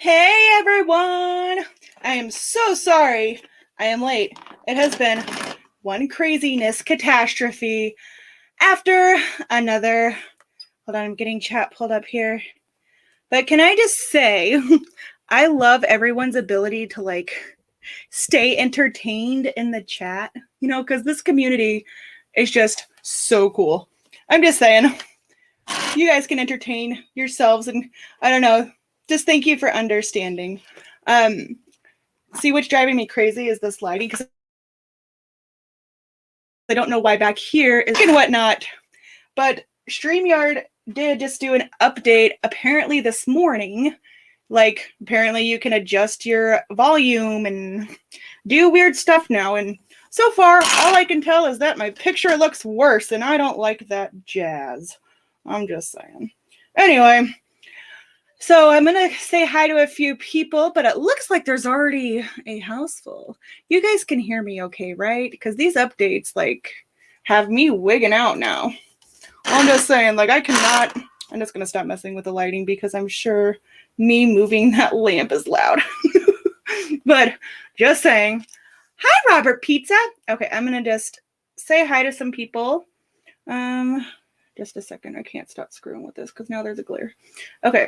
Hey everyone! I am so sorry I am late. It has been one craziness catastrophe after another. Hold on, I'm getting chat pulled up here. But can I just say, I love everyone's ability to stay entertained in the chat, because this community is just so cool. I'm just saying, you guys can entertain yourselves, and I don't know, just thank you for understanding. See, what's driving me crazy is this lighting, because I don't know why back here is and whatnot, but StreamYard did just do an update apparently this morning. Like, apparently you can adjust your volume and do weird stuff now, and so far all I can tell is that my picture looks worse, and I don't like that jazz. I'm just saying. Anyway, so I'm going to say hi to a few people, but it looks like there's already a house full. You guys can hear me okay, right? Because these updates, have me wigging out now. I'm just saying, I cannot... I'm just going to stop messing with the lighting because I'm sure me moving that lamp is loud. But just saying. Hi, Robert Pizza. Okay, I'm going to just say hi to some people. Just a second. I can't stop screwing with this because now there's a glare. Okay.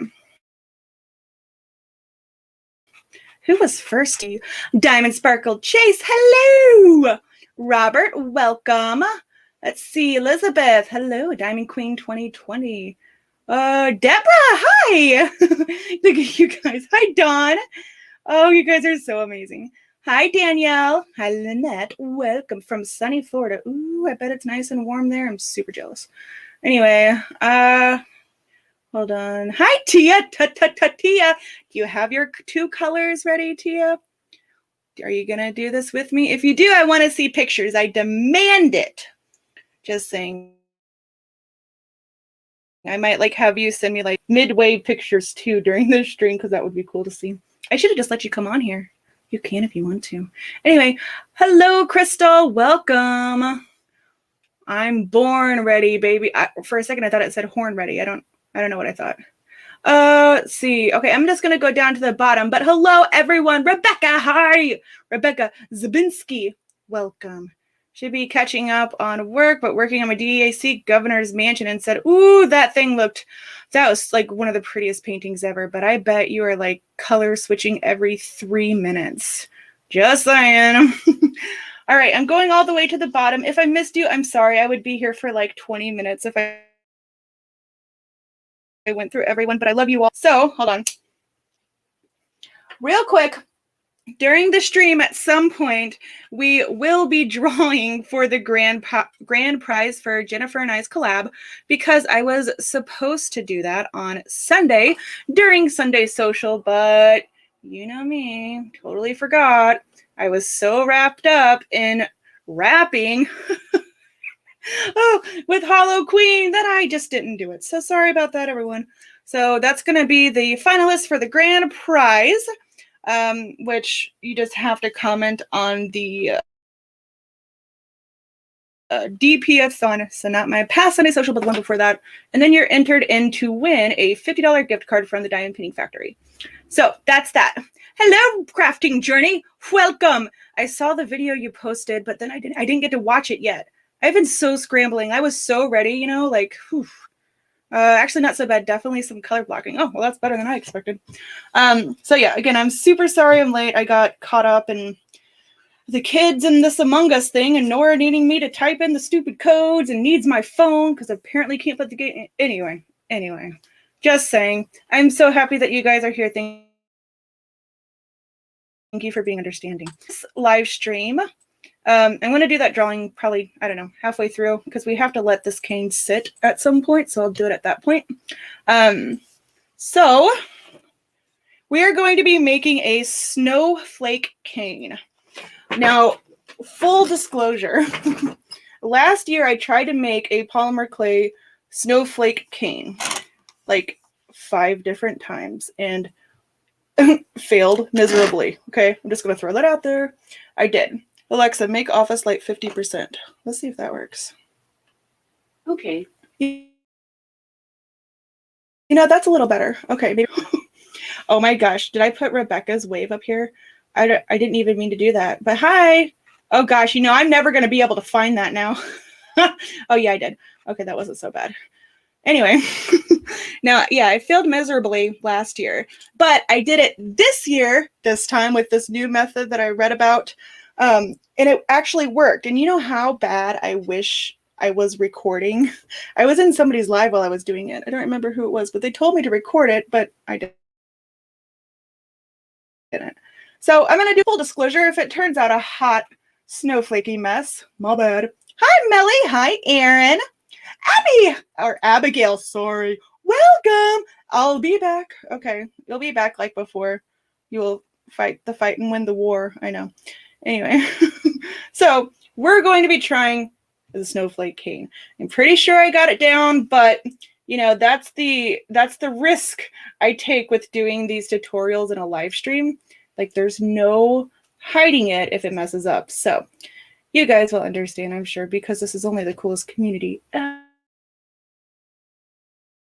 Who was first? Diamond Sparkle Chase. Hello. Robert, welcome. Let's see. Elizabeth. Hello. Diamond Queen 2020. Deborah. Hi. Look at you guys. Hi, Dawn. Oh, you guys are so amazing. Hi, Danielle. Hi, Lynette. Welcome from sunny Florida. Ooh, I bet it's nice and warm there. I'm super jealous. Anyway, hold on. Hi, Tia. Tia. Do you have your two colors ready, Tia? Are you going to do this with me? If you do, I want to see pictures. I demand it. Just saying. I might have you send me midway pictures too during this stream because that would be cool to see. I should have just let you come on here. You can if you want to. Anyway, hello, Crystal. Welcome. I'm born ready, baby. For a second, I thought it said horn ready. I don't know what I thought. Let's see. Okay, I'm just going to go down to the bottom. But hello, everyone. Rebecca, hi. Rebecca Zabinski, welcome. Should be catching up on work, but working on my DAC governor's mansion and said, ooh, that was one of the prettiest paintings ever. But I bet you are color switching every 3 minutes. Just saying. All right, I'm going all the way to the bottom. If I missed you, I'm sorry. I would be here for 20 minutes if I went through everyone, but I love you all. So, hold on. Real quick, during the stream at some point, we will be drawing for the grand prize for Jennifer and I's collab because I was supposed to do that on Sunday during Sunday Social, but you know me, totally forgot. I was so wrapped up in rapping with Hollow Queen that I just didn't do it. So sorry about that, everyone. So that's going to be the finalists for the grand prize, which you just have to comment on the DPS so not my past Sunday Social, but the one before that. And then you're entered in to win a $50 gift card from the Diamond Painting Factory. So that's that. Hello, Crafting Journey. Welcome. I saw the video you posted, but then I didn't get to watch it yet. I've been so scrambling. I was so ready, whew. Actually, not so bad. Definitely some color blocking. Oh, well, that's better than I expected. So yeah, again, I'm super sorry I'm late. I got caught up in the kids and this Among Us thing, and Nora needing me to type in the stupid codes and needs my phone because apparently can't put the game. Anyway, just saying. I'm so happy that you guys are here. Thank you for being understanding. This live stream. I'm going to do that drawing probably, I don't know, halfway through because we have to let this cane sit at some point. So I'll do it at that point. So we are going to be making a snowflake cane. Now, full disclosure, last year I tried to make a polymer clay snowflake cane 5 different times and failed miserably. Okay, I'm just going to throw that out there. I did. Alexa, make office light 50%. Let's see if that works. Okay. That's a little better. Okay. Maybe. Oh my gosh, did I put Rebecca's wave up here? I didn't even mean to do that, but hi. Oh gosh, you know, I'm never going to be able to find that now. Oh yeah, I did. Okay, that wasn't so bad. Anyway, now, yeah, I failed miserably last year, but I did it this year, this time with this new method that I read about, and it actually worked. And you know how bad I wish I was recording? I was in somebody's live while I was doing it. I don't remember who it was, but they told me to record it, but I didn't. So I'm going to do full disclosure. If it turns out a hot, snowflakey mess, my bad. Hi, Melly. Hi, Aaron. Abby, or Abigail, sorry. Welcome. I'll be back. Okay, you'll be back like before. You will fight the fight and win the war. I know. Anyway, so we're going to be trying the snowflake cane. I'm pretty sure I got it down, but you know, that's the risk I take with doing these tutorials in a live stream. Like, there's no hiding it if it messes up. So you guys will understand, I'm sure, because this is only the coolest community ever.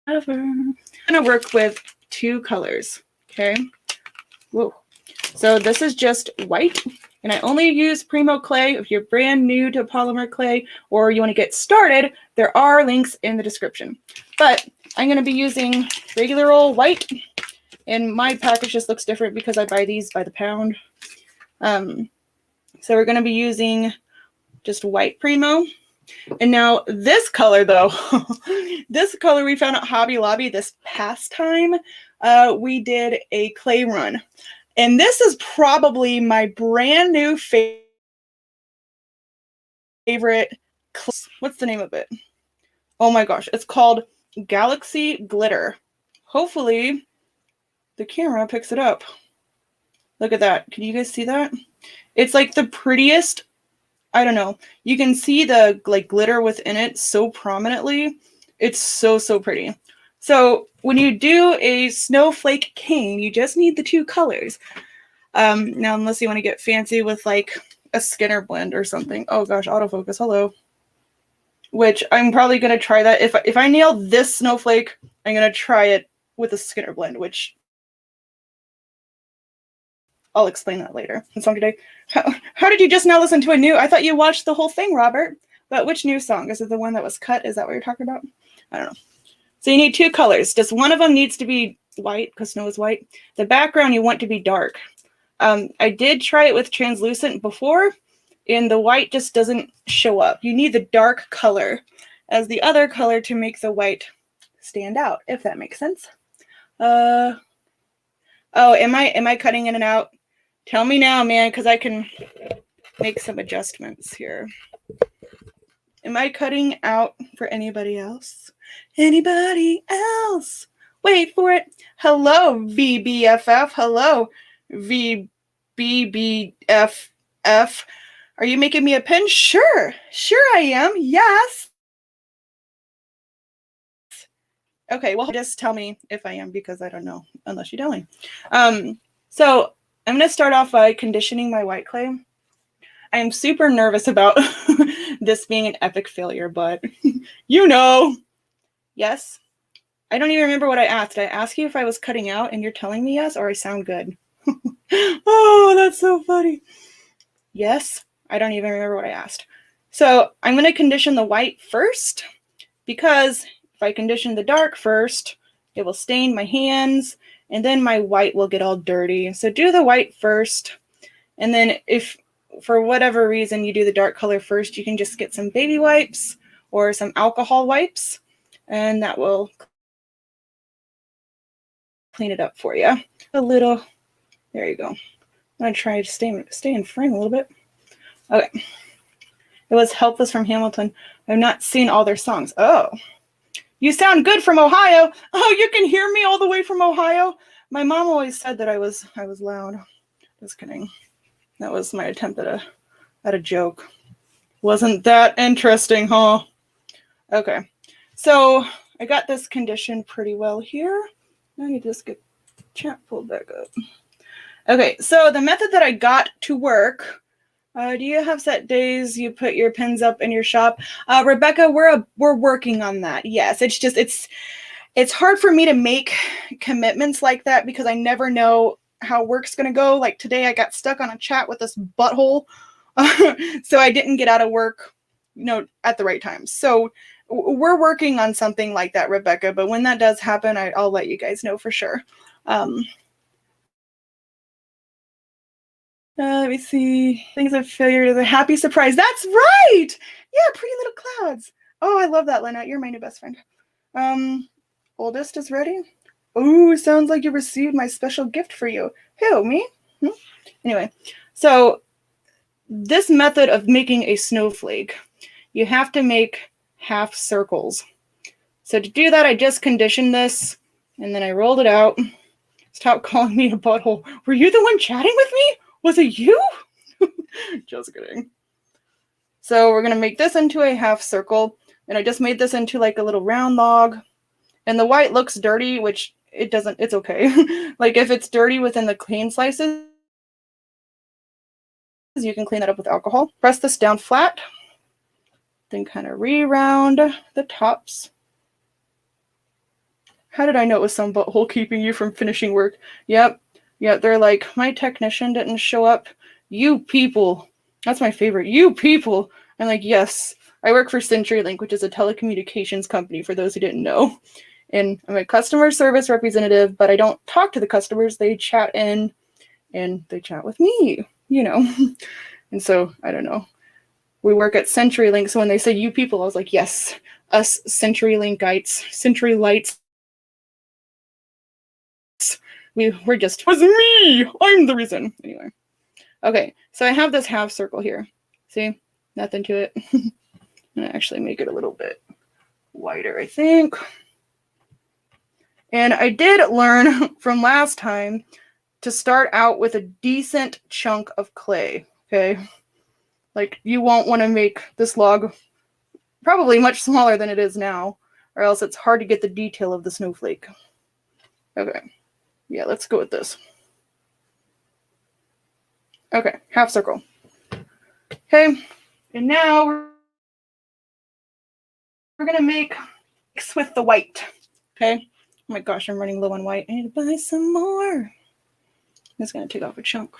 I'm gonna work with 2 colors, okay? Whoa. So this is just white, and I only use Premo clay. If you're brand new to polymer clay or you want to get started, there are links in the description. But I'm gonna be using regular old white, and my package just looks different because I buy these by the pound. So we're gonna be using just white Premo. And now this color, though, this color we found at Hobby Lobby this past time. We did a clay run. And this is probably my brand new favorite. What's the name of it? Oh my gosh, it's called Galaxy Glitter. Hopefully the camera picks it up. Look at that. Can you guys see that? It's like the prettiest. I don't know. You can see the like glitter within it so prominently. It's so, so pretty. So when you do a snowflake cane, you just need the 2 colors. Now, unless you want to get fancy with like a Skinner blend or something. Oh gosh, autofocus, hello. Which I'm probably going to try that. If I nail this snowflake, I'm going to try it with a Skinner blend, which I'll explain that later. Song today. How did you just now listen to a new? I thought you watched the whole thing, Robert. But which new song? Is it the one that was cut? Is that what you're talking about? I don't know. So you need 2 colors. Just one of them needs to be white because snow is white. The background you want to be dark. I did try it with translucent before, and the white just doesn't show up. You need the dark color as the other color to make the white stand out, if that makes sense. Oh, am I cutting in and out? Tell me now, man, because I can make some adjustments here. Am I cutting out for anybody else? Anybody else? Wait for it. Hello, VBFF. Hello, VBBFF. Are you making me a pin? Sure. Sure I am. Yes. Okay, well, just tell me if I am, because I don't know, unless you tell me. So I'm going to start off by conditioning my white clay. I am super nervous about this being an epic failure, but you know. Yes. I don't even remember what I asked. Did I ask you if I was cutting out and you're telling me yes, or I sound good? Oh, that's so funny. Yes. I don't even remember what I asked. So I'm going to condition the white first, because if I condition the dark first, it will stain my hands, and then my white will get all dirty. So do the white first, and then if for whatever reason you do the dark color first, you can just get some baby wipes or some alcohol wipes, and that will clean it up for you. A little, there you go. I'm going to try to stay in frame a little bit. Okay. It was Helpless from Hamilton. I've not seen all their songs. Oh. You sound good from Ohio. Oh, you can hear me all the way from Ohio? My mom always said that I was loud. Just kidding. That was my attempt at a joke. Wasn't that interesting, huh? Okay. So I got this conditioned pretty well here. Now you just get chat pulled back up. Okay, so the method that I got to work. Do you have set days you put your pins up in your shop? Rebecca, we're working on that. Yes, it's it's hard for me to make commitments like that because I never know how work's going to go. Like today I got stuck on a chat with this butthole. So I didn't get out of work, at the right time. So we're working on something like that, Rebecca, but when that does happen, I'll let you guys know for sure. Let me see. Things of failure is a happy surprise. That's right. Yeah, pretty little clouds. Oh, I love that, Lynette. You're my new best friend. Oldest is ready. Ooh, sounds like you received my special gift for you. Who, me? Anyway, so this method of making a snowflake, you have to make half circles. So to do that, I just conditioned this, and then I rolled it out. Stop calling me a butthole. Were you the one chatting with me? Was it you? Just kidding. So we're going to make this into a half circle, and I just made this into like a little round log. And the white looks dirty, which it doesn't, it's okay. Like if it's dirty within the clean slices, you can clean that up with alcohol. Press this down flat, then kind of re-round the tops. How did I know it was some butthole keeping you from finishing work? Yep, they're like, my technician didn't show up. You people, that's my favorite, you people. I'm like, yes, I work for CenturyLink, which is a telecommunications company for those who didn't know. And I'm a customer service representative, but I don't talk to the customers. They chat in and they chat with me, And so, I don't know. We work at CenturyLink, so when they say you people, I was like, yes, us CenturyLinkites, CenturyLights. We're just, it was me! I'm the reason. Anyway. Okay, so I have this half circle here. See? Nothing to it. I'm going to actually make it a little bit wider, I think. And I did learn from last time to start out with a decent chunk of clay, okay? Like, you won't want to make this log probably much smaller than it is now, or else it's hard to get the detail of the snowflake. Okay, yeah, let's go with this. Okay, half circle. Okay, and now we're gonna make mix with the white, okay? Oh my gosh, I'm running low on white. I need to buy some more. I'm just gonna take off a chunk.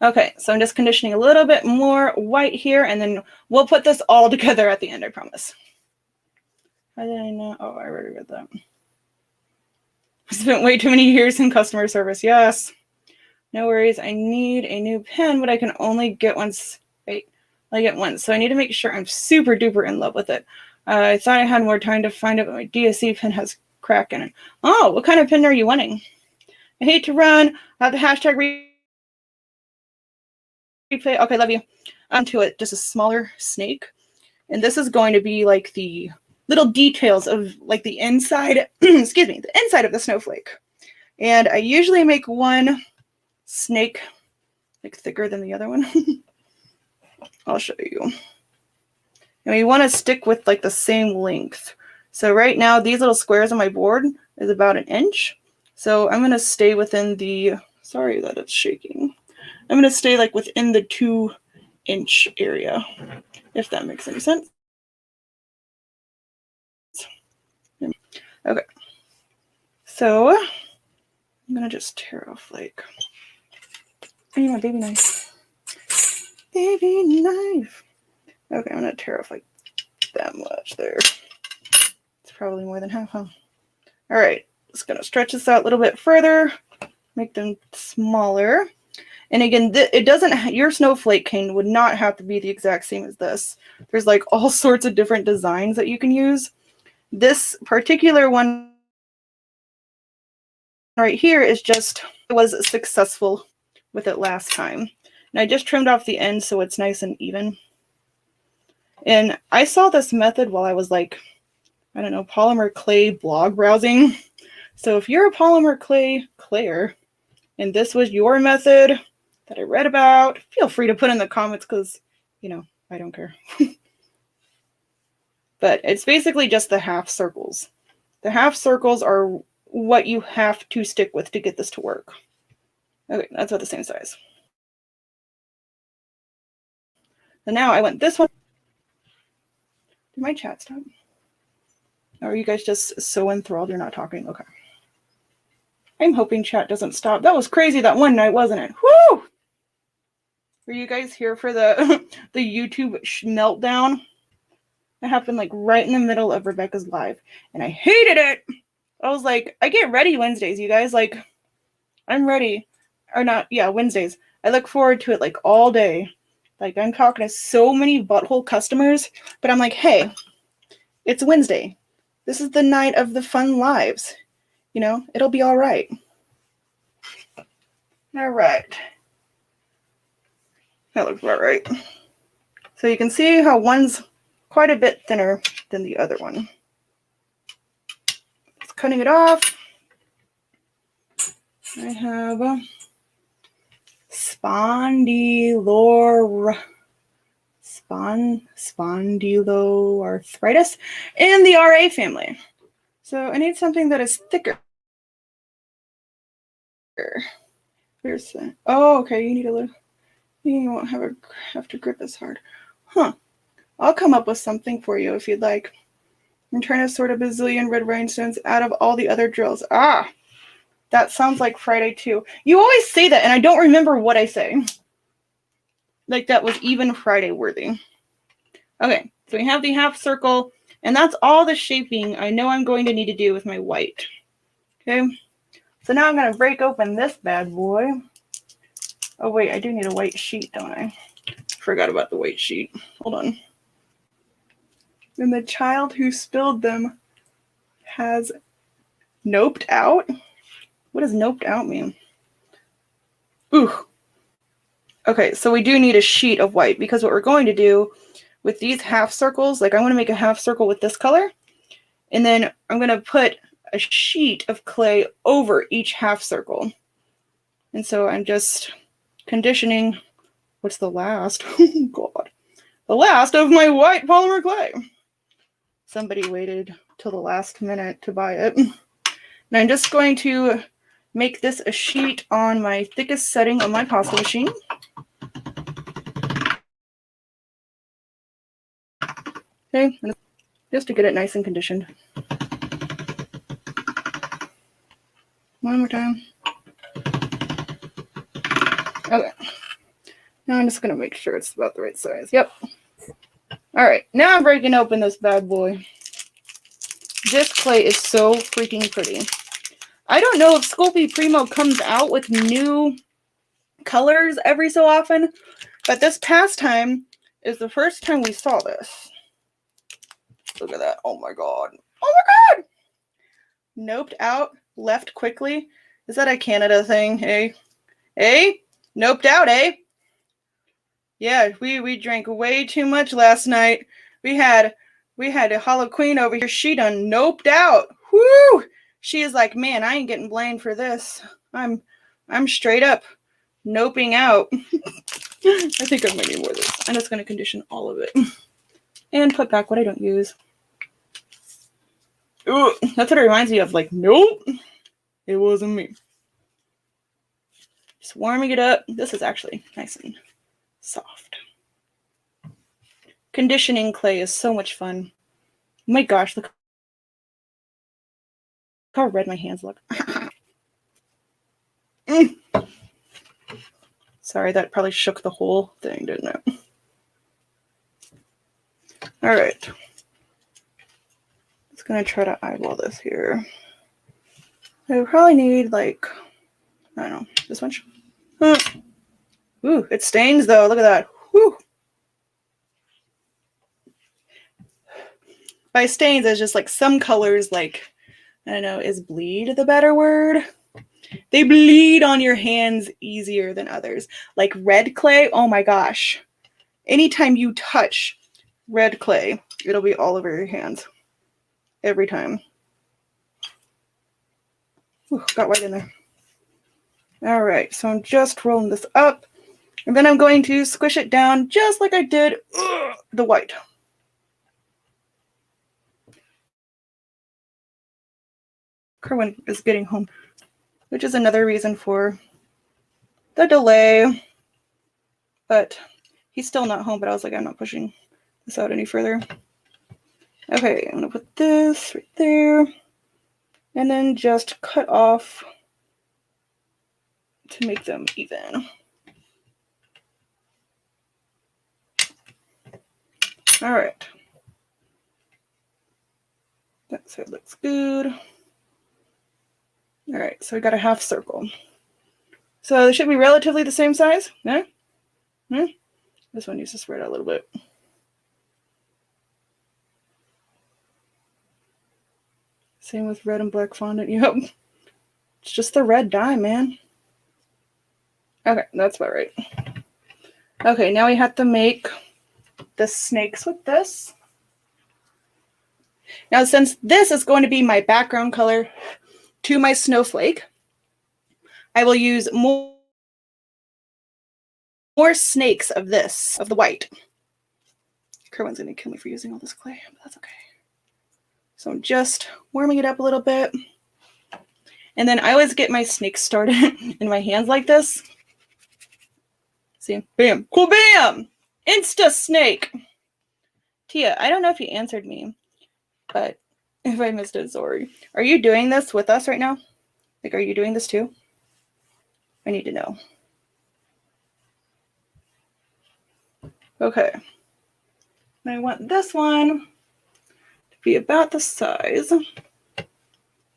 Okay, so I'm just conditioning a little bit more white here, and then we'll put this all together at the end, I promise. How did I know? Oh, I already read that. I spent way too many years in customer service. Yes. No worries. I need a new pen, but I can only get once. Wait, I get one. So I need to make sure I'm super duper in love with it. I thought I had more time to find it, but my DSC pen has crack in it. Oh, what kind of pen are you wanting? I hate to run. I have the hashtag replay. Okay, love you. Onto it, just a smaller snake. And this is going to be like the little details of like the inside, excuse me, the inside of the snowflake. And I usually make one snake like thicker than the other one. I'll show you. And we want to stick with like the same length. So right now, these little squares on my board is about 1 inch. So I'm going to stay within the, sorry that it's shaking. I'm going to stay like within the 2-inch area, if that makes any sense. Okay. So I'm going to just tear off like, I need my baby knife. Baby knife. Okay, I'm going to tear off like that much there. It's probably more than half, huh? All right, just going to stretch this out a little bit further, make them smaller. And again, it doesn't, your snowflake cane would not have to be the exact same as this. There's like all sorts of different designs that you can use. This particular one right here is just, it was successful with it last time. And I just trimmed off the end so it's nice and even. And I saw this method while I was like, I don't know, polymer clay blog browsing. So if you're a polymer clay clayer and this was your method that I read about, feel free to put in the comments because, I don't care. But it's basically just the half circles. The half circles are what you have to stick with to get this to work. Okay, that's about the same size. So now I want this one. Did my chat stop? Or are you guys just so enthralled you're not talking? Okay. I'm hoping chat doesn't stop. That was crazy that one night, wasn't it? Woo! Were you guys here for the the YouTube meltdown? It happened like right in the middle of Rebecca's live, and I hated it. I was like, I get ready Wednesdays, you guys. Like, I'm ready. Or not, yeah, Wednesdays. I look forward to it like all day. Like, I'm talking to so many butthole customers, but I'm like, hey, it's Wednesday. This is the night of the fun lives. You know, it'll be all right. All right. That looks about right. So you can see how one's quite a bit thinner than the other one. Just cutting it off. I have spondyloarthritis in the RA family. So I need something that is thicker. Where's that? Oh, okay. You won't have to grip as hard. Huh. I'll come up with something for you if you'd like. I'm trying to sort a bazillion red rhinestones out of all the other drills. Ah, that sounds like Friday too. You always say that, and I don't remember what I say. Like that was even Friday worthy. Okay, so we have the half circle, and that's all the shaping I know I'm going to need to do with my white. Okay, so now I'm going to break open this bad boy. Oh wait, I do need a white sheet, don't I? Forgot about the white sheet. Hold on. And the child who spilled them has noped out? What does noped out mean? Ooh. Okay, so we do need a sheet of white because what we're going to do with these half circles, like I want to make a half circle with this color, and then I'm going to put a sheet of clay over each half circle. And so I'm just conditioning, what's the last? Oh God. The last of my white polymer clay. Somebody waited till the last minute to buy it. And I'm just going to make this a sheet on my thickest setting on my pasta machine. Okay, just to get it nice and conditioned. One more time. Okay. Now I'm just going to make sure it's about the right size. Yep. All right, now I'm breaking open this bad boy. This clay is so freaking pretty. I don't know if Sculpey Premo comes out with new colors every so often, but this past time is the first time we saw this. Look at that. Oh my God. Oh my God. Noped out, left quickly. Is that a Canada thing? Hey? Hey? Noped out, eh? Yeah, we drank way too much last night. We had a Hollow Queen over here. She done noped out. Whoo! She is like, man, I ain't getting blamed for this. I'm straight up noping out. I think I might need more of this. I'm just gonna condition all of it and put back what I don't use. Ooh, that's what it reminds me of. Like, nope, it wasn't me. Just warming it up. This is actually nice and soft. Conditioning clay is so much fun. Oh my gosh, look how red my hands look. Sorry, that probably shook the whole thing, didn't it? All right. Just gonna try to eyeball this here. I probably need like, I don't know, this much. Ooh, it stains though. Look at that. Whew. By stains, it's just like some colors, like, I don't know, is bleed the better word? They bleed on your hands easier than others. Like red clay, oh my gosh. Anytime you touch red clay, it'll be all over your hands. Every time. Ooh, got white in there. All right, so I'm just rolling this up. And then I'm going to squish it down just like I did the white. Kerwin is getting home, which is another reason for the delay. But he's still not home, but I was like, I'm not pushing this out any further. Okay, I'm gonna put this right there and then just cut off to make them even. All right. That side looks good. All right, so we got a half circle. So they should be relatively the same size. Yeah? Yeah? This one needs to spread out a little bit. Same with red and black fondant. Yep. It's just the red dye, man. Okay, that's about right. Okay, now we have to make the snakes with this. Now, since this is going to be my background color to my snowflake, I will use more snakes of this, of the white. Kerwin's going to kill me for using all this clay, but that's okay. So I'm just warming it up a little bit. And then I always get my snakes started in my hands like this. See? Bam. Cool, bam! Insta snake! Tia, I don't know if you answered me, but if I missed it, sorry. Are you doing this with us right now? Like, are you doing this too? I need to know. Okay. And I want this one to be about the size of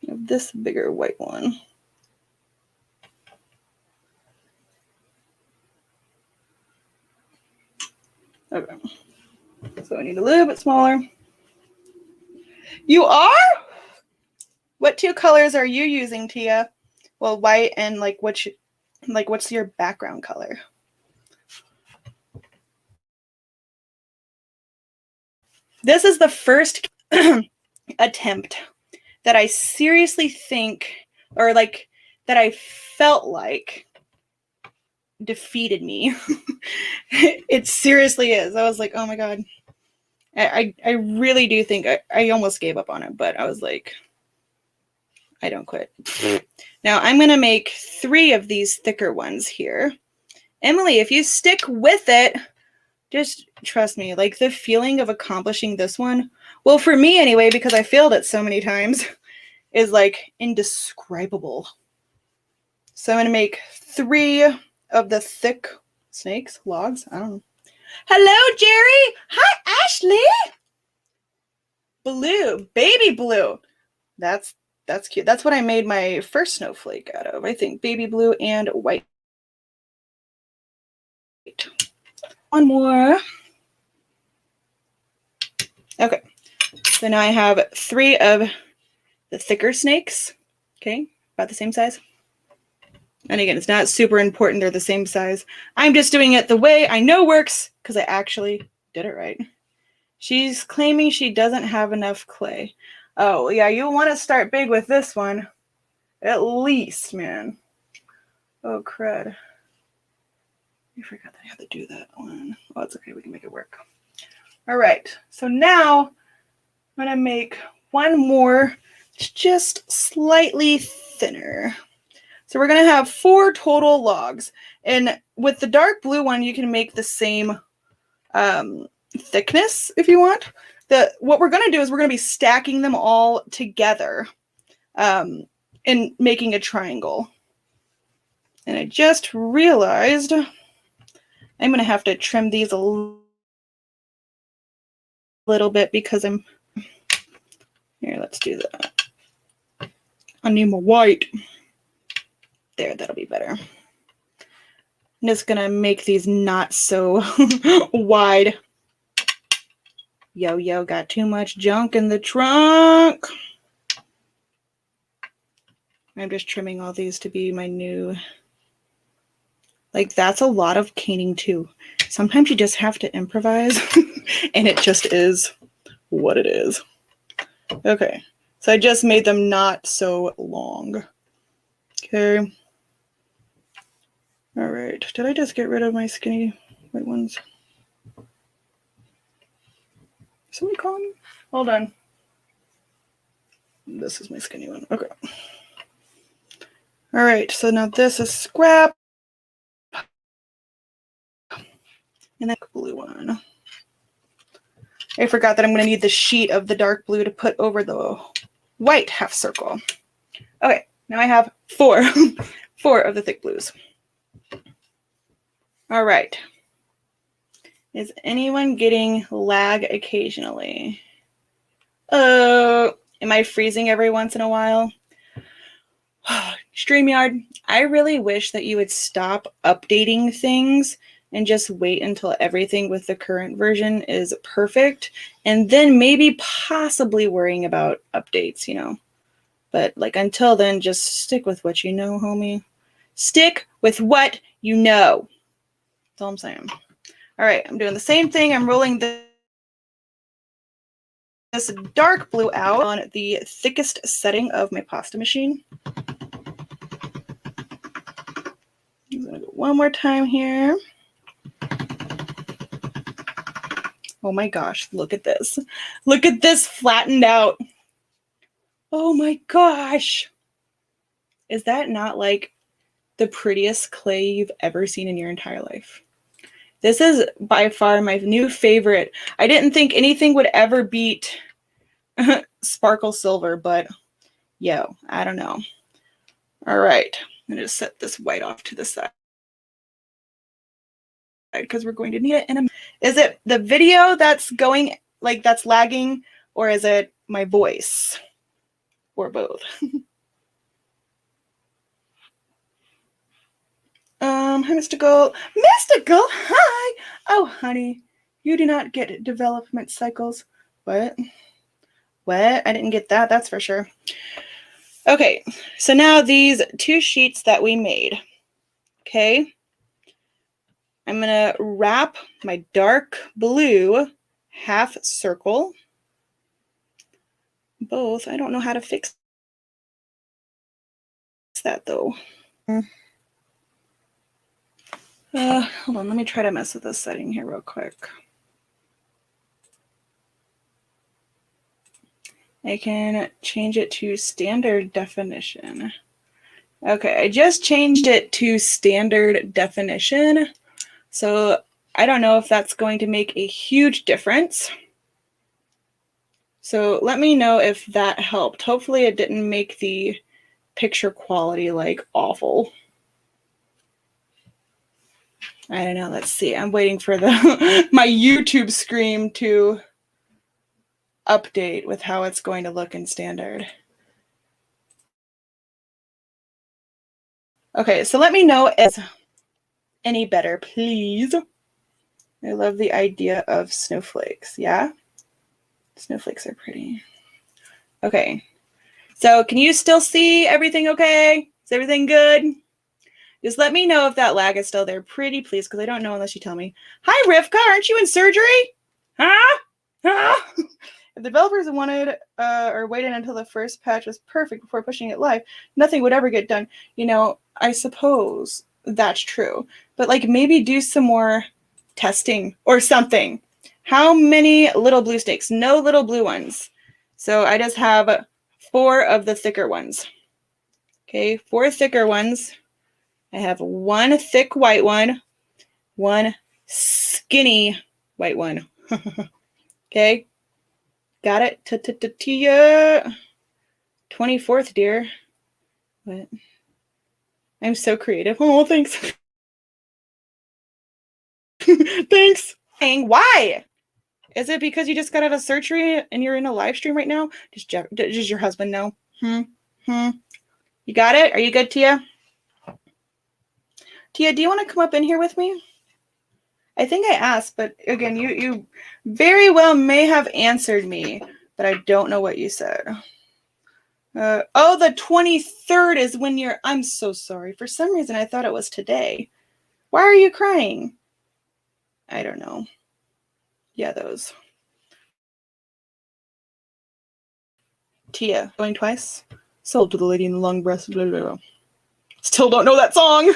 this bigger white one. Okay. So I need a little bit smaller. You are? What two colors are you using, Tia? Well, white and like what's your background color? This is the first attempt that I seriously think, or like that I felt like defeated me. It seriously is. I was like, oh my God. I really do think I almost gave up on it, but I was like, I don't quit. Now I'm going to make 3 of these thicker ones here. Emily, if you stick with it, just trust me, like the feeling of accomplishing this one, well, for me anyway, because I failed it so many times, is like indescribable. So I'm going to make 3 of the thick snakes, logs, I don't know. Hello, Jerry. Hi, Ashley. Blue, baby blue. That's cute. That's what I made my first snowflake out of, I think. Baby blue and white. One more. Okay. So now I have 3 of the thicker snakes. Okay. About the same size. And again, it's not super important they're the same size. I'm just doing it the way I know works because I actually did it right. She's claiming she doesn't have enough clay. Oh, yeah, you'll want to start big with this one. At least, man. Oh, crud. I forgot that I had to do that one. Oh, it's okay. We can make it work. All right. So now I'm going to make one more. It's just slightly thinner. So we're going to have 4 total logs. And with the dark blue one, you can make the same thickness if you want. What we're going to do is we're going to be stacking them all together and making a triangle. And I just realized I'm going to have to trim these a little bit because I'm... Here, let's do that. I need more white. There, that'll be better. I'm just going to make these not so wide. Yo, got too much junk in the trunk. I'm just trimming all these to be my new... Like, that's a lot of caning too. Sometimes you just have to improvise, and it just is what it is. Okay, so I just made them not so long. Okay. All right, did I just get rid of my skinny white ones? Somebody call me? Hold on. This is my skinny one. Okay. All right, so now this is scrap. And then blue one. I forgot that I'm going to need the sheet of the dark blue to put over the white half circle. Okay, now I have 4, 4 of the thick blues. All right. Is anyone getting lag occasionally? Am I freezing every once in a while? StreamYard, I really wish that you would stop updating things and just wait until everything with the current version is perfect, and then maybe possibly worrying about updates, you know. But like until then, just stick with what you know, homie. Stick with what you know. That's all I'm saying. All right, I'm doing the same thing. I'm rolling this dark blue out on the thickest setting of my pasta machine. I'm gonna go one more time here. Oh my gosh, look at this. Look at this flattened out. Oh my gosh. Is that not like the prettiest clay you've ever seen in your entire life? This is by far my new favorite. I didn't think anything would ever beat Sparkle Silver, but yo, I don't know. All right, I'm gonna set this white off to the side because we're going to need it in a minute. Is it the video that's going, like that's lagging, or is it my voice? Or both? Hi, Mystical. Mystical, hi! Oh, honey, you do not get development cycles. What? What? I didn't get that, that's for sure. Okay, so now these 2 sheets that we made, okay? I'm gonna wrap my dark blue half circle. Both, I don't know how to fix that though. Hold on, let me try to mess with this setting here real quick. I can change it to standard definition. Okay, I just changed it to standard definition. So I don't know if that's going to make a huge difference. So let me know if that helped. Hopefully it didn't make the picture quality like awful. I don't know, let's see. I'm waiting for the my YouTube screen to update with how it's going to look in standard. Okay, so let me know if it's any better, please. I love the idea of snowflakes. Yeah? Snowflakes are pretty. Okay. So can you still see everything okay? Is everything good? Just let me know if that lag is still there. Pretty please, because I don't know unless you tell me. Hi, Rivka. Aren't you in surgery? Huh? Huh? If the developers wanted or waited until the first patch was perfect before pushing it live, nothing would ever get done. You know, I suppose that's true. But like maybe do some more testing or something. How many little blue stakes? No little blue ones. So I just have 4 of the thicker ones. Okay, 4 thicker ones. I have 1 thick white one, 1 skinny white one. Okay, got it? Tia. 24th, dear. What? I'm so creative. Oh, thanks. Thanks. Why? Is it because you just got out of surgery and you're in a live stream right now? Does your husband know? You got it? Are you good, Tia? Tia, do you want to come up in here with me? I think I asked, but again, you very well may have answered me, but I don't know what you said. Oh, the 23rd is when you're... I'm so sorry. For some reason, I thought it was today. Why are you crying? I don't know. Yeah, those. Tia, going twice. Sold to the lady in the long breast. Blah, blah, blah. Still don't know that song.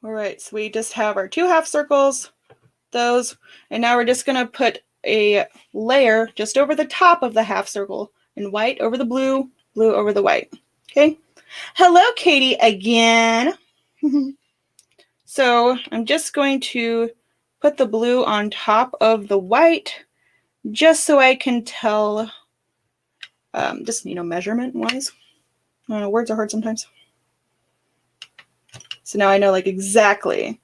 All right, so we just have our 2 half circles, those, and now we're just gonna put a layer just over the top of the half circle in white over the blue, blue over the white. Okay. Hello, Katie, again. So I'm just going to put the blue on top of the white just so I can tell, just, you know, measurement wise. I don't know, words are hard sometimes. So now I know like exactly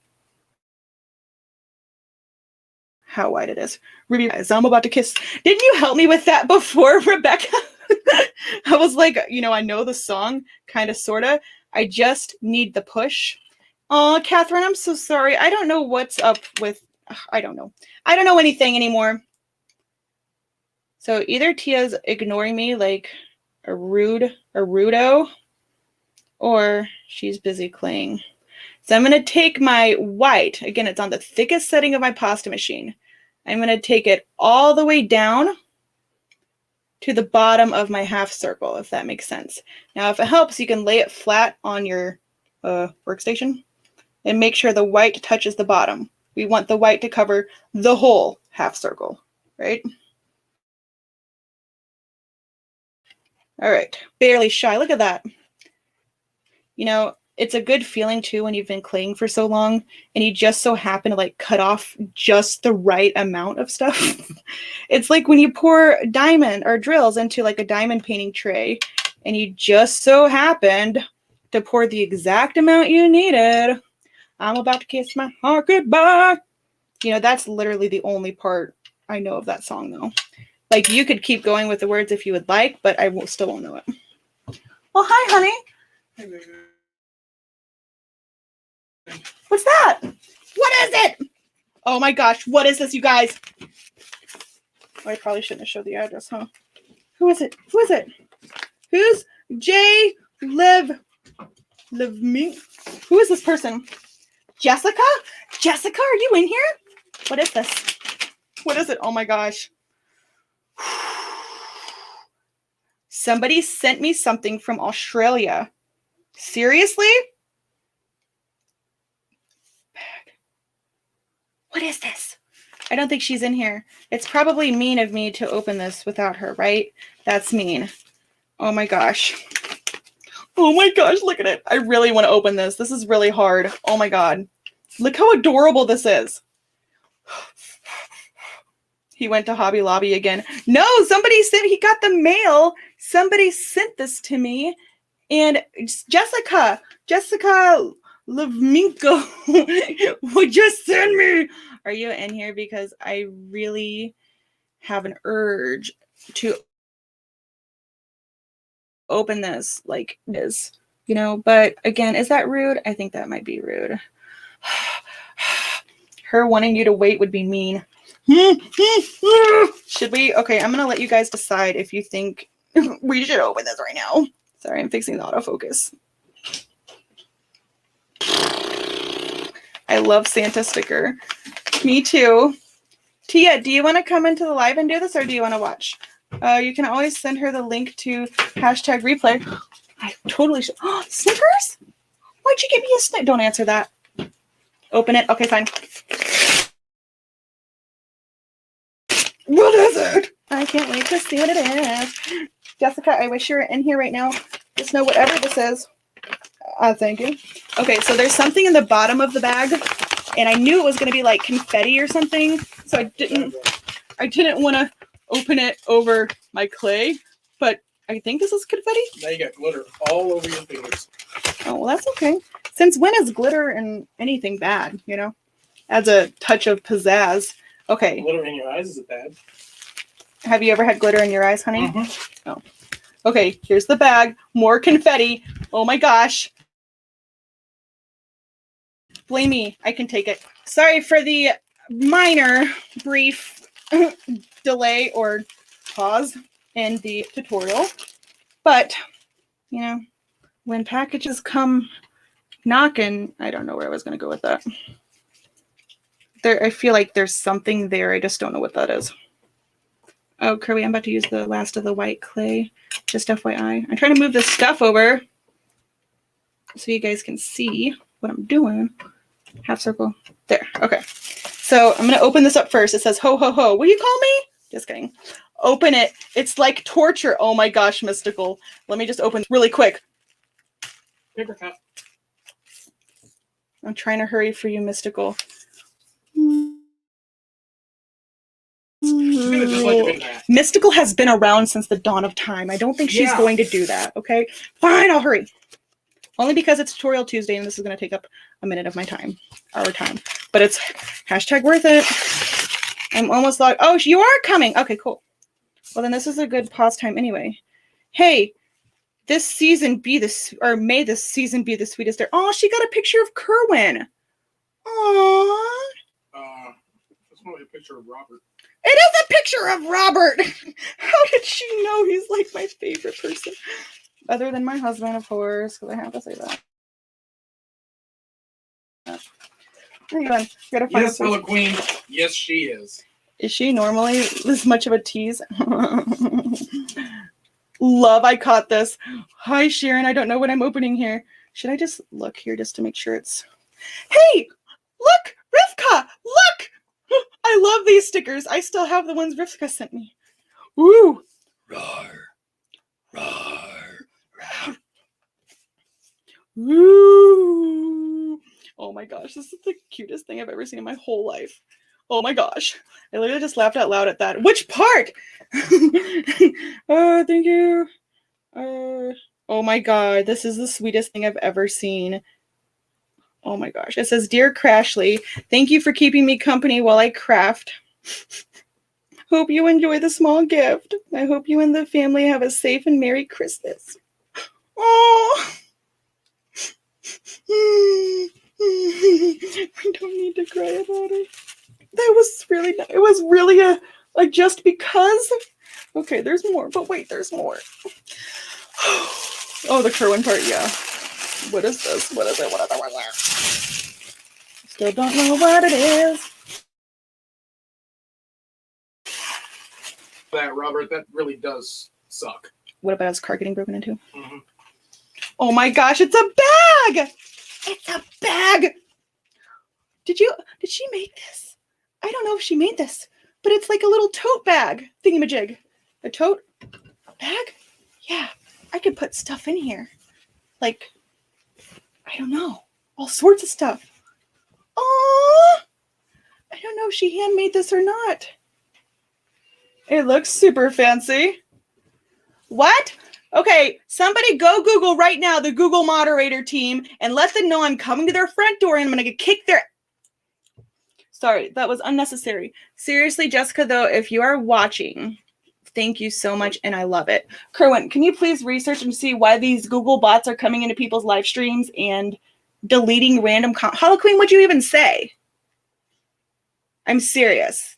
how wide it is. Ruby, guys, I'm about to kiss. Didn't you help me with that before, Rebecca? I was like, you know, I know the song, kind of, sort of. I just need the push. Oh, Catherine, I'm so sorry. I don't know what's up with, I don't know. I don't know anything anymore. So either Tia's ignoring me like a rudo, or she's busy claying. So I'm going to take my white. Again, it's on the thickest setting of my pasta machine. I'm going to take it all the way down to the bottom of my half circle, if that makes sense. Now, if it helps, you can lay it flat on your workstation and make sure the white touches the bottom. We want the white to cover the whole half circle, right? All right, barely shy. Look at that. You know, it's a good feeling too when you've been claying for so long and you just so happen to like cut off just the right amount of stuff. It's like when you pour diamond or drills into like a diamond painting tray and you just so happened to pour the exact amount you needed. I'm about to kiss my heart goodbye. You know, that's literally the only part I know of that song though. Like you could keep going with the words if you would like, but I still won't know it. Well, hi, honey. Hey, baby. What's that? What is it? Oh my gosh, what is this, you guys? Oh, I probably shouldn't have showed the address, huh? Who is it? Who is it? Who's J. Liv me? Who is this person? Jessica? Jessica, are you in here? What is this? What is it? Oh my gosh. Somebody sent me something from Australia. Seriously? What is this? I don't think she's in here. It's probably mean of me to open this without her, right? That's mean. Oh my gosh. Oh my gosh, look at it. I really want to open this. This is really hard. Oh my God. Look how adorable this is. He went to Hobby Lobby again. No, somebody sent, he got the mail. Somebody sent this to me. And Jessica Lavminko would just send me. Are you in here? Because I really have an urge to open this like this, you know, but again, is that rude? I think that might be rude. Her wanting you to wait would be mean. Should we? Okay, I'm gonna let you guys decide if you think we should open this right now. Sorry, I'm fixing the autofocus. I love Santa sticker. Me too. Tia, do you want to come into the live and do this, or do you want to watch? You can always send her the link to #replay. I totally should. Oh, Snickers? Why'd you give me a Snickers? Don't answer that. Open it. Okay, fine. What is it? I can't wait to see what it is. Jessica, I wish you were in here right now. Just know whatever this is. Thank you. Okay, so there's something in the bottom of the bag, and I knew it was going to be like confetti or something, so I didn't want to open it over my clay, but I think this is confetti. Now you got glitter all over your fingers. Oh, well, that's okay. Since when is glitter in anything bad, you know? Adds a touch of pizzazz. Okay. Glitter in your eyes is bad. Have you ever had glitter in your eyes, honey? Mm-hmm. Oh. Okay, here's the bag. More confetti. Oh my gosh. Blame me. I can take it. Sorry for the minor, brief delay or pause in the tutorial. But, you know, when packages come knocking, I don't know where I was going to go with that. I feel like there's something there. I just don't know what that is. Oh, Curly, I'm about to use the last of the white clay. Just FYI. I'm trying to move this stuff over so you guys can see what I'm doing. Half circle. There. Okay. So I'm going to open this up first. It says, ho, ho, ho. Will you call me? Just kidding. Open it. It's like torture. Oh my gosh, Mystical. Let me just open really quick. Paper cup. I'm trying to hurry for you, Mystical. She's gonna just like a bit of that. Mystical has been around since the dawn of time. I don't think she's going to do that, okay? Fine, I'll hurry. Only because it's Tutorial Tuesday and this is going to take up a minute of my time, our time. But it's hashtag worth it. I'm almost like, oh, you are coming. Okay, cool. Well, then this is a good pause time anyway. Hey, this season be this, or may this season be the sweetest there. Oh, she got a picture of Kerwin. Aww. That's probably a picture of Robert. It is a picture of Robert. How did she know he's like my favorite person? Other than my husband, of course, because I have to say that. Hang on. Gotta find Yes, Hello Queen. Yes, she is. Is she normally this much of a tease? Love, I caught this. Hi, Sharon. I don't know what I'm opening here. Should I just look here just to make sure it's... Hey, look, Rivka, look. I love these stickers. I still have the ones Rivka sent me. Woo. Rawr, rawr, rawr. Woo. Oh my gosh, this is the cutest thing I've ever seen in my whole life. Oh my gosh. I literally just laughed out loud at that. Which part? Oh, thank you. Oh my god, this is the sweetest thing I've ever seen. Oh my gosh. It says, Dear Crashly, thank you for keeping me company while I craft. Hope you enjoy the small gift. I hope you and the family have a safe and Merry Christmas. Oh. I don't need to cry about it. That was really, it was really a just because. Okay, there's more, but wait, there's more. Oh, the Kerwin part, yeah. What is this? What is it? What is it? Still don't know what it is. That, Robert, that really does suck. What about his car getting broken into? Mm-hmm. Oh my gosh, it's a bag! It's a bag! Did she make this? I don't know if she made this, but it's like a little tote bag thingamajig. A tote bag? Yeah, I could put stuff in here. Like, I don't know, all sorts of stuff. Oh, I don't know if she handmade this or not. It looks super fancy. What? Okay, somebody go Google right now, the Google moderator team, and let them know I'm coming to their front door and I'm going to kick their... Sorry, that was unnecessary. Seriously, Jessica, though, if you are watching, thank you so much, and I love it. Kerwin, can you please research and see why these Google bots are coming into people's live streams and deleting random Hollow Queen, what'd you even say? I'm serious.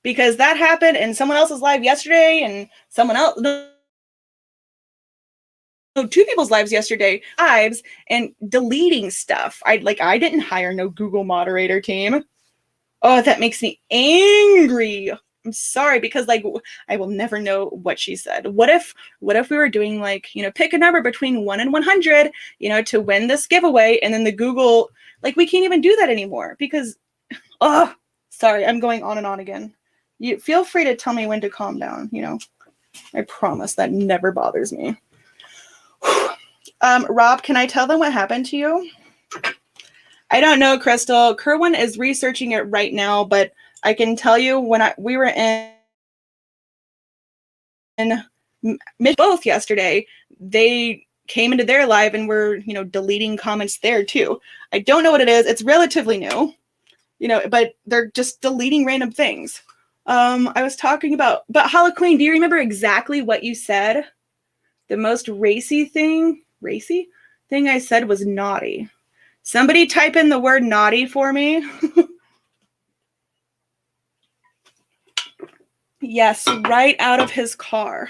Because that happened in someone else's live yesterday, and someone else... two people's lives yesterday, and deleting stuff. I didn't hire no Google moderator team. Oh, that makes me angry. I'm sorry, because I will never know what she said. What if we were doing pick a number between 1 and 100, to win this giveaway, and then the Google, we can't even do that anymore because, oh, sorry, I'm going on and on again. You feel free to tell me when to calm down, I promise that never bothers me. Rob, can I tell them what happened to you? I don't know, Crystal. Kerwin is researching it right now, but I can tell you when we were in both yesterday, they came into their live and were, deleting comments there too. I don't know what it is. It's relatively new, but they're just deleting random things. I was talking about, but Hollow Queen, do you remember exactly what you said? The most racy thing I said was naughty. Somebody type in the word naughty for me. Yes, right out of his car.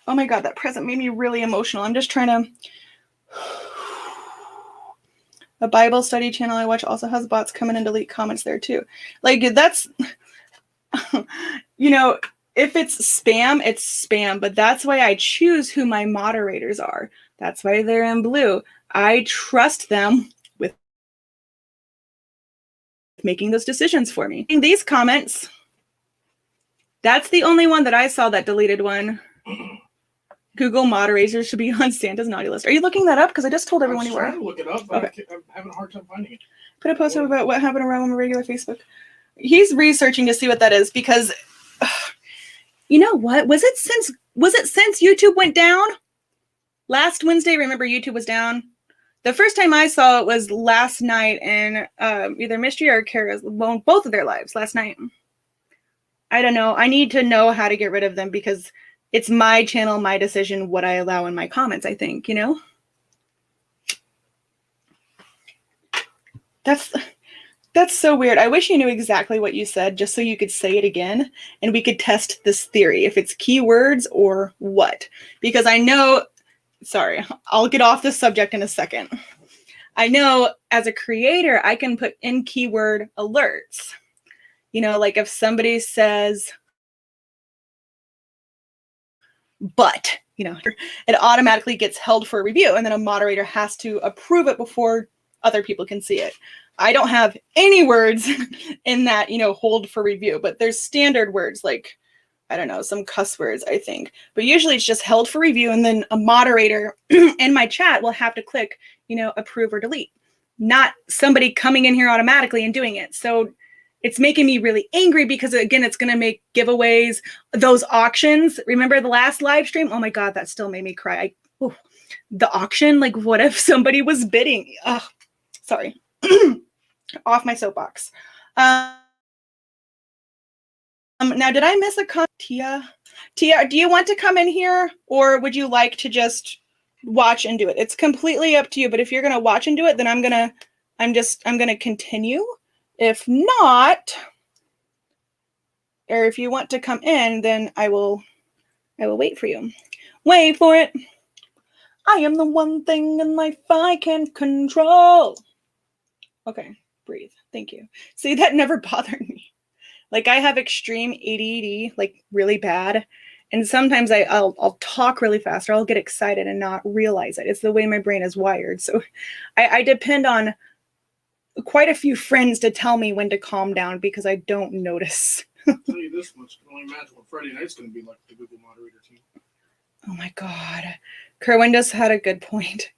Oh my God, that present made me really emotional. I'm just trying to... A Bible study channel I watch also has bots come in and delete comments there too. That's... if it's spam, but that's why I choose who my moderators are. That's why they're in blue. I trust them with making those decisions for me. In these comments, that's the only one that I saw that deleted one. Google Moderators should be on Santa's naughty list. Are you looking that up? Because I just told everyone I was you were. trying to look it up, but Okay. I'm having a hard time finding it. Put a post up about what happened around my regular Facebook. He's researching to see what that is because, you know what? Was it since YouTube went down? Last Wednesday, remember YouTube was down? The first time I saw it was last night in either Mystery or Kara's, both of their lives last night. I don't know. I need to know how to get rid of them because it's my channel, my decision, what I allow in my comments, I think, you know? That's so weird. I wish you knew exactly what you said just so you could say it again and we could test this theory, if it's keywords or what. Because I know, sorry, I'll get off this subject in a second. I know as a creator, I can put in keyword alerts. You know, like if somebody says, but, you know, it automatically gets held for review and then a moderator has to approve it before other people can see it. I don't have any words in that, you know, hold for review, but there's standard words like, I don't know, some cuss words, I think. But usually it's just held for review and then a moderator in my chat will have to click, you know, approve or delete. Not somebody coming in here automatically and doing it. So it's making me really angry because, again, it's going to make giveaways, those auctions. Remember the last live stream? Oh, my God, that still made me cry. The auction, like what if somebody was bidding? Sorry. Off my soapbox. Now, did I miss a comment? Tia, do you want to come in here or would you like to just watch and do it? It's completely up to you. But if you're going to watch and do it, then I'm going to continue. If not, or if you want to come in, then I will wait for you. Wait for it. I am the one thing in life I can control. Okay, breathe. Thank you. See, that never bothered me. Like I have extreme ADD, like really bad. And sometimes I'll talk really fast or I'll get excited and not realize it. It's the way my brain is wired. So I depend on quite a few friends to tell me when to calm down because I don't notice. I'll tell you this much. I can only imagine what Friday night's going to be like with the Google moderator team. Oh my God. Kerwin just had a good point.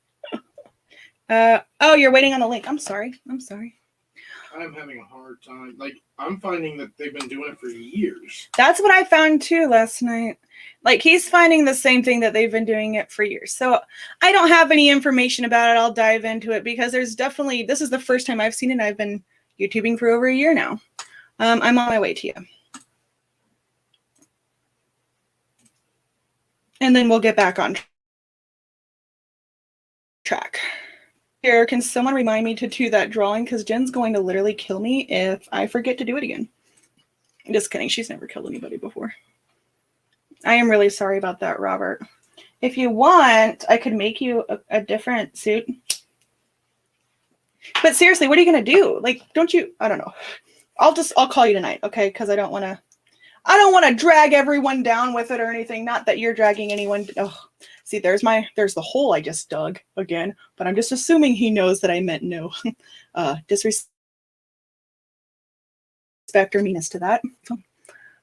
Oh, you're waiting on the link. I'm sorry. I'm having a hard time. Like, I'm finding that they've been doing it for years. That's what I found too last night. Like he's finding the same thing that they've been doing it for years. So I don't have any information about it. I'll dive into it because there's definitely, this is the first time I've seen it. I've been YouTubing for over a year now. I'm on my way to you. And then we'll get back on track. Here, can someone remind me to do that drawing? Because Jen's going to literally kill me if I forget to do it again. Just kidding. She's never killed anybody before. I am really sorry about that, Robert. If you want, I could make you a different suit. But seriously, what are you going to do? Like, don't you, I don't know. I'll call you tonight, okay? Because I don't want to drag everyone down with it or anything. Not that you're dragging anyone. Oh, see, there's the hole I just dug again. But I'm just assuming he knows that I meant no disrespect or meanness to that.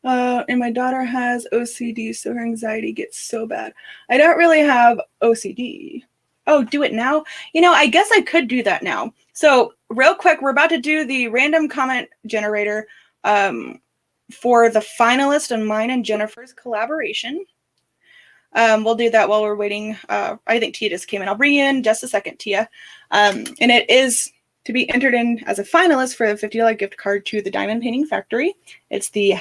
And my daughter has OCD, so her anxiety gets so bad. I don't really have OCD. Oh, do it now? You know, I guess I could do that now. So real quick, we're about to do the random comment generator for the finalist on mine and Jennifer's collaboration. We'll do that while we're waiting. I think Tia just came in. I'll bring you in just a second, Tia. And it is to be entered in as a finalist for a $50 gift card to the Diamond Painting Factory. It's the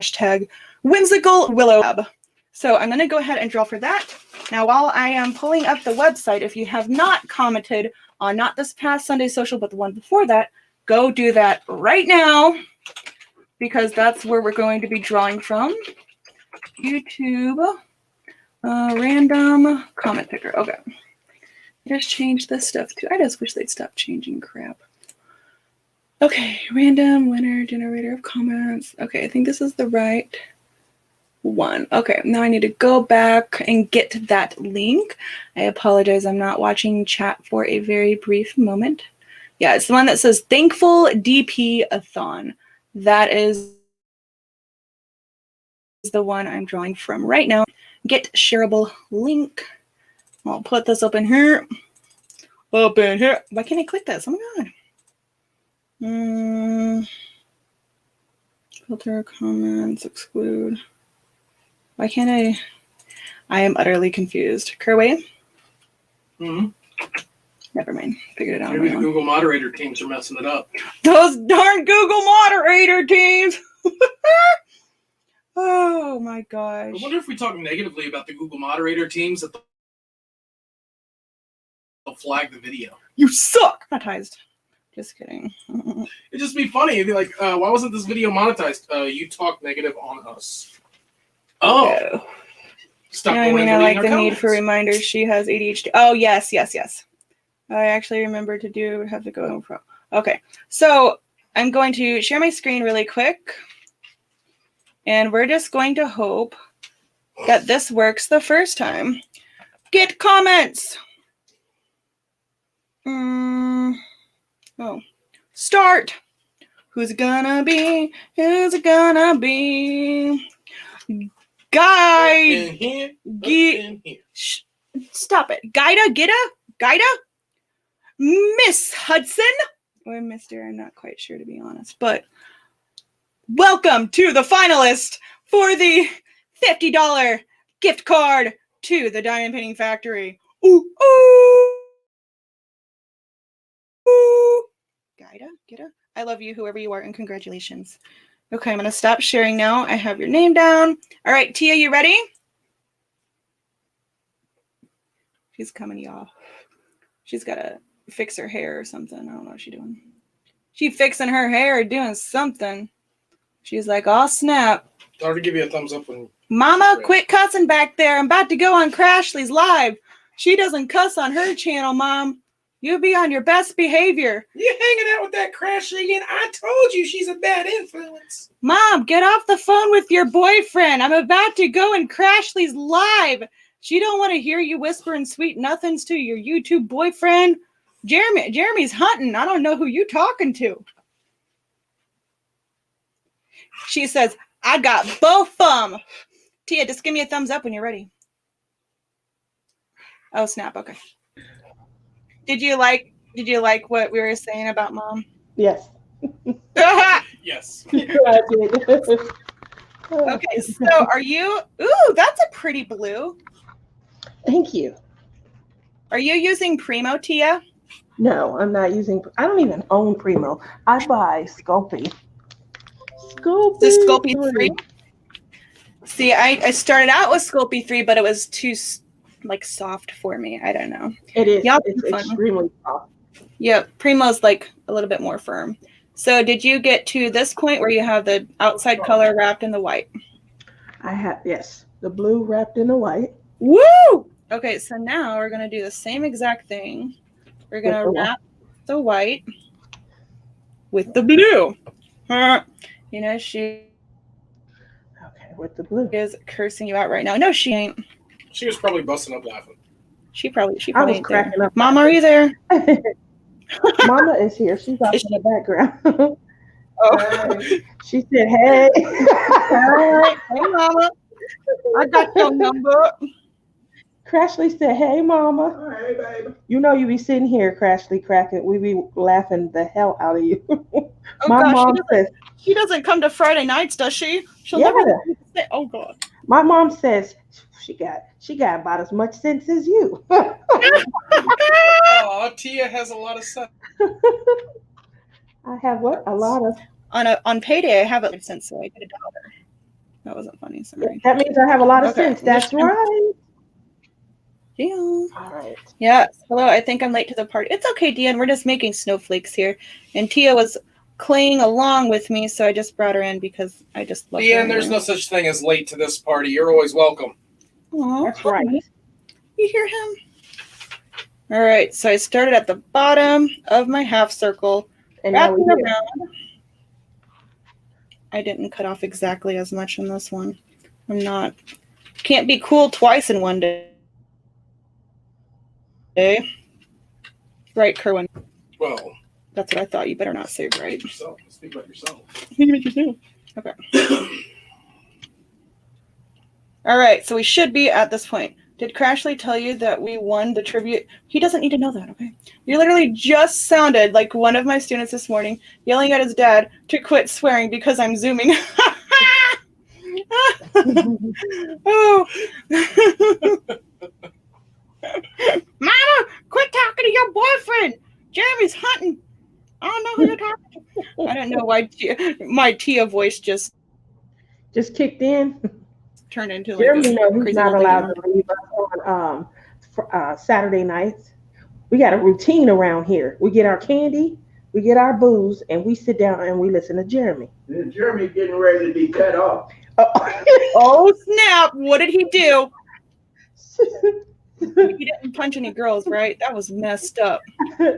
hashtag whimsical willow lab. So I'm going to go ahead and draw for that. Now, while I am pulling up the website, if you have not commented on not this past Sunday social, but the one before that, go do that right now because that's where we're going to be drawing from. YouTube random comment picker. Okay. Just change this stuff too. I just wish they'd stop changing crap. Okay, random winner generator of comments. Okay, I think this is the right one. Okay, now I need to go back and get to that link. I apologize, I'm not watching chat for a very brief moment. Yeah, it's the one that says Thankful DP-a-thon. That is the one I'm drawing from right now. Get shareable link. I'll put this up in here. Up in here. Why can't I click this? Oh my god. Filter, comments, exclude. Why can't I? I am utterly confused. Kerway? Never mind. Figured it out. Maybe the Google moderator teams are messing it up. Those darn Google moderator teams! Oh my gosh. I wonder if we talk negatively about the Google moderator teams that they'll flag the video. You suck! Monetized. Just kidding. It'd just be funny. It'd be like, why wasn't this video monetized? You talk negative on us. Oh. Yeah. Stop. I mean, I like the need for reminders. She has ADHD. Oh, yes. I actually remember to have to go pro. Okay. So I'm going to share my screen really quick. And we're just going to hope that this works the first time. Get comments. Oh. Start. Who's it gonna be? Who's it gonna be? Guide. Stop it. Guida? Miss Hudson? Or Mr. I'm not quite sure, to be honest. But welcome to the finalist for the $50 gift card to the Diamond Painting Factory. Ooh, ooh. Ooh. Guida? I love you, whoever you are, and congratulations. Okay, I'm going to stop sharing now. I have your name down. All right, Tia, you ready? She's coming, y'all. She's got to fix her hair or something. I don't know what she's doing. She's fixing her hair or doing something. She's like, oh, snap. I'll already give you a thumbs up when... Mama, quit cussing back there. I'm about to go on Crashly's live. She doesn't cuss on her channel, Mom. You be on your best behavior. You hanging out with that Crashly again? I told you she's a bad influence. Mom, get off the phone with your boyfriend. I'm about to go in Crashly's live. She don't want to hear you whispering sweet nothings to your YouTube boyfriend. Jeremy's hunting. I don't know who you talking to. She says, I got both of them. Tia, just give me a thumbs up when you're ready. Oh, snap. Okay. Did you like what we were saying about Mom? Yes. Yes. Okay, so are you... Ooh, that's a pretty blue. Thank you. Are you using Premo, Tia? No, I'm not using... I don't even own Premo. I buy Sculpey. The Sculpey 3? See, I started out with Sculpey 3, but it was too... like soft for me. I don't know. It is. It's extremely soft. Yeah, Premo's like a little bit more firm. So did you get to this point where you have the outside color wrapped in the white? I have, yes. The blue wrapped in the white. Woo! Okay, so now we're going to do the same exact thing. We're going to wrap the white with the blue. You know, she... Okay, with the blue. Is cursing you out right now. No, she ain't. She was probably busting up laughing. She probably I was cracking up. Mom, are you there? Mama is here. She's out in the background. Oh. She said, hey. Hey, Mama. I got your number. Crashly said, hey, Mama. Hey, baby. You know you be sitting here, Crashly, cracking. We be laughing the hell out of you. Oh, My gosh, mom says, she doesn't come to Friday nights, does she? She'll yeah. never say, oh, God. My mom says she got about as much sense as you. Oh, Tia has a lot of sense. I have what? A lot of... On payday, I have it since, so I get $1. That wasn't funny, sorry. That means I have a lot of sense. That's right. Yeah. All right. Yes. Hello, I think I'm late to the party. It's okay, Deanne. We're just making snowflakes here. And Tia was playing along with me, so I just brought her in because I just love her. Deanne, there's no such thing as late to this party. You're always welcome. Aww, that's right. You hear him? All right, so I started at the bottom of my half circle, and wrapping around. I didn't cut off exactly as much in this one. Can't be cool twice in one day. Right, Kerwin? Well, that's what I thought. You better not say right. Yourself. Speak about yourself. Speak about yourself. Okay. All right, so we should be at this point. Did Crashly tell you that we won the tribute? He doesn't need to know that, okay? You literally just sounded like one of my students this morning yelling at his dad to quit swearing because I'm zooming. Oh. Mama, quit talking to your boyfriend. Jeremy's hunting. I don't know who you're talking to. I don't know why my Tia voice just kicked in. turned into like Jeremy a knows he's crazy not little allowed lady. to leave us on Saturday nights. We got a routine around here. We get our candy, we get our booze, and we sit down and we listen to Jeremy. Then Jeremy getting ready to be cut off. Oh snap! What did he do? He didn't punch any girls, right? That was messed up.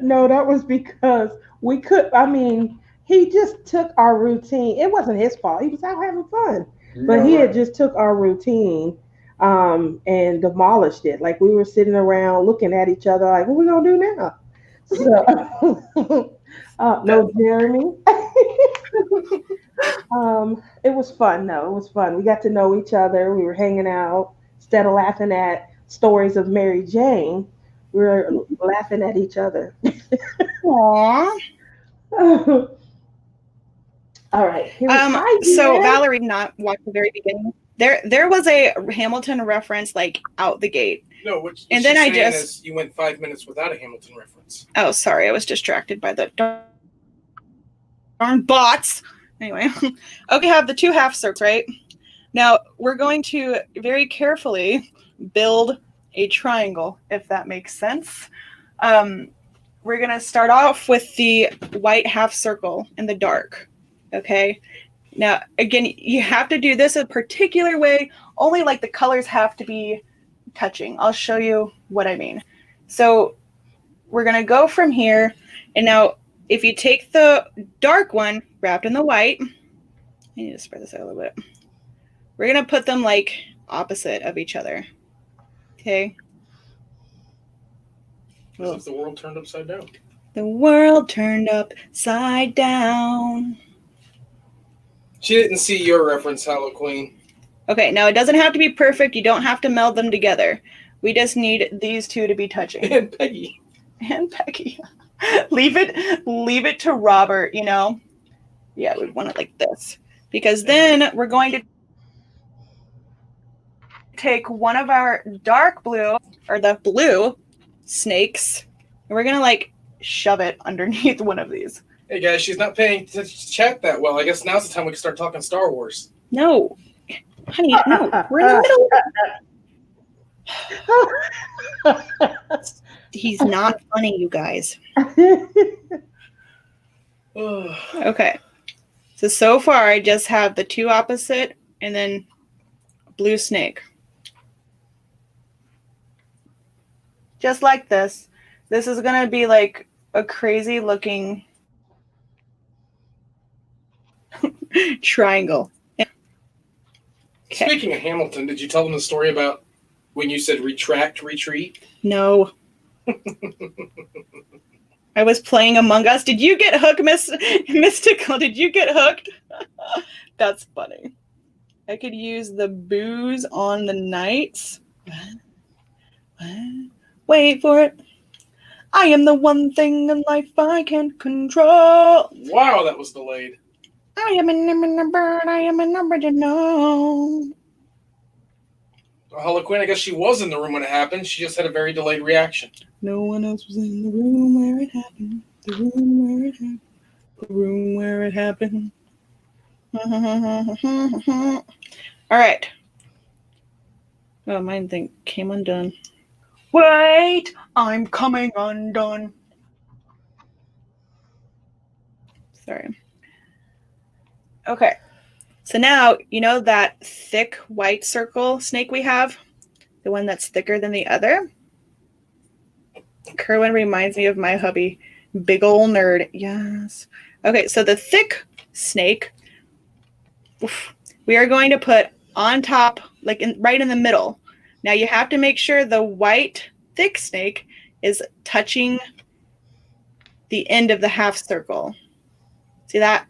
No, that was because we could. I mean, he just took our routine. It wasn't his fault. He was out having fun, but he had just took our routine and demolished it. Like we were sitting around looking at each other, like, what we gonna do now? So, no, Jeremy. It was fun. No, it was fun. We got to know each other. We were hanging out instead of laughing at stories of Mary Jane. We were laughing at each other. Aww. All right. So Valerie did not watch the very beginning. There was a Hamilton reference like out the gate. No, which and then I just is you went 5 minutes without a Hamilton reference. Oh, sorry, I was distracted by the darn bots. Anyway, okay, have the two half circles, right? Now we're going to very carefully build a triangle, if that makes sense. We're gonna start off with the white half circle in the dark. Okay. Now, again, you have to do this a particular way. Only like the colors have to be touching. I'll show you what I mean. So we're going to go from here. And now if you take the dark one wrapped in the white, I need to spread this out a little bit. We're going to put them like opposite of each other. Okay. As if the world turned upside down. The world turned upside down. She didn't see your reference, Hollow Queen. Okay, now it doesn't have to be perfect. You don't have to meld them together. We just need these two to be touching. And Peggy. And Peggy. leave it to Robert, you know? Yeah, we want it like this. Because then we're going to take one of our dark blue, or the blue snakes, and we're going to like shove it underneath one of these. Hey guys, she's not paying to chat that well. I guess now's the time we can start talking Star Wars. No. Honey, no. We're in the middle. He's not funny, you guys. Okay. So far I just have the two opposite and then blue snake. Just like this. This is going to be like a crazy looking triangle. Okay. Speaking of Hamilton, did you tell them the story about when you said retract, retreat? No. I was playing Among Us. Did you get hooked, Mystical? Did you get hooked? That's funny. I could use the booze on the nights. What? Wait for it. I am the one thing in life I can't control. Wow, that was delayed. I am a bird. I am a number to know. Well, Hollow Queen, I guess she was in the room when it happened. She just had a very delayed reaction. No one else was in the room where it happened. The room where it happened. The room where it happened. All right. Oh, mine thing came undone. Wait, I'm coming undone. Sorry. Okay. So now, you know that thick white circle snake we have? The one that's thicker than the other? Kerwin reminds me of my hubby. Big ol' nerd. Yes. Okay, so the thick snake, we are going to put on top, like right in the middle. Now you have to make sure the white thick snake is touching the end of the half circle. See that?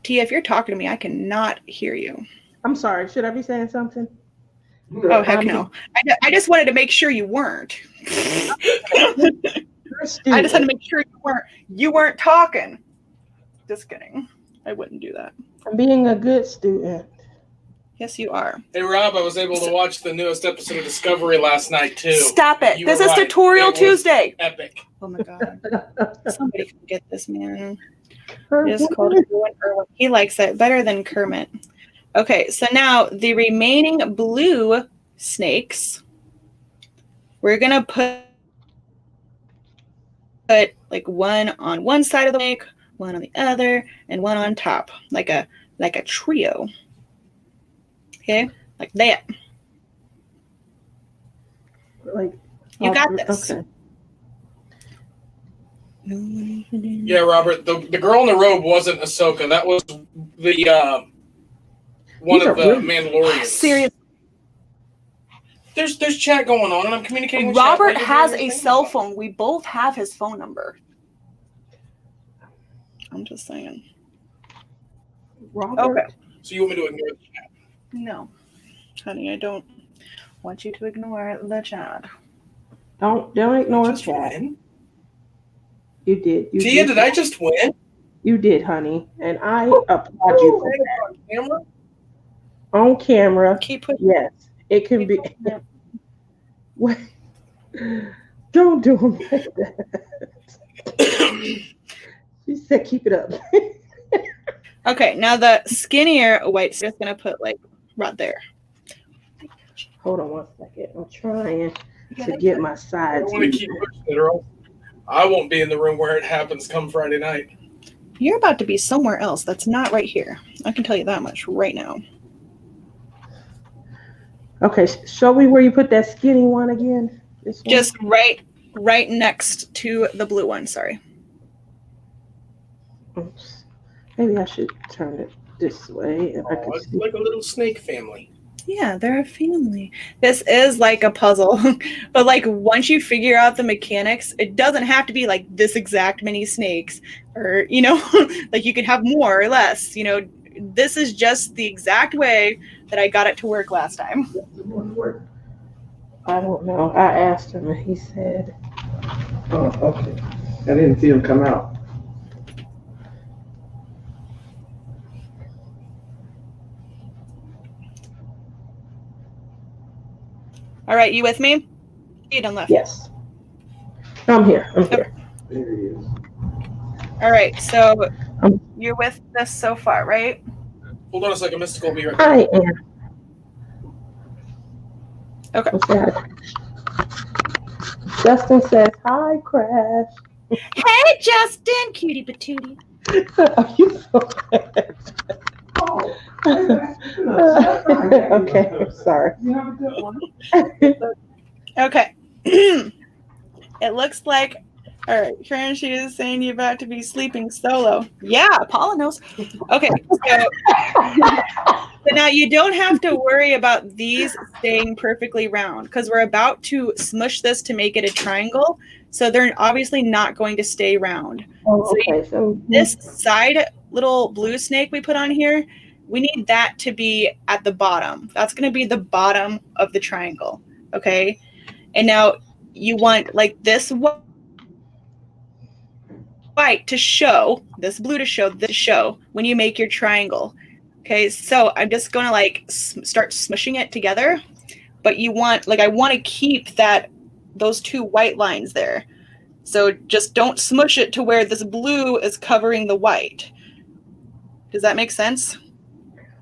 Tia, if you're talking to me, I cannot hear you. I'm sorry. Should I be saying something? Oh, heck no. I just wanted to make sure you weren't. I just had to make sure you weren't talking. Just kidding. I wouldn't do that. I'm being a good student. Yes, you are. Hey, Rob, I was able to watch the newest episode of Discovery last night, too. Stop it. You This were is right. Tutorial It was Tuesday. Epic. Oh, my God. Somebody can get this, man. Kermit. It is called Irwin. He likes it better than Kermit. Okay, so now the remaining blue snakes, we're going to put like one on one side of the snake, one on the other, and one on top, like a trio. Okay, like that. Like, You got this. Okay. Yeah, Robert, the girl in the robe wasn't Ahsoka. That was the one These of the are really- Mandalorians. Seriously, There's chat going on, and I'm communicating with Robert chat. has a cell phone. We both have his phone number. I'm just saying. Robert. Okay. So you want me to ignore the chat? No, honey, I don't want you to ignore the chat. Don't ignore Just chat. win? You did. You Tia, did I just win? You did, honey, and I applaud you for that. On camera? On camera, Keep pushing. yes, it can be. Wait, don't do them like that. She said, "Keep it up." Okay, now the skinnier white's just gonna put like right there. Hold on 1 second. I'm trying to get my I sides. don't want to keep pushing it, or else I won't be in the room where it happens come Friday night. You're about to be somewhere else. That's not right here. I can tell you that much right now. Okay, show me where you put that skinny one again. This one? Just right next to the blue one. Sorry. Oops. Maybe I should turn it this way, and I Oh, can it's see. like a little snake family. Yeah, they're a family. This is like a puzzle, but like once you figure out the mechanics, it doesn't have to be like this exact many snakes, or like you can have more or less. This is just the exact way that I got it to work last time. I don't know. I asked him, and he said, Oh, okay. I didn't see him come out. All right, you with me? You done left. "Yes, I'm here. I'm here." There he is. All right, so Um, you're with this so far, right? Hold on a second, Mystical will be right back. I am. Okay. What's that? Justin says, "Hi, Crash." Hey, Justin, cutie patootie. Are you so bad? Okay, I'm sorry. You have a good one. Okay. It looks like, all right, Franchi is saying you're about to be sleeping solo. Yeah, Paula knows. Okay, so now you don't have to worry about these staying perfectly round because we're about to smush this to make it a triangle. So they're obviously not going to stay round. Oh, okay, so This side little blue snake we put on here, we need that to be at the bottom. That's going to be the bottom of the triangle, okay? And now you want like this white to show, this blue to show, this to show when you make your triangle. Okay, so I'm just going to like start smushing it together, but you want, like I want to keep those two white lines there. So just don't smush it to where this blue is covering the white. Does that make sense?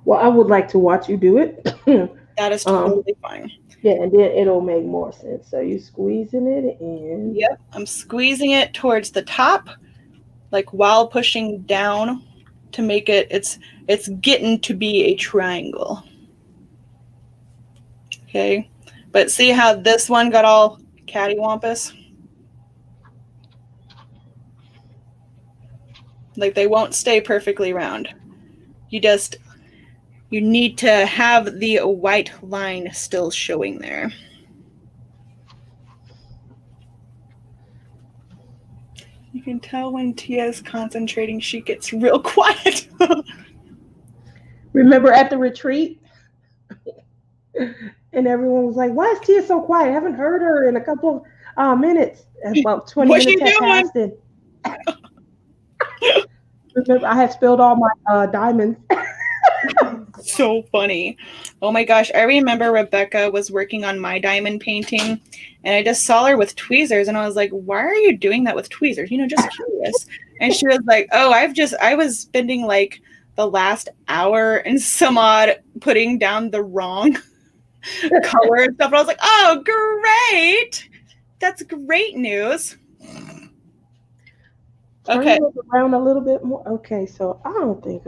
well, I would like to watch you do it. That is totally fine. Yeah, and then it'll make more sense. So you squeezing it in. Yep, I'm squeezing it towards the top, like while pushing down to make it, it's getting to be a triangle. Okay, but see how this one got all cattywampus? Like they won't stay perfectly round. You need to have the white line still showing there. You can tell when Tia is concentrating, she gets real quiet. Remember at the retreat? And everyone was like, why is Tia so quiet? I haven't heard her in a couple of minutes. And about 20 What's minutes she had doing? passed. And remember, I had spilled all my diamonds. So funny. Oh my gosh. I remember Rebecca was working on my diamond painting and I just saw her with tweezers and I was like, why are you doing that with tweezers? You know, just curious. And she was like, oh, I was spending like the last hour and some odd putting down the wrong color and stuff. And I was like, oh, great. That's great news. Okay. Turn it around a little bit more. Okay, so I don't think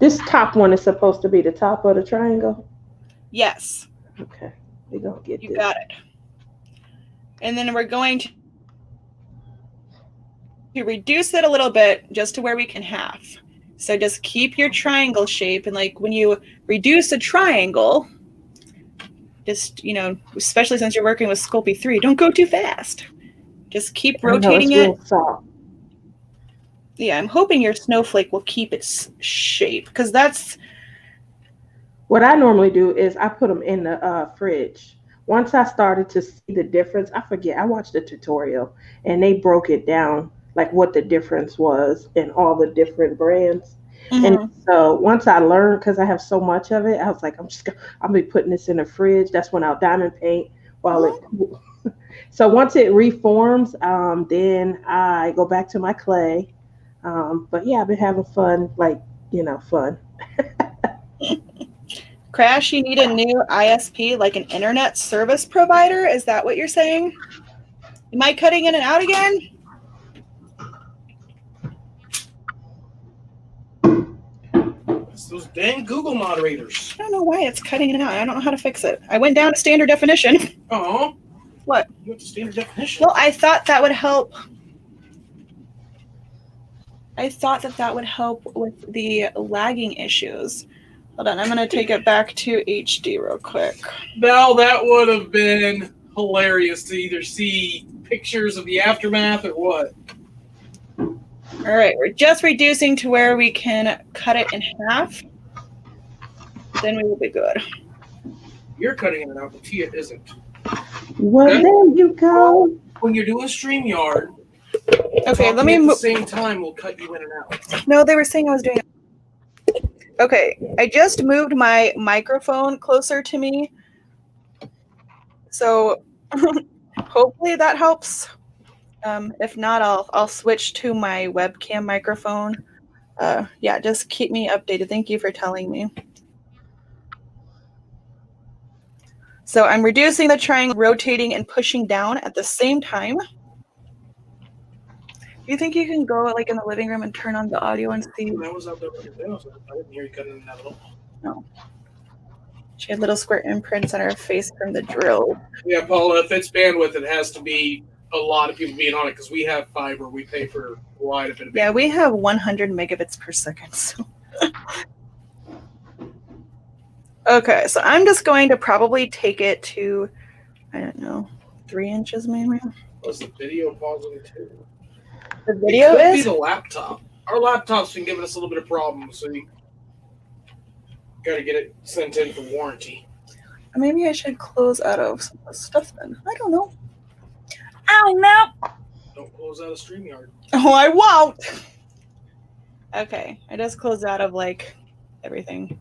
this top one is supposed to be the top of the triangle. Yes. Okay, we're gonna get You this. got it. And then we're going to reduce it a little bit just to where we can half. So just keep your triangle shape. And like when you reduce a triangle, just, you know, especially since you're working with Sculpey 3, don't go too fast. Just keep rotating it. Soft. Yeah, I'm hoping your snowflake will keep its shape because that's what I normally do is I put them in the fridge. Once I started to see the difference, I forget, I watched a tutorial and they broke it down, like what the difference was in all the different brands. Mm-hmm. And so once I learned, because I have so much of it, I was like, I'm be putting this in the fridge. That's when I'll diamond paint while it. So once it reforms, then I go back to my clay. But yeah, I've been having fun, fun. Crash, you need a new ISP, like an internet service provider? Is that what you're saying? Am I cutting in and out again? It's those dang Google moderators. I don't know why it's cutting in and out. I don't know how to fix it. I went down to standard definition. Oh. What? You went to standard definition? Well, I thought that would help. I thought that would help with the lagging issues. Hold on, I'm going to take it back to HD real quick. Now, that would have been hilarious to either see pictures of the aftermath or what. All right, we're just reducing to where we can cut it in half. Then we will be good. You're cutting it out, but Tia isn't. Well, okay. There you go. When you're doing StreamYard, okay, let me at the same time, we'll cut you in and out. No, they were saying I was doing it. Okay, I just moved my microphone closer to me. So hopefully that helps. If not, I'll switch to my webcam microphone. Yeah, just keep me updated. Thank you for telling me. So I'm reducing the triangle, rotating and pushing down at the same time. Do you think you can go like in the living room and turn on the audio and see? I was out there with your nails. I didn't hear you cutting in that at all. No. She had little square imprints on her face from the drill. Yeah, Paula, if it's bandwidth, it has to be a lot of people being on it because we have fiber. We pay for quite a bit of bandwidth. Yeah, we have 100 megabits per second. So. Okay, so I'm just going to probably take it to, I don't know, 3 inches maybe. Was the video pausing too? The video it could is? Be the laptop. Our laptop's been giving us a little bit of problems, so we got to get it sent in for warranty. Maybe I should close out of some of the stuff then. I don't know. Ow, no! Don't close out of StreamYard. Oh, I won't! Okay, I just closed out of, like, everything.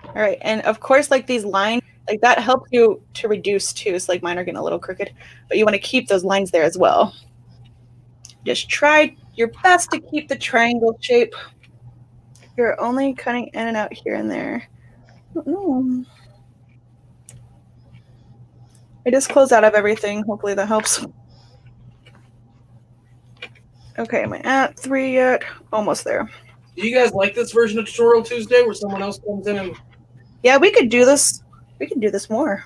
All right, and of course, like, these lines, like, that helps you to reduce, too. So, like, mine are getting a little crooked. But you want to keep those lines there as well. Just try your best to keep the triangle shape. You're only cutting in and out here and there. No. I just closed out of everything. Hopefully that helps. Okay, am I at 3 yet? Almost there. Do you guys like this version of Tutorial Tuesday where someone else comes in and... Yeah, we could do this. We can do this more.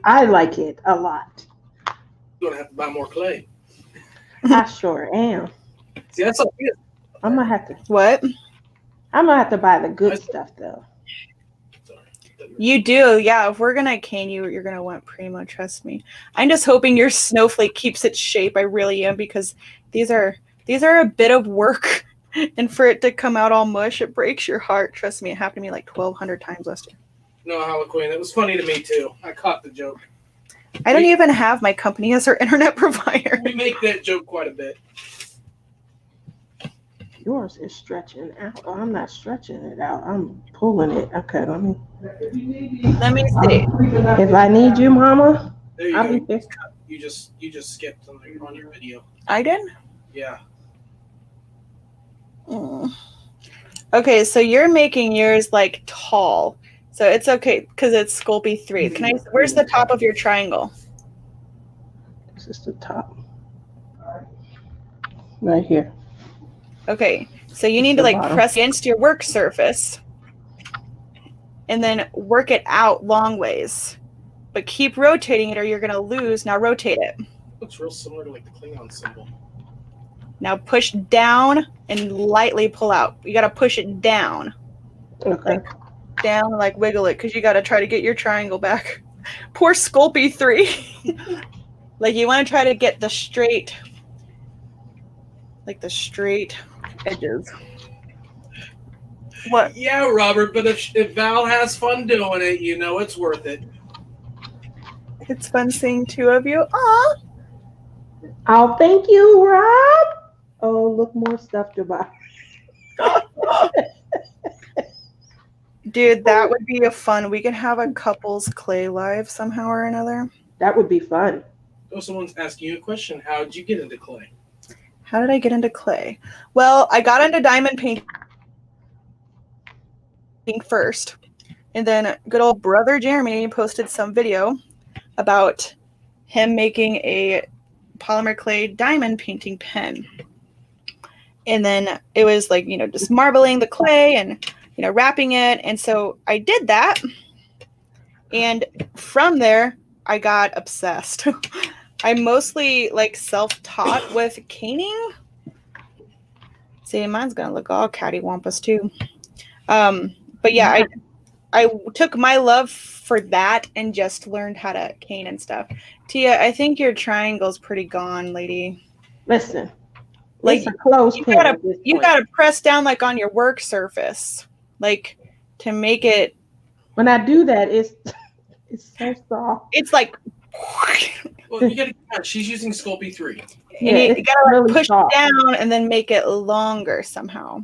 I like it a lot. You're going to have to buy more clay. I sure am. See, that's all good. I'm going to have to. What? I'm going to have to buy the good stuff, though. You do, yeah. If we're going to cane you, you're going to want Premo, trust me. I'm just hoping your snowflake keeps its shape. I really am, because these are These are a bit of work. And for it to come out all mush, it breaks your heart. Trust me, it happened to me like 1,200 times last year. No, Halloween. It was funny to me too. I caught the joke. I don't even have my company as our internet provider. We make that joke quite a bit. Yours is stretching out. Oh, I'm not stretching it out. I'm pulling it. Okay, let me see. If I need you, Mama, There you I'll go. be there. You just skipped on your video. I did? Yeah. Okay, so you're making yours like tall. So it's okay because it's Sculpey 3. Where's the top of your triangle? This is the top. Right here. Okay, so you need to like press against your work surface and then work it out long ways. But keep rotating it or you're going to lose. Now rotate it. Looks real similar to like the Klingon symbol. Now push down and lightly pull out. You got to push it down. Okay. Like, down, like wiggle it because you got to try to get your triangle back. Poor Sculpey 3. Like you want to try to get the straight, like the straight edges. What? Yeah, Robert, but if Val has fun doing it, you know it's worth it. It's fun seeing two of you. Aw. Oh, thank you, Rob. Oh, look, more stuff to buy. Dude, that would be a fun. We can have a couples clay live somehow or another. That would be fun. Oh, someone's asking you a question. How did you get into clay? How did I get into clay? Well, I got into diamond painting first. And then good old brother Jeremy posted some video about him making a polymer clay diamond painting pen. And then it was like, you know, just marbling the clay and, you know, wrapping it. And so I did that. And from there, I got obsessed. I mostly like self-taught with caning. See, mine's gonna look all cattywampus too. But yeah, I took my love for that and just learned how to cane and stuff. Tia, I think your triangle's pretty gone, lady. Listen, like it's a close you pen. gotta press down like on your work surface, like to make it. When I do that, it's so soft. It's like. Well, you gotta. She's using Sculpey 3. Yeah, you gotta like really push soft. it down and then make it longer somehow.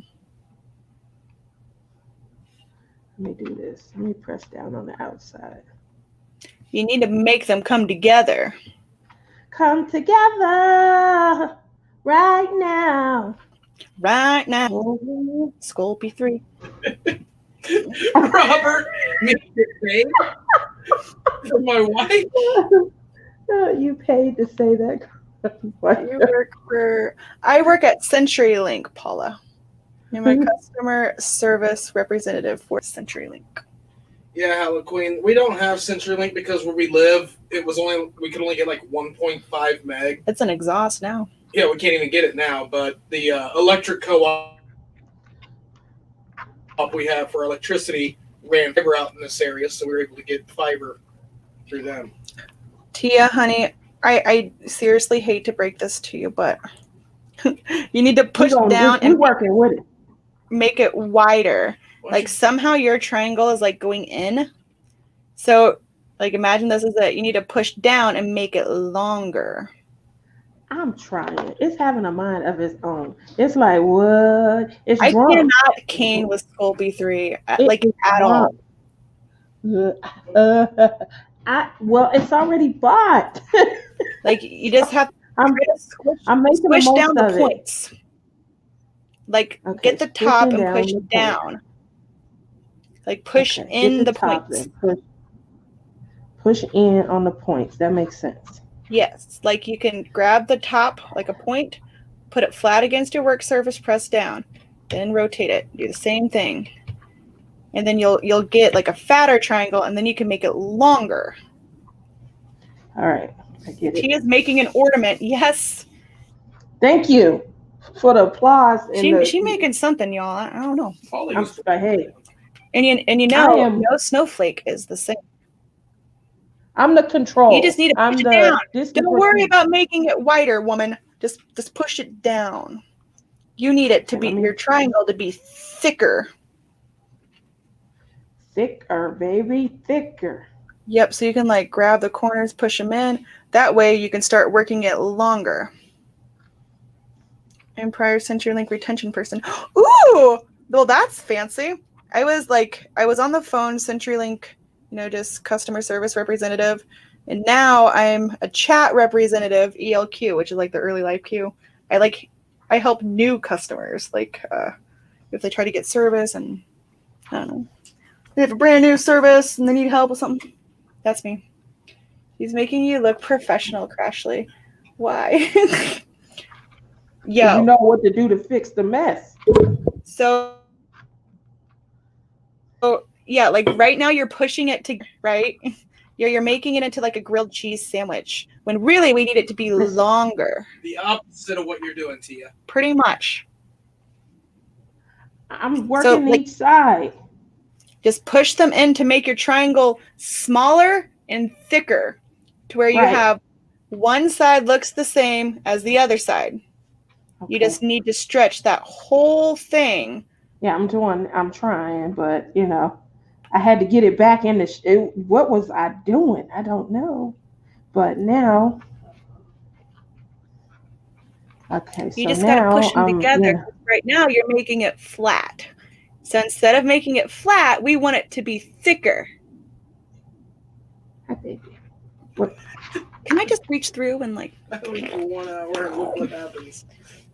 Let me do this. Let me press down on the outside. You need to make them come together. Come together right now. Right now. Oh. Sculpey 3. Robert made it paid for my wife. You paid to say that. I work at CenturyLink, Paula. I'm a customer service representative for CenturyLink. Yeah, Hello Queen. We don't have CenturyLink because where we live, we could only get like 1.5 meg. It's an exhaust now. Yeah, we can't even get it now. But the electric co-op we have for electricity ran fiber out in this area, so we were able to get fiber through them. Tia, honey, I seriously hate to break this to you, but you need to push down and working with it. Make it wider. Like somehow your triangle is like going in. So like imagine this is it. You need to push down and make it longer. I'm trying. It's having a mind of its own. It's like what? It's I wrong. cannot cane with Sculpey 3 like at all. Well, it's already bought. Like you just have I'm making squish the most down the of points. Like get the top and push down. Like push in the points. Push in on the points. That makes sense. Yes, like you can grab the top like a point, put it flat against your work surface, press down, then rotate it. Do the same thing. And then you'll get like a fatter triangle and then you can make it longer. All right. I get it. She is making an ornament. Yes. Thank you for the applause. She making something, y'all. I don't know. Hey. And you know, no Snowflake is the same. I'm the control. You just need to push it down. Don't worry about making it wider, woman. Just push it down. You need it to be your triangle to be thicker. Thicker, baby, thicker. Yep, so you can like grab the corners, push them in. That way you can start working it longer. And prior CenturyLink retention person. Ooh, well that's fancy. I was on the phone, CenturyLink, just customer service representative. And now I'm a chat representative, ELQ, which is like the early life queue. I help new customers, if they try to get service and I don't know. They have a brand new service and they need help with something. That's me. He's making you look professional, Crashly. Why? You know what to do to fix the mess. So yeah, like right now you're pushing it to right. You're making it into like a grilled cheese sandwich when really we need it to be longer. The opposite of what you're doing, Tia. Pretty much. I'm working each side. Just push them in to make your triangle smaller and thicker to where you have one side looks the same as the other side. Okay. You just need to stretch that whole thing. Yeah, I'm trying, but I had to get it back in the. What was I doing? I don't know. But now, okay. You just gotta push them together. Right now, you're making it flat. So instead of making it flat, we want it to be thicker. I think. What? Can I just reach through and like? I think for 1 hour and look what happens.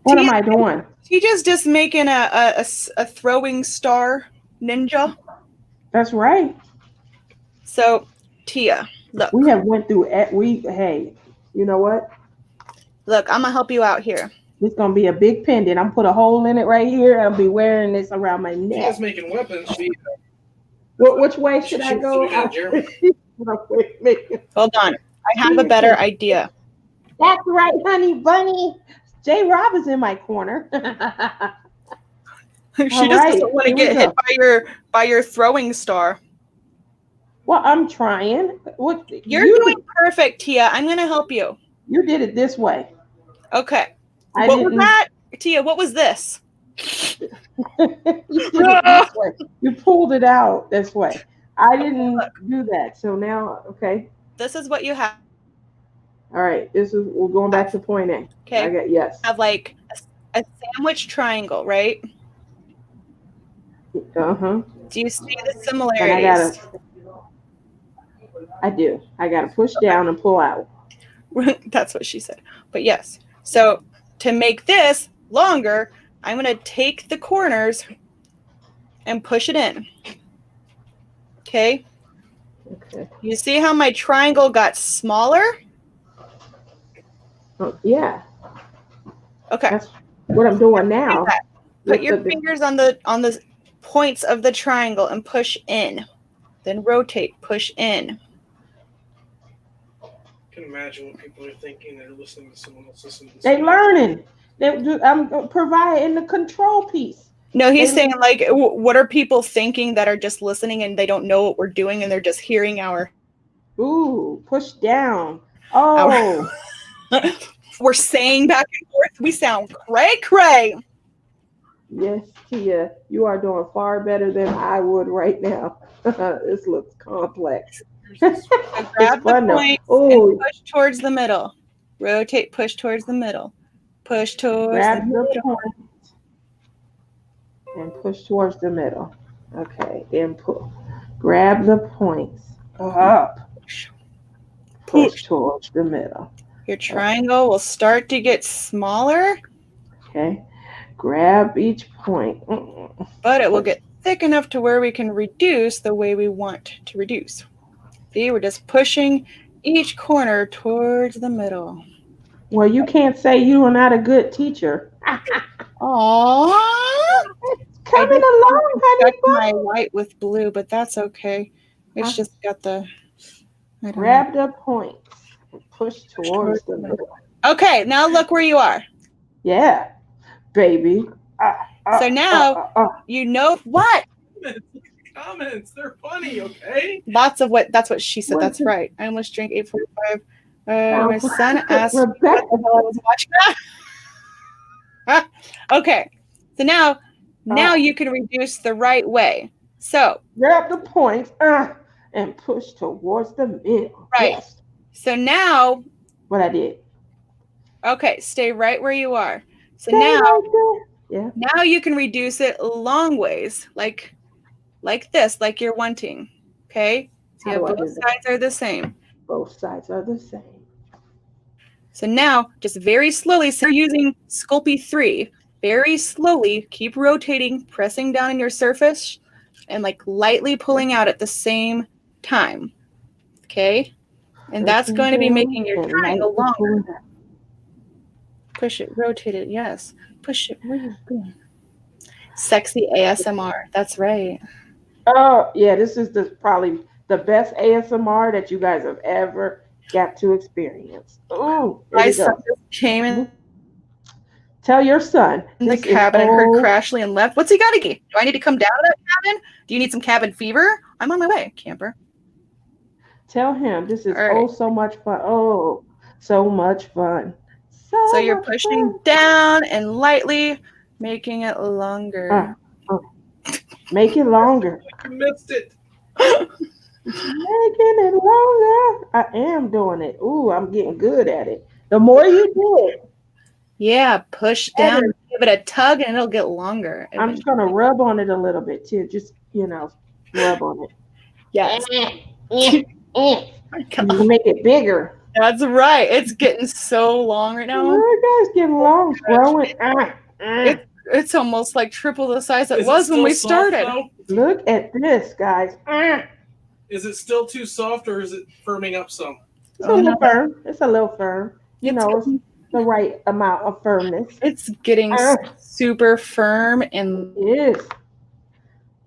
What am I doing? She's just making a throwing star ninja. That's right. So, Tia, look. We have went through hey, you know what? Look, I'm gonna help you out here. It's gonna be a big pendant. I'm put a hole in it right here. I'll be wearing this around my neck. She's making weapons. Which way should I go? Hold on. I have a better idea. That's right, honey bunny. J. Rob is in my corner. She just doesn't want to get hit by your throwing star. Well, I'm trying. You're doing perfect, Tia. I'm going to help you. You did it this way. Okay. What was that? Tia, what was this? You did it this way. You pulled it out this way. I didn't do that. So now, okay. This is what you have. All right. We're going back to point A. Okay. Yes. Have like a sandwich triangle, right? Uh-huh. Do you see the similarities? I do. I got to push down and pull out. That's what she said. But yes. So to make this longer, I'm going to take the corners and push it in. Okay. Okay. You see how my triangle got smaller? Oh, yeah. Okay. That's what I'm doing now. Put your fingers on the points of the triangle and push in. Then rotate, push in. I can imagine what people are thinking. They're listening to someone else listen to this. They're learning. I'm providing the control piece. No, he's saying like, what are people thinking that are just listening and they don't know what we're doing and they're just hearing our. Ooh, push down. Oh. We're saying back and forth. We sound cray. Yes, Tia, you are doing far better than I would right now. This looks complex. So grab the points and push towards the middle. Rotate, push towards the middle. Push towards the middle. And push towards the middle. Okay, and pull. Grab the points. Up. Push towards the middle. Your triangle will start to get smaller. Okay. Grab each point. But it will get thick enough to where we can reduce the way we want to reduce. See, we're just pushing each corner towards the middle. Well, you can't say you are not a good teacher. Aww. Coming along, honey. My white with blue, but that's okay. It's just got the... Grab the points. Push towards the middle. Okay, now look where you are. Yeah, baby. So now you know what? Comments, they're funny, okay? Lots of what? That's what she said. That's right. I almost drank 8:45. My son asked what the hell I was watching. Okay, so now you can reduce the right way. So grab the points and push towards the middle. right. Yes. So now, What I did. okay, stay right where you are. So Stay now, right there. Yeah. now you can reduce it long ways, like this, like you're wanting. Okay, so How do I both do that? sides are the same. Both sides are the same. So now, just very slowly, so you're using Sculpey 3, very slowly, keep rotating, pressing down on your surface, and like lightly pulling out at the same time. Okay? And that's going to be making your triangle longer. Push it, rotate it, yes. Push it. Where are you going? Sexy ASMR. That's right. Oh, yeah, this is probably the best ASMR that you guys have ever got to experience. Oh, My son just came in Tell your son. the cabin and heard crashly and left. What's he got to get? Do I need to come down to that cabin? Do you need some cabin fever? I'm on my way, camper. Tell him this is so much fun. Oh, so much fun. So you're pushing down and lightly making it longer. Make it longer. I missed it. Making it longer. I am doing it. Ooh, I'm getting good at it. The more you do it. Yeah, push down, give it a tug, and it'll get longer. I'm just going to rub on it a little bit too. Just, rub on it. Yes. Make it bigger. That's right. It's getting so long right now. It's getting long. It's growing. It's almost like triple the size it was when we started. Look at this, guys. Is it still too soft or is it firming up some? It's a little firm. It's a little firm. It's the right amount of firmness. It's getting super firm and it is.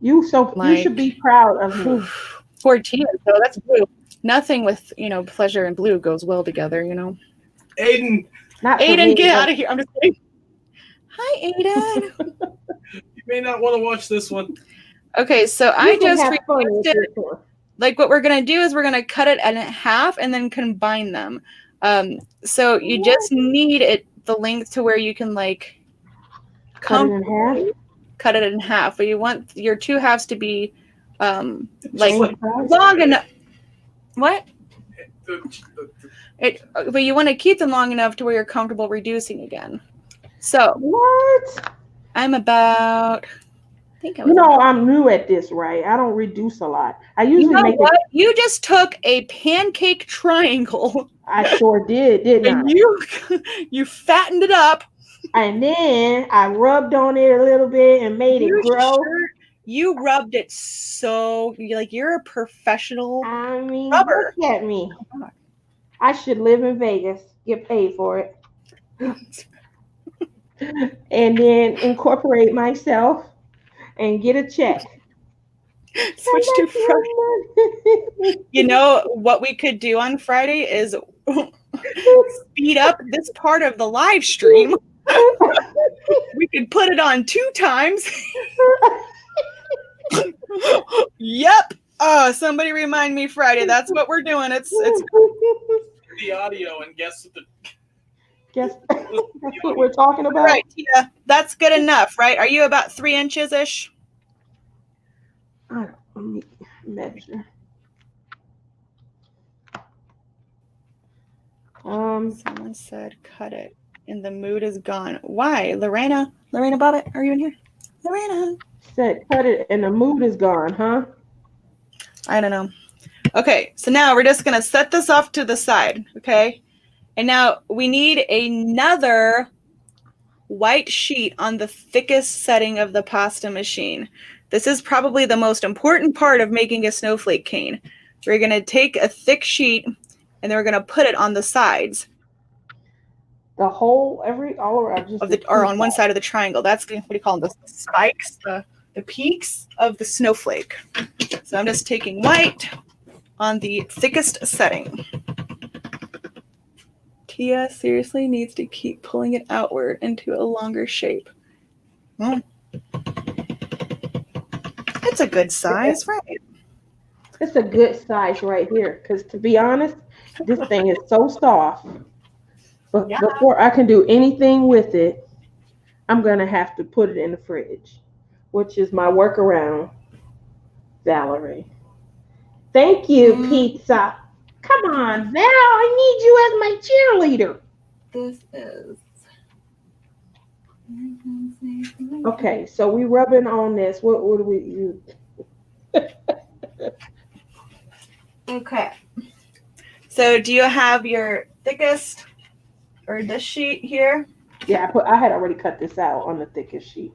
You should be proud of me. 14. So that's blue. Nothing with pleasure and blue goes well together. Aiden. Aiden, get out of here! I'm just kidding. Hi, Aiden. You may not want to watch this one. Okay, so I just reduced it. Like what we're gonna do is we're gonna cut it in half and then combine them. So you just need the length to where you can like cut it in half. But you want your two halves to be long enough. What? But you want to keep them long enough to where you're comfortable reducing again. So what? I'm about. I think I'm new at this, right? I don't reduce a lot. I usually make it. You just took a pancake triangle. I sure did, didn't I? You fattened it up. And then I rubbed on it a little bit and made it grow. You rubbed it so you're a professional rubber. Look at me. I should live in Vegas, get paid for it. And then incorporate myself and get a check. Switch to Friday. What we could do on Friday is speed up this part of the live stream. We could put it on 2 times. Yep. Oh, somebody remind me Friday. That's what we're doing. It's the audio and guess that's what we're talking about. Right, Tina. That's good enough, right? Are you about 3 inches ish? Let me measure. Someone said cut it and the mood is gone. Why? Lorena Bobbitt, are you in here? Lorena said cut it and the mood is gone, huh? I don't know. Okay, so now we're just gonna set this off to the side, okay? And now we need another white sheet on the thickest setting of the pasta machine. This is probably the most important part of making a snowflake cane. We're gonna take a thick sheet and then we're gonna put it on the sides. The whole, all around, just or on one side of the triangle. That's what do you call them? The spikes, the peaks of the snowflake. So I'm just taking white on the thickest setting. Tia seriously needs to keep pulling it outward into a longer shape. It's a good size, right? It's a good size right here. Because to be honest, this thing is so soft. But before I can do anything with it, I'm going to have to put it in the fridge, which is my workaround, Valerie. Thank you, pizza. Come on, Val. I need you as my cheerleader. This is. Okay, so we rubbing on this. What do we use? Okay. So do you have your thickest or this sheet here? Yeah, I had already cut this out on the thickest sheet.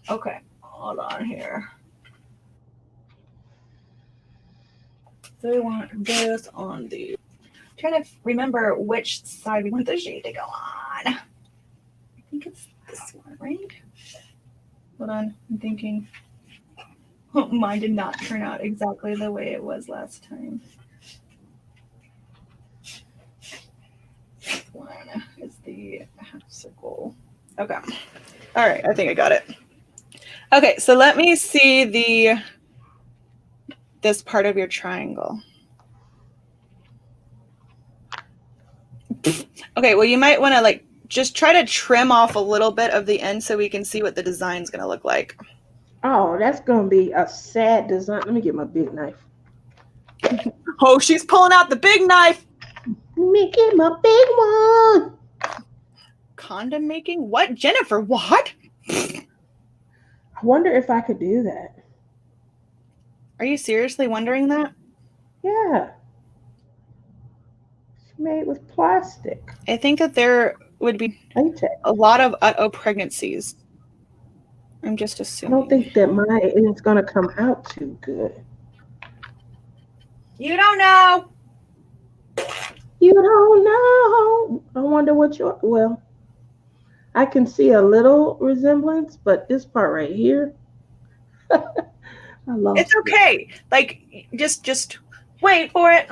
Okay. Hold on here. So we want this on the. I'm trying to remember which side we want the sheet to go on. I think it's this one, right? Hold on. I'm thinking. Oh, mine did not turn out exactly the way it was last time. This one is the half circle. Okay. All right. I think I got it. Okay. So let me see this part of your triangle. Okay. Well, you might want to like just try to trim off a little bit of the end so we can see what the design's going to look like. Oh, that's going to be a sad design. Let me get my big knife. Oh, she's pulling out the big knife. Let me get my big one. Condom making? What? Jennifer, what? I wonder if I could do that. Are you seriously wondering that? Yeah. It's made with plastic. I think that there would be Latex. a lot of pregnancies. I'm just I assuming. don't think that mine is going to come out too good. You don't know. You don't know. I wonder what well, I can see a little resemblance, but this part right here, I lost It's okay. Like, just wait for it.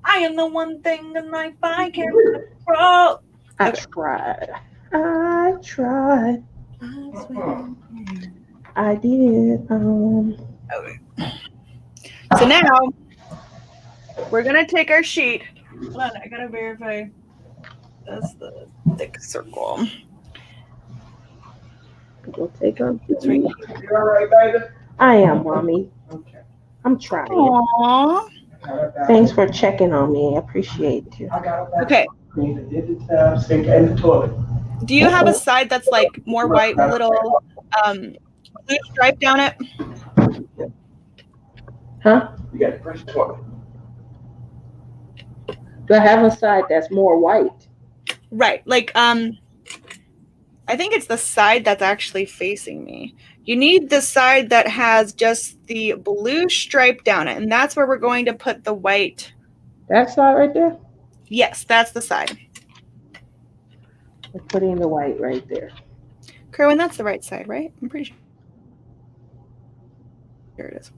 I am the one thing in life I can't control. I Okay. tried. I tried. I swear. I did. Okay. So now we're gonna take our sheet. Hold on, I gotta verify. That's the thick circle. We'll take our. It's right You all right, baby? I am, mommy. Okay. I'm trying. Aww. Thanks for checking on me. I appreciate you. I got it. Okay. Clean the dish, tub, sink, and the toilet. Do you have a side that's like more white with little blue stripe down it? Huh? You got the fresh toilet. Do I have a side that's more white? Right. Like I think it's the side that's actually facing me. You need the side that has just the blue stripe down it, and that's where we're going to put the white. That side right there? Yes, that's the side. We're putting the white right there. Kerwin, that's the right side, right? I'm pretty sure. Here it is.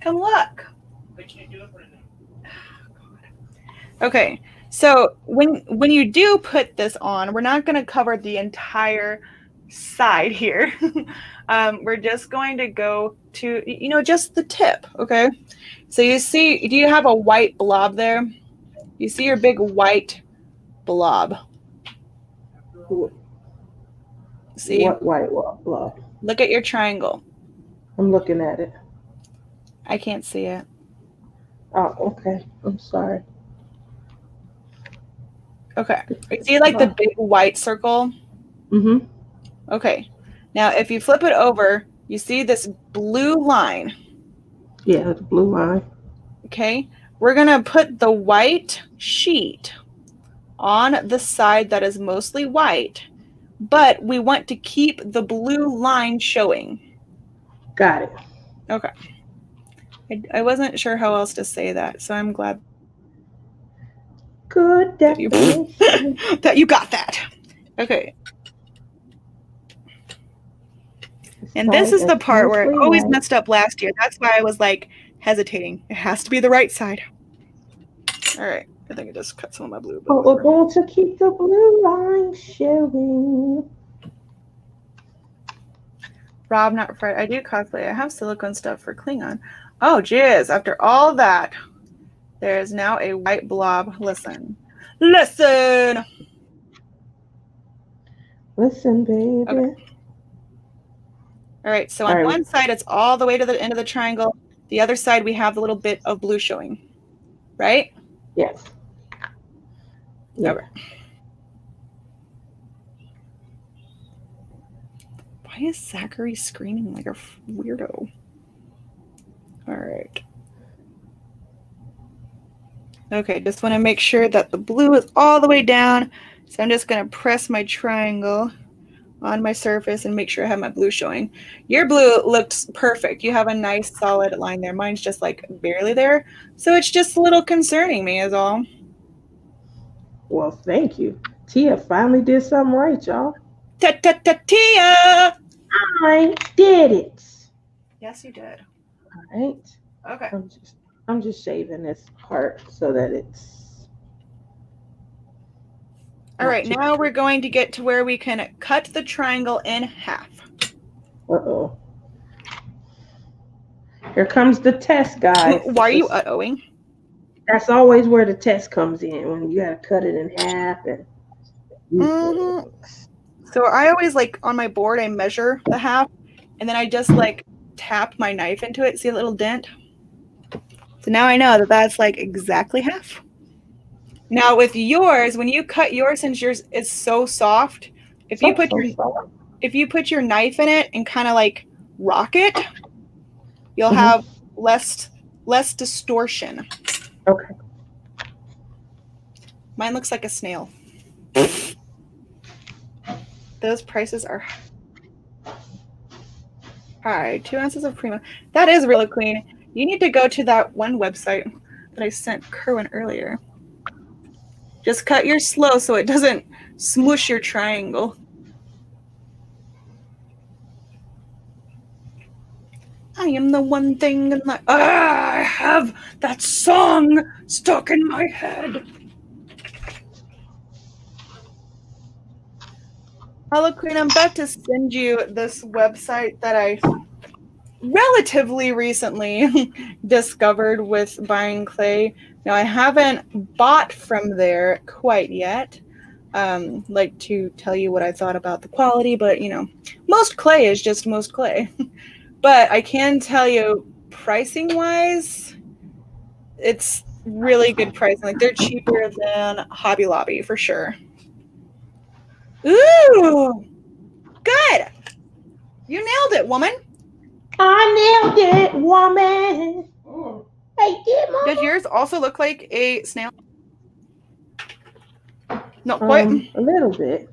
Come look. I can't get up right now. Okay, so when you do put this on, we're not going to cover the entire side here. We're just going to go to, just the tip, okay? So you see, do you have a white blob there? You see your big white blob. See? What white blob? Look at your triangle. I'm looking at it. I can't see it. Oh, okay. I'm sorry. Okay. You see like the big white circle? Mm-hmm. Okay. Now, if you flip it over, you see this blue line. Yeah, the blue line. Okay. We're going to put the white sheet on the side that is mostly white, but we want to keep the blue line showing. Got it. Okay. I wasn't sure how else to say that, so I'm glad Good definition. that you got that. Okay. And this is the part where it always messed up last year. That's why I was like hesitating. It has to be the right side. All right. I think I just cut some of my blue. But we're going to keep the blue line showing. Rob, not Fred. I do cosplay. I have silicone stuff for Klingon. Oh, jizz. After all that, there is now a white blob. Listen. Listen! Listen, baby. Okay. All right, so on All right. one side, it's all the way to the end of the triangle. The other side, we have the little bit of blue showing, right? Yes. Yeah. Okay. Why is Zachary screaming like a weirdo? All right. Okay, just want to make sure that the blue is all the way down. So I'm just going to press my triangle on my surface and make sure I have my blue showing. Your blue looks perfect. You have a nice solid line there. Mine's just like barely there. So it's just a little concerning me is all. Well, thank you. Tia finally did something right, y'all. Tia! I did it. Yes, you did. All right. Okay. I'm just shaving this part so that it's. All right, now we're going to get to where we can cut the triangle in half. Uh-oh. Here comes the test, guys. Why are you uh-ohing? That's always where the test comes in, when you gotta cut it in half. And So I always, like, on my board, I measure the half, and then I just, like, tap my knife into it. See a little dent? So now I know that that's, like, exactly half. Now with yours, when you cut yours, since yours is so soft, if you put your knife in it and kind of like rock it, you'll have less distortion. Okay. Mine looks like a snail. Those prices are high. 2 ounces of Premo. That is really clean. You need to go to that one website that I sent Kerwin earlier. Just cut yours slow so it doesn't smush your triangle. I am the one thing in the... I have that song stuck in my head. Hello, Queen. I'm about to send you this website that I relatively recently discovered with buying clay. Now, I haven't bought from there quite yet, like to tell you what I thought about the quality, but, you know, most clay is just most clay. But I can tell you, pricing-wise, it's really good pricing. Like, they're cheaper than Hobby Lobby, for sure. Ooh! Good! You nailed it, woman! I nailed it, woman! I did, Mama. Does yours also look like a snail? Not quite. A little bit.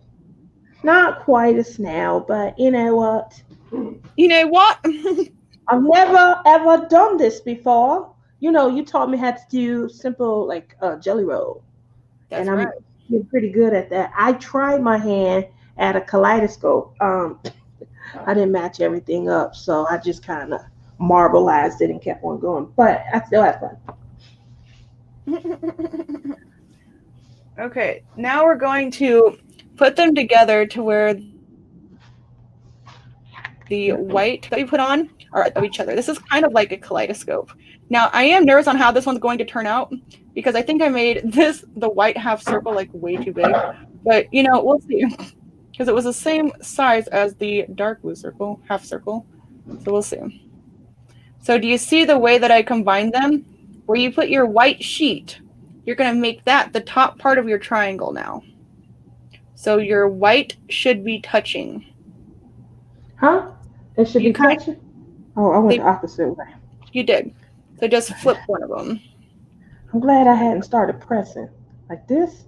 Not quite a snail, but you know what? You know what? I've never ever done this before. You know, you taught me how to do simple like jelly roll. That's and right. I'm pretty good at that. I tried my hand at a kaleidoscope. I didn't match everything up, so I just kind of marbleized it and kept on going. But I still had fun. Okay, now we're going to put them together to where the white that we put on are of each other. This is kind of like a kaleidoscope. Now, I am nervous on how this one's going to turn out because I think I made the white half circle, like way too big. But, you know, we'll see. Because it was the same size as the dark blue circle, half circle. So we'll see. So do you see the way that I combined them? Where you put your white sheet, you're going to make that the top part of your triangle now. So your white should be touching. Huh? It should be touching? Oh, I went the opposite way. You did. So just flip one of them. I'm glad I hadn't started pressing. Like this.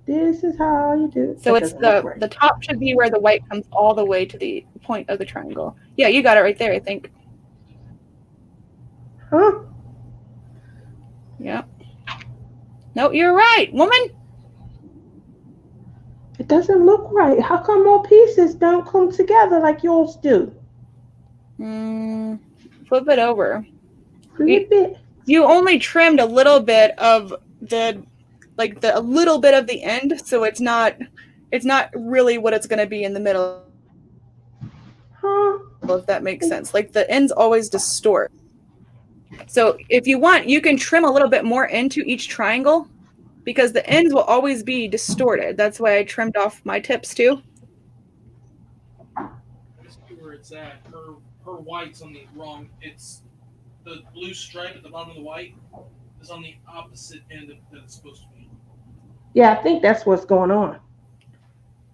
This is how you do it. So it's the top should be where the white comes all the way to the point of the triangle. Yeah, you got it right there, I think. Huh? Yeah. No, you're right, woman. It doesn't look right. How come more pieces don't come together like yours do? Flip it over. Flip it. You only trimmed a little bit of the a little bit of the end, so it's not really what it's going to be in the middle. Huh? If that makes sense. Like the ends always distort. So if you want, you can trim a little bit more into each triangle because the ends will always be distorted. That's why I trimmed off my tips too. Let's see where it's at. Her white's on the wrong. It's the blue stripe at the bottom of the white is on the opposite end that it's supposed to be. Yeah, I think that's what's going on.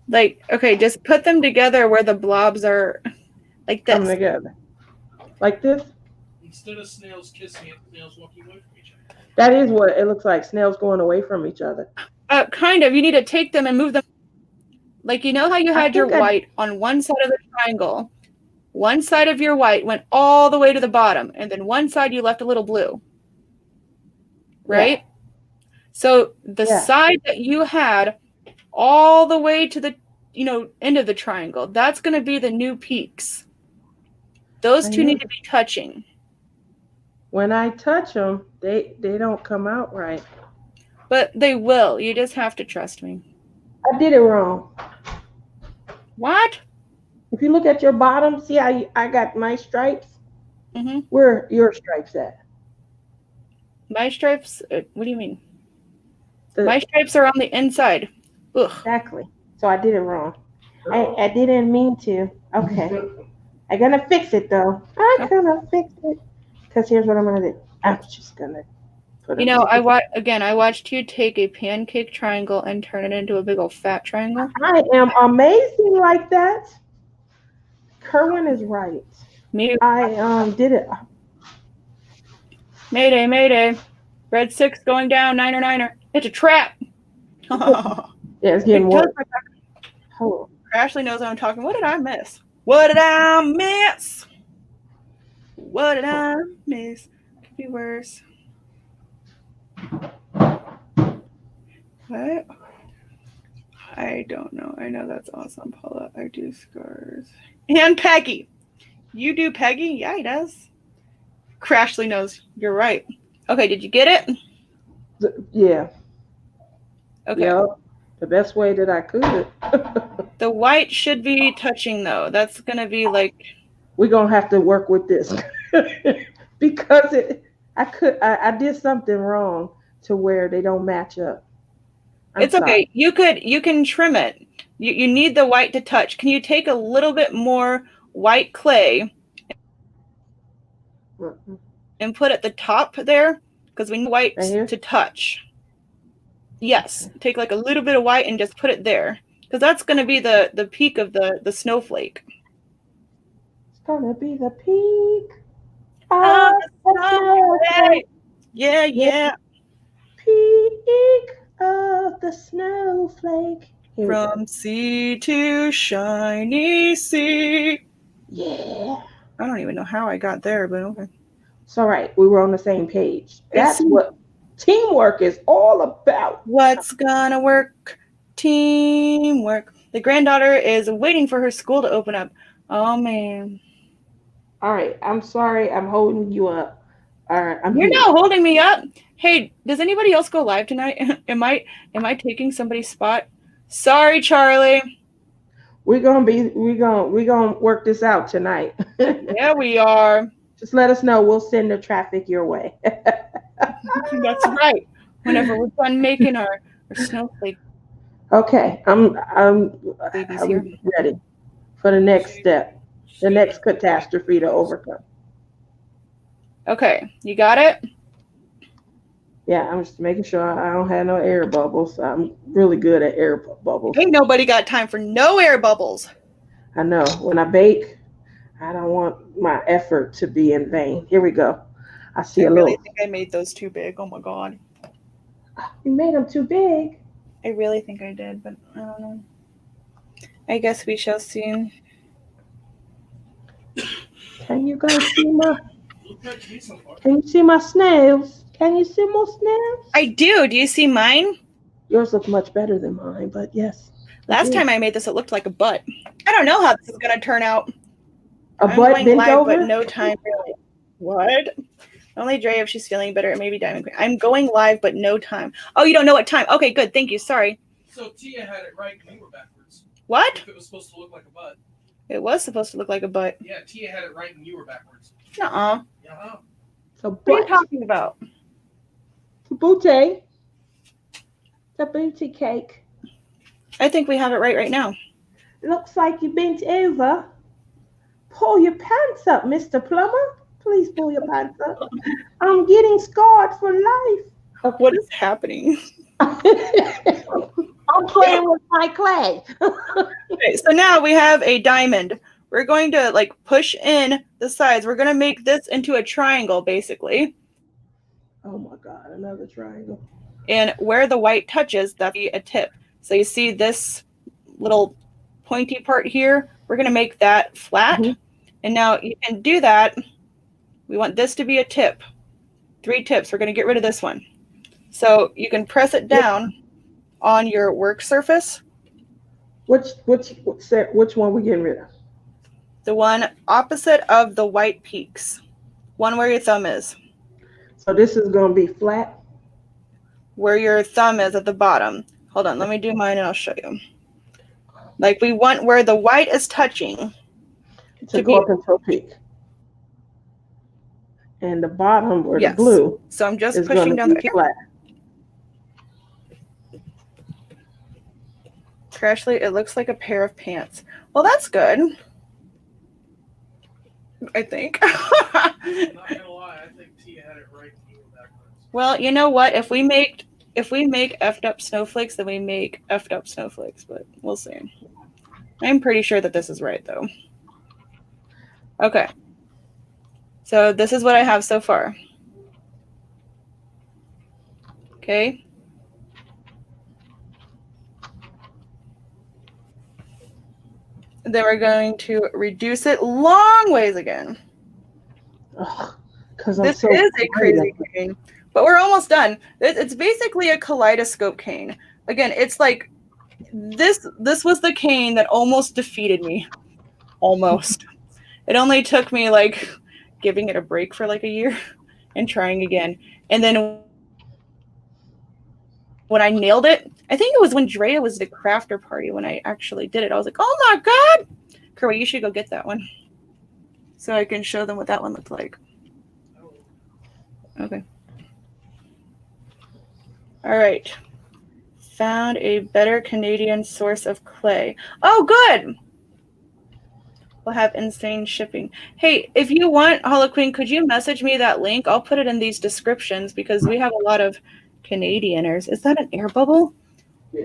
Like, okay, just put them together where the blobs are like this. Coming together. Like this? Instead of snails kissing, it's snails walking away from each other. That is what it looks like. Snails going away from each other. Kind of. You need to take them and move them. Like, you know how you had your white on one side of the triangle? One side of your white went all the way to the bottom, and then one side you left a little blue. Right? Yeah. So the side that you had all the way to the, end of the triangle, that's going to be the new peaks. Those two need to be touching. When I touch them, they don't come out right. But they will. You just have to trust me. I did it wrong. What? If you look at your bottom, see how I got my stripes? Mm-hmm. Where are your stripes at? My stripes? What do you mean? My stripes are on the inside. Ugh. Exactly. So I did it wrong. I didn't mean to. Okay. I'm going to fix it, though. I'm going to fix it. Because here's what I'm going to do. I'm just going to put it. I watched you take a pancake triangle and turn it into a big old fat triangle. I am amazing like that. Kerwin is right. I did it. Mayday, mayday. Red 6 going down, 9er, 9er. It's a trap. Yeah, it's getting worse. Ashley knows I'm talking. What did I miss? What did I miss? What did I miss? Could be worse. What? I don't know. I know that's awesome, Paula. I do scars. And Peggy. You do Peggy? Yeah, he does. Crashly knows. You're right. Okay, did you get it? Yeah. Okay. Yeah, the best way that I could. The white should be touching, though. That's going to be like... We're going to have to work with this. Because I did something wrong to where they don't match up. It's okay. You can trim it. You need the white to touch. Can you take a little bit more white clay and put at the top there? Because we need white to touch. Yes. Take like a little bit of white and just put it there. Because that's going to be the peak of the snowflake. It's going to be the peak of the snowflake. Yeah. Peak of the snowflake. From sea to shiny sea. Yeah. I don't even know how I got there, but okay. It's all right. We were on the same page. That's what teamwork is all about. What's gonna work? Teamwork. The granddaughter is waiting for her school to open up. Oh, man. All right. I'm sorry. I'm holding you up. All right. You're not holding me up. Hey, does anybody else go live tonight? Am I taking somebody's spot? Sorry, Charlie. We're gonna work this out tonight. Yeah, we are. Just let us know. We'll send the traffic your way. That's right. Whenever we're done making our snowflake. Okay, I'm ready for the next step, the next catastrophe to overcome. Okay, you got it? Yeah, I'm just making sure I don't have no air bubbles. I'm really good at air bubbles. Ain't nobody got time for no air bubbles. I know. When I bake, I don't want my effort to be in vain. Here we go. I see a little. I really think I made those too big. Oh my God. You made them too big. I really think I did, but I don't know. I guess we shall see. Can you guys see my? Can you see my snails? Can you see more snails? I do. Do you see mine? Yours look much better than mine, but yes. Last time I made this, it looked like a butt. I don't know how this is going to turn out. I'm butt bent live, over? But no time really. What? Only Dre if she's feeling better. Maybe Diamond Queen. I'm going live, but no time. Oh, you don't know what time? Okay, good. Thank you. Sorry. So Tia had it right and you were backwards. What? If it was supposed to look like a butt. It was supposed to look like a butt. Yeah, Tia had it right and you were backwards. Nuh-uh. Yeah. So what are you talking about? Booty. The booty cake. I think we have it right now. Looks like you bent over. Pull your pants up, Mr. Plumber. Please pull your pants up. I'm getting scarred for life. What is happening? I'm playing with my clay. Okay, so now we have a diamond. We're going to like push in the sides. We're going to make this into a triangle, basically. Oh my God, another triangle. And where the white touches, that'll be a tip. So you see this little pointy part here? We're going to make that flat. Mm-hmm. And now you can do that. We want this to be a tip. 3 tips. We're going to get rid of this one. So you can press it down on your work surface. Which one we getting rid of? The one opposite of the white peaks. One where your thumb is. So this is going to be flat? Where your thumb is at the bottom. Hold on, let me do mine and I'll show you. Like we want where the white is touching to go up into a peak. And the bottom where the blue. So I'm just pushing down the peak. Flat. Crashly, it looks like a pair of pants. Well, that's good. I think. Not gonna lie, I think Tia had it right. Well, you know what? If we make effed up snowflakes, then we make effed up snowflakes, but we'll see. I'm pretty sure that this is right, though. Okay. So this is what I have so far. Okay. Then we're going to reduce it long ways again. This is a crazy cane, but we're almost done. It's basically a kaleidoscope cane. Again, it's like this was the cane that almost defeated me. Almost. It only took me like giving it a break for like a year and trying again. And then when I nailed it, I think it was when Drea was at the crafter party when I actually did it. I was like, oh my God. Kerwin, you should go get that one so I can show them what that one looked like. Okay. All right. Found a better Canadian source of clay. Oh, good. We'll have insane shipping. Hey, if you want, Hollow Queen, could you message me that link? I'll put it in these descriptions because we have a lot of Canadianers. Is that an air bubble?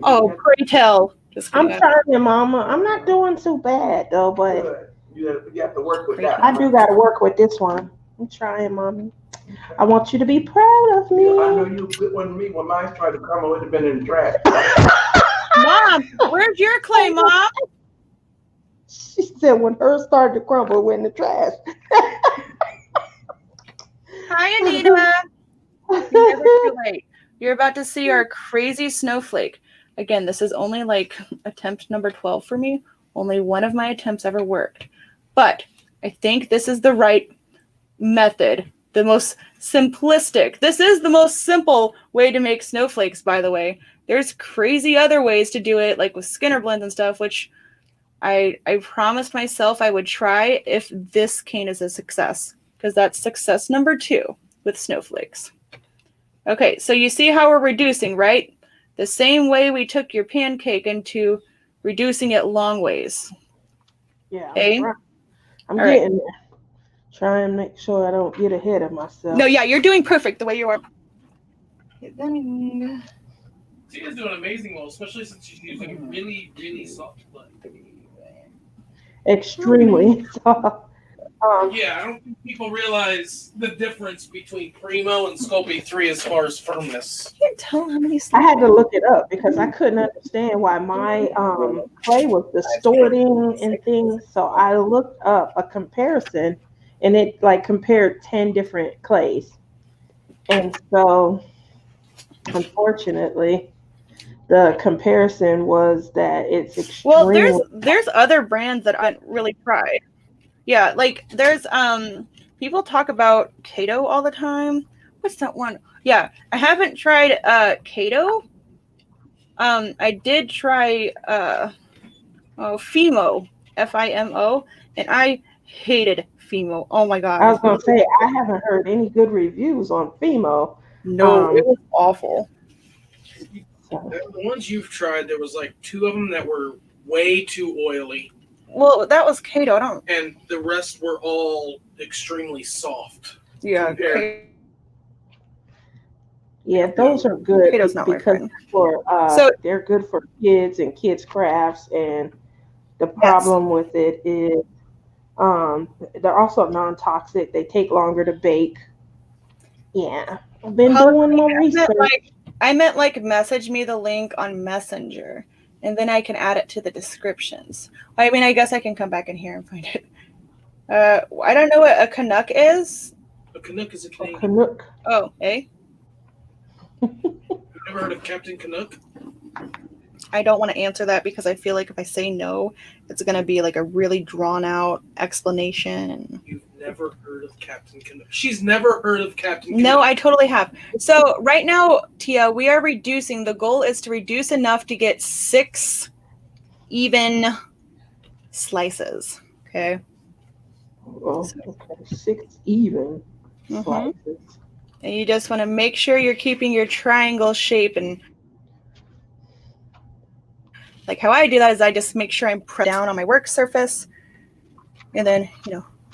Oh, pray tell. I'm trying, Mama. I'm not doing too bad, though, but you have to work with that. I do got to work with this one. I'm trying, Mommy. I want you to be proud of me. Yeah, I know you good one to me. When mine tried to come, it would have been in the trash. Mom, where's your clay, Mom? She said when hers started to crumble, it went in the trash. Hi, Anita. You're never too late. You're about to see our crazy snowflake. Again, this is only like attempt number 12 for me. Only one of my attempts ever worked. But I think this is the right method. The most simplistic. This is the most simple way to make snowflakes, by the way. There's crazy other ways to do it, like with Skinner blends and stuff, which I promised myself I would try if this cane is a success, because that's success number 2 with snowflakes. Okay, so you see how we're reducing, right? The same way we took your pancake into reducing it long ways. Yeah. Okay? I'm getting there. Try and make sure I don't get ahead of myself. No, yeah, you're doing perfect the way you are. Tia's doing amazing well, especially since she's using really, really soft clay. Extremely soft. Yeah, I don't think people realize the difference between Premo and Sculpey 3 as far as firmness. I can't tell how many. I had to look it up because I couldn't understand why my clay was distorting and things. So I looked up a comparison, and it like compared 10 different clays. And so, unfortunately, the comparison was that it's extremely. Well, there's other brands that I haven't really tried. Yeah, like there's people talk about Kato all the time. What's that one? Yeah, I haven't tried Kato. I did try Fimo, Fimo, and I hated Fimo. Oh my god. I was gonna say I haven't heard any good reviews on Fimo. No, it was awful. The ones you've tried, there was like 2 of them that were way too oily, Well, that was Kato. I don't. and the rest were all extremely soft. Yeah. Compared- Yeah, those are good Kato's not my because friend. so they're good for kids and kids crafts. And the problem with it is they're also non-toxic. They take longer to bake. Yeah, I've been doing more research. I meant like message me the link on Messenger, and then I can add it to the descriptions. I mean, I guess I can come back in here and find it. I don't know what a Canuck is. A Canuck is a Canadian. Canuck. Oh, eh? You've never heard of Captain Canuck? I don't want to answer that because I feel like if I say no, it's going to be like a really drawn out explanation. And You've never heard of Captain Canuck? She's never heard of Captain Canuck. no, I totally have. So right now, Tia, we are reducing. The goal is to reduce enough to get 6 even slices. Okay. Oh, okay. 6 even slices. And you just want to make sure you're keeping your triangle shape. And like how I do that is I just make sure I'm pressed down on my work surface and then,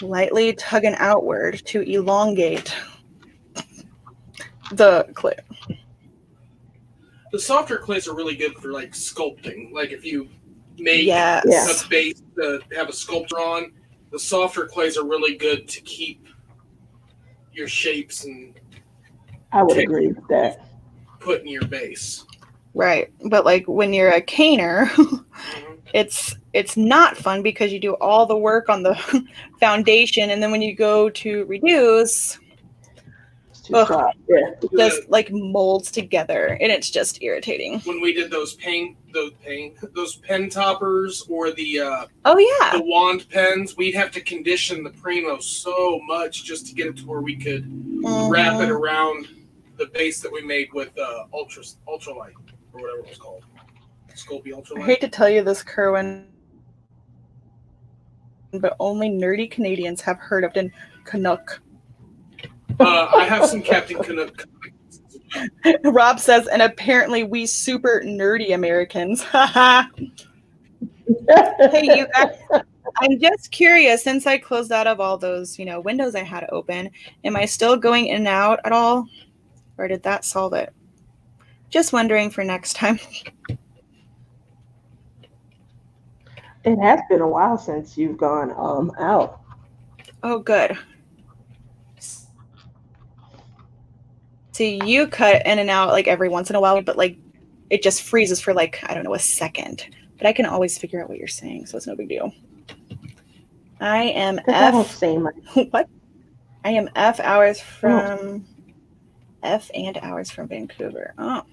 lightly tugging outward to elongate the clay. The softer clays are really good for like sculpting. Like if you make Yes. a base to have a sculpture on, the softer clays are really good to keep your shapes and I would agree with that. put in your base. Right. But like when you're a caner, it's not fun because you do all the work on the foundation, and then when you go to reduce, It's too soft. Yeah. it just like molds together, and it's just irritating. When we did those pen toppers or the Oh yeah. the wand pens, we'd have to condition the Premo so much just to get it to where we could wrap it around the base that we made with ultralight or whatever it was called. Sculpey I ultralight. hate to tell you this, Kerwin, but only nerdy Canadians have heard of the Canuck. I have some Captain Canuck. Rob says, and apparently we super nerdy Americans. Hey, you guys, I'm just curious, since I closed out of all those, windows I had open, am I still going in and out at all? Or did that solve it? Just wondering for next time. It has been a while since you've gone out. Oh, good. See, you cut in and out like every once in a while, but like it just freezes for like, I don't know, a second. But I can always figure out what you're saying, so it's no big deal. I am what? I am F and hours from Vancouver. Oh.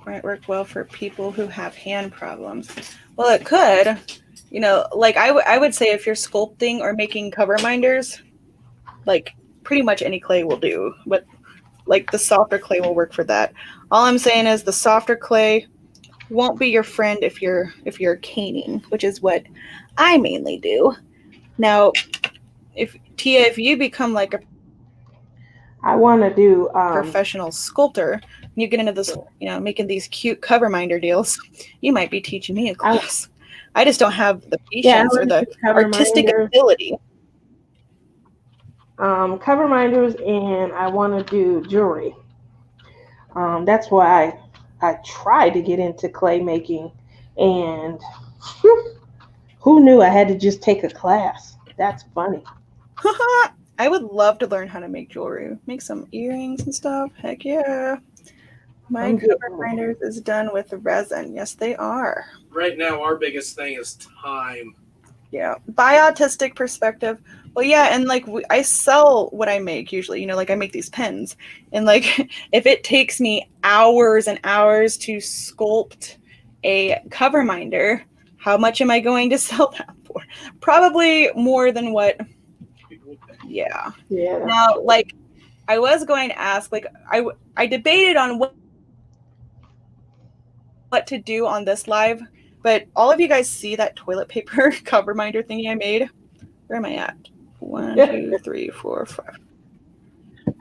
Might work well for people who have hand problems. Well, it could. Like I would say if you're sculpting or making cover minders, like pretty much any clay will do, but like the softer clay will work for that. All I'm saying is the softer clay won't be your friend if you're caning, which is what I mainly do. Now, if you become like I want to do professional sculptor, and you get into this, making these cute cover minder deals, you might be teaching me a class. I just don't have the patience or the artistic ability. Cover minders, and I want to do jewelry. That's why I tried to get into clay making, and who knew I had to just take a class? That's funny. I would love to learn how to make jewelry, make some earrings and stuff. Heck yeah. My cover minders is done with resin. Yes, they are. Right now, our biggest thing is time. Yeah. By autistic perspective, well, yeah, and like I sell what I make usually, like I make these pens, and like if it takes me hours and hours to sculpt a cover minder, how much am I going to sell that for? Probably more than what. Yeah. Now, like I was going to ask, like I debated on what to do on this live, but all of you guys see that toilet paper cover minder thingy I made? Where am I at? 1, 2, 3, 4, 5.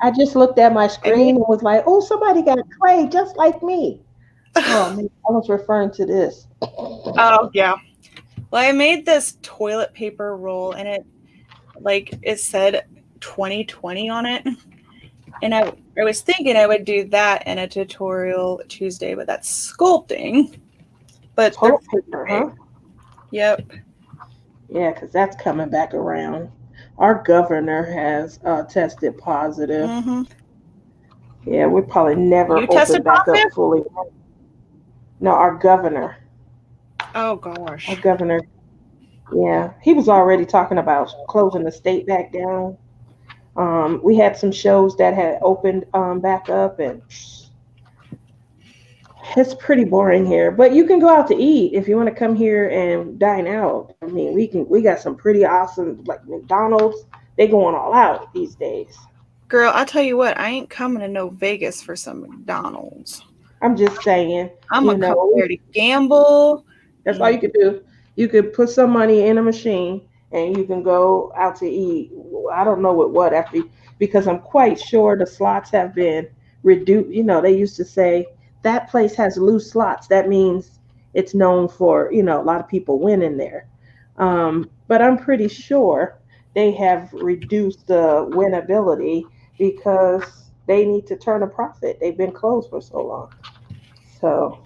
I just looked at my screen and was like, oh, somebody got clay just like me. Oh, man, I was referring to this. Oh, yeah. Well, I made this toilet paper roll, and it said 2020 on it. And I was thinking I would do that in a tutorial Tuesday, but that's sculpting. But Toilet paper, huh? Yep. Yeah, because that's coming back around. Our governor has tested positive. Mm-hmm. Yeah, we probably never You tested open back positive? up fully. No, our governor. Oh, gosh. Our governor. Yeah, he was already talking about closing the state back down. We had some shows that had opened back up, and it's pretty boring here. But you can go out to eat if you want to come here and dine out. I mean, we got some pretty awesome, like McDonald's. They going all out these days. Girl, I'll tell you what, I ain't coming to no Vegas for some McDonald's. I'm just saying. I'm going to come here to gamble. That's all you could do. You could put some money in a machine and you can go out to eat. I don't know what after, because I'm quite sure the slots have been reduced. You know, they used to say that place has loose slots. That means it's known for, a lot of people winning there. But I'm pretty sure they have reduced the winnability because they need to turn a profit. They've been closed for so long. So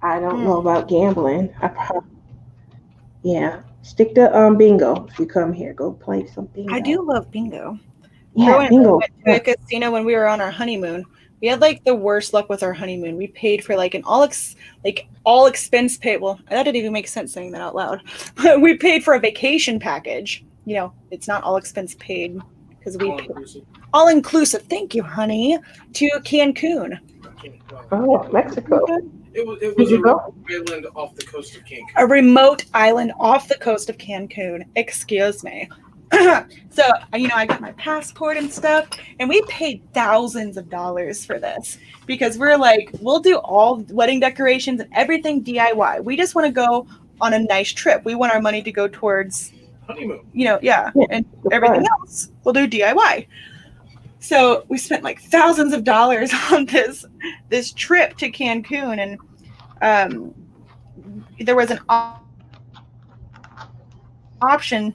I don't know about gambling. Stick to bingo. If you come here, go play some bingo. I do love bingo. Yeah, bingo. We went to a casino when we were on our honeymoon. We had like the worst luck with our honeymoon. We paid for like an all expense paid. Well, that didn't even make sense saying that out loud. We paid for a vacation package. It's not all expense paid because we all inclusive. Thank you, honey. To Cancun. Oh, Mexico. It was a remote island off the coast of Cancun. A remote island off the coast of Cancun. Excuse me. So, I got my passport and stuff, and we paid thousands of dollars for this because we're like, we'll do all wedding decorations and everything DIY. We just want to go on a nice trip. We want our money to go towards honeymoon. And everything else we'll do DIY. So we spent like thousands of dollars on this trip to Cancun, and there was an option,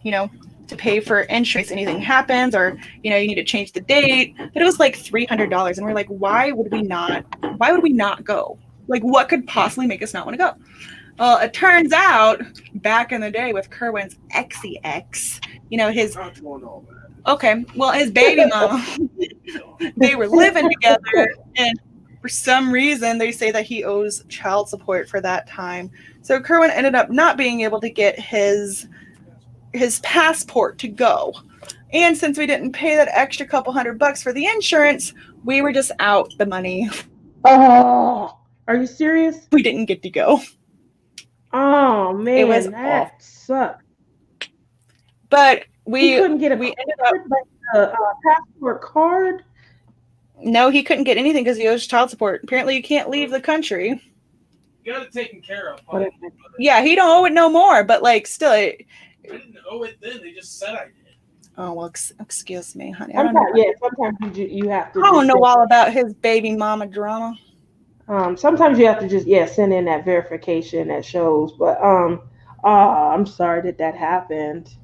to pay for insurance. Anything happens, or you need to change the date. But it was like $300, and we're like, why would we not go? Like, what could possibly make us not want to go? Well, it turns out back in the day with Kerwin's ex, his. Okay, well, his baby mama, they were living together, and for some reason, they say that he owes child support for that time. So Kerwin ended up not being able to get his passport to go. And since we didn't pay that extra couple $100 for the insurance, we were just out the money. Oh, are you serious? We didn't get to go. Oh, man, that sucked. But we couldn't get ended up a passport card. No, he couldn't get anything because he owes child support. Apparently, you can't leave the country. You got it taken care of. Yeah, he don't owe it no more. But still, I didn't owe it then. They just said I did. Oh well, excuse me, honey. Sometimes you have to. I don't know all about his baby mama drama. Sometimes you have to just send in that verification that shows. But I'm sorry that happened.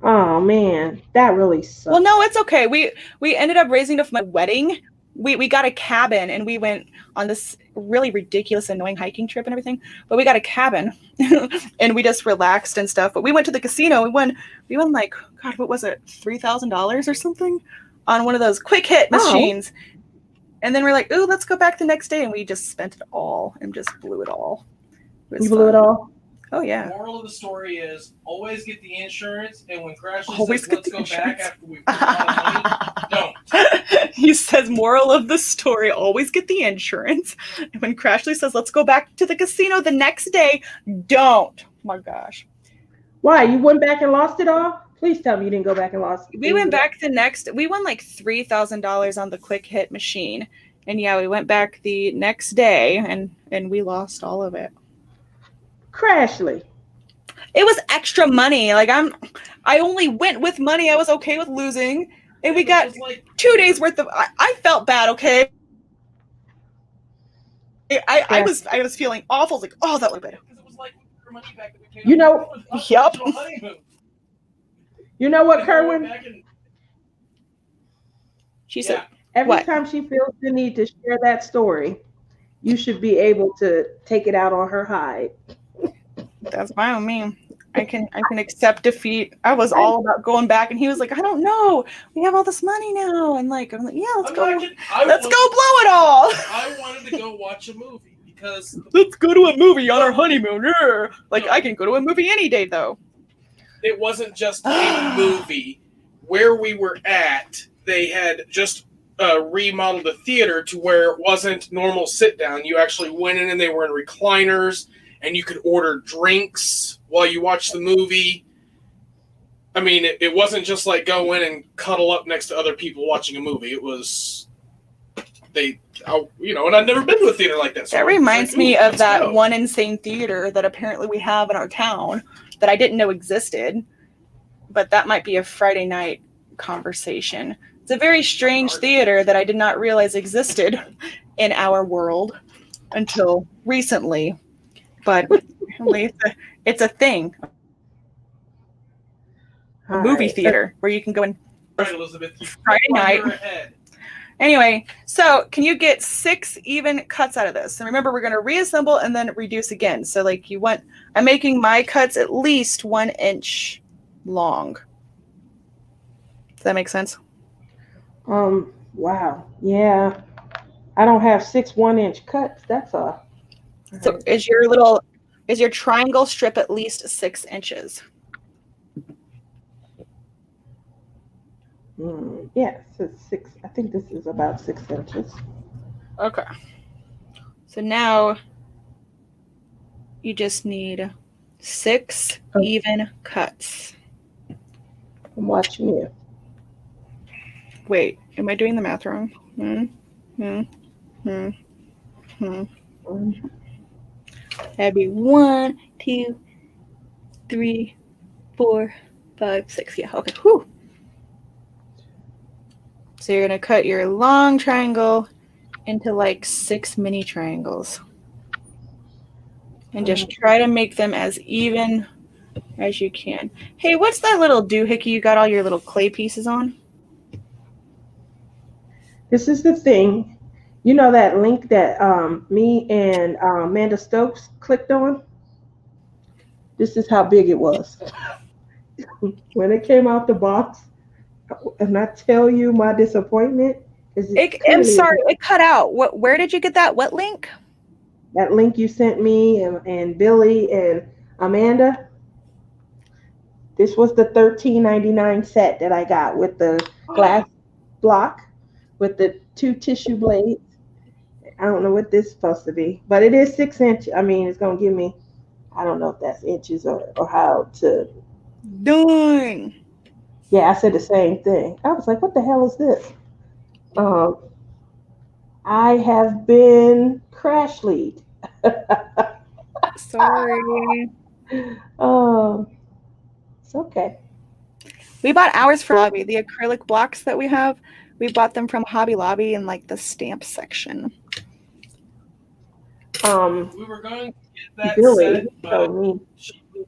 Oh man, that really sucks. Well, no, it's okay. We ended up raising enough for my wedding. We got a cabin and we went on this really ridiculous, annoying hiking trip and everything. But we got a cabin and we just relaxed and stuff. But we went to the casino. We won like, God, what was it? $3,000 or something on one of those quick hit machines. And then we're like, ooh, let's go back the next day. And we just spent it all and just blew it all. You blew it all? Oh, yeah. The moral of the story is always get the insurance, and when Crashly always says, let's go back after we've put a lot of money, don't. He says, moral of the story, always get the insurance. And when Crashly says, let's go back to the casino the next day, don't. Oh, my gosh. Why? You went back and lost it all? Please tell me you didn't go back and lost it. We went back we won like $3,000 on the quick hit machine. And yeah, we went back the next day and we lost all of it. Crashly. It was extra money. Like I only went with money I was okay with losing. And we It got was like 2 days worth of. I felt bad. Okay. I was feeling awful. Like, oh, that would have been. because it was like our money back that we paid. You know- Yup. You know what, And then we Kerwin? went back and- She said, Every What? time she feels the need to share that story, you should be able to take it out on her hide. "That's fine with me. I can accept defeat." I was all about going back, and he was like, "I don't know. We have all this money now," and like, I'm like, "Yeah, let's go. Let's go blow it all. I wanted to go watch a movie because Let's go to a movie on our honeymoon." Yeah. Like, I can go to a movie any day, though. it wasn't just a movie. Where we were at, they had just remodeled the theater to where it wasn't normal sit down. You actually went in and they were in recliners, and you could order drinks while you watched the movie. I mean, it wasn't just like go in and cuddle up next to other people watching a movie. It was and I've never been to a theater like that. So That I was reminds like, me "Ooh, of let's that go." one insane theater that apparently we have in our town that I didn't know existed, but that might be a Friday night conversation. It's a very strange theater that I did not realize existed in our world until recently, but apparently it's a thing, a movie theater where you can go in All right, Elizabeth, you Friday night. you're ahead. Anyway, so can you get 6 even cuts out of this? And remember, we're going to reassemble and then reduce again. So like I'm making my cuts at least 1 inch long. Does that make sense? Wow. Yeah. I don't have 6 1-inch cuts. That's a. So is your triangle strip at least 6 inches? Yes, it's 6. I think this is about 6 inches. Okay. So now you just need 6 even cuts. I'm watching you. Wait, am I doing the math wrong? That'd be 1, 2, 3, 4, 5, 6. Yeah, okay. Whew. So you're going to cut your long triangle into like 6 mini triangles. And just try to make them as even as you can. Hey, what's that little doohickey you got all your little clay pieces on? This is the thing. You know that link that me and Amanda Stokes clicked on? This is how big it was. When it came out the box, and I tell you my disappointment. I'm sorry, it cut out. Where did you get that? What link? That link you sent me and Billy and Amanda. This was the $13.99 set that I got with the glass block with the 2 tissue blades. I don't know what this is supposed to be, but it is 6 inches. I mean, it's going to give me, I don't know if that's inches or how to. Dang. Yeah, I said the same thing. I was like, what the hell is this? I have been crash lead. Sorry. It's okay. We bought ours for Lobby. The acrylic blocks that we have, we bought them from Hobby Lobby in like the stamp section. We were going to get that Billy set, but told me.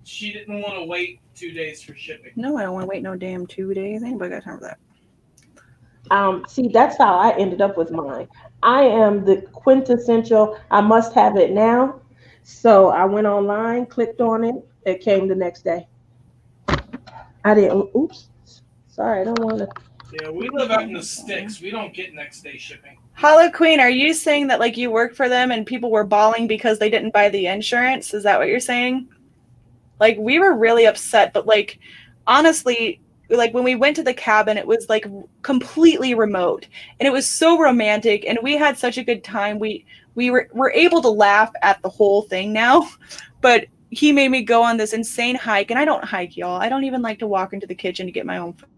she didn't want to wait 2 days for shipping. No, I don't want to wait no damn 2 days. Anybody got time for that? See, that's how I ended up with mine. I am the quintessential, I must have it now. So I went online, clicked on it. It came the next day. I didn't, oops. Sorry, I don't want to. Yeah, we live out in the sticks. We don't get next day shipping. Hollow Queen, are you saying that like you worked for them and people were bawling because they didn't buy the insurance? Is that what you're saying? Like, we were really upset, but like, honestly, like when we went to the cabin, it was like completely remote and it was so romantic and we had such a good time. We were able to laugh at the whole thing now, but he made me go on this insane hike, and I don't hike, y'all. I don't even like to walk into the kitchen to get my own food.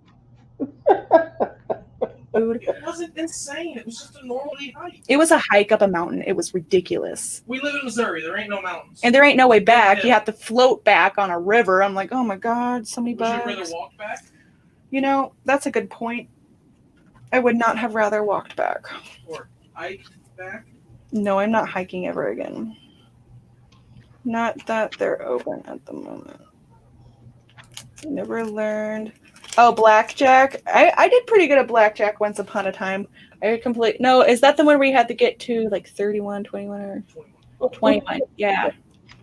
It wasn't insane. It was just a normal hike. It was a hike up a mountain. It was ridiculous. We live in Missouri. There ain't no mountains. And there ain't no way back. You have to float back on a river. I'm like, oh my God, so many bugs. Would you rather walk back? You know, that's a good point. I would not have rather walked back. Or hiked back. No, I'm not hiking ever again. Not that they're open at the moment. Never learned. Oh, blackjack. I did pretty good at blackjack once upon a time. No, is that the one where you had to get to like 31, 21, or 21? Yeah.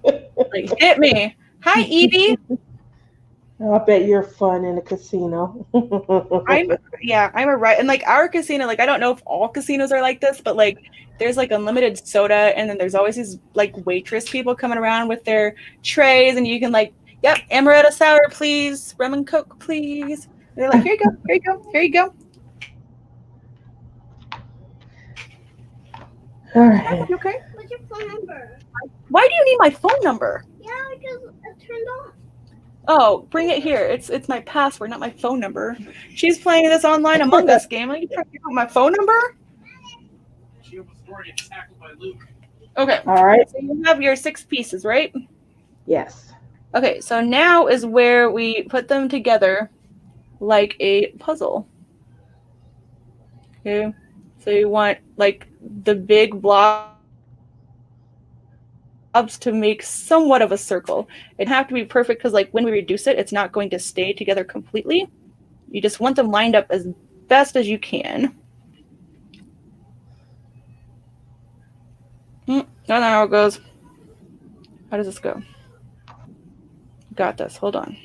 Like, hit me. Hi, Evie. I bet you're fun in a casino. I'm a right. And like our casino, like I don't know if all casinos are like this, but like there's like unlimited soda, and then there's always these like waitress people coming around with their trays, and you can like, yep, amaretto sour, please, rum and coke, please. They're like, here you go, here you go, here you go. All right. You okay? What's your phone number? Why do you need my phone number? Yeah, because it turned off. Oh, bring it here. It's my password, not my phone number. She's playing this online Among Us game. Are you trying to get my phone number? She was already tackled by Luke. Okay. All right. So you have your 6 pieces, right? Yes. Okay, so now is where we put them together like a puzzle. Okay. So you want like the big blobs to make somewhat of a circle. It'd have to be perfect because like when we reduce it, it's not going to stay together completely. You just want them lined up as best as you can. I don't know how it goes. How does this go? Got this. Hold on.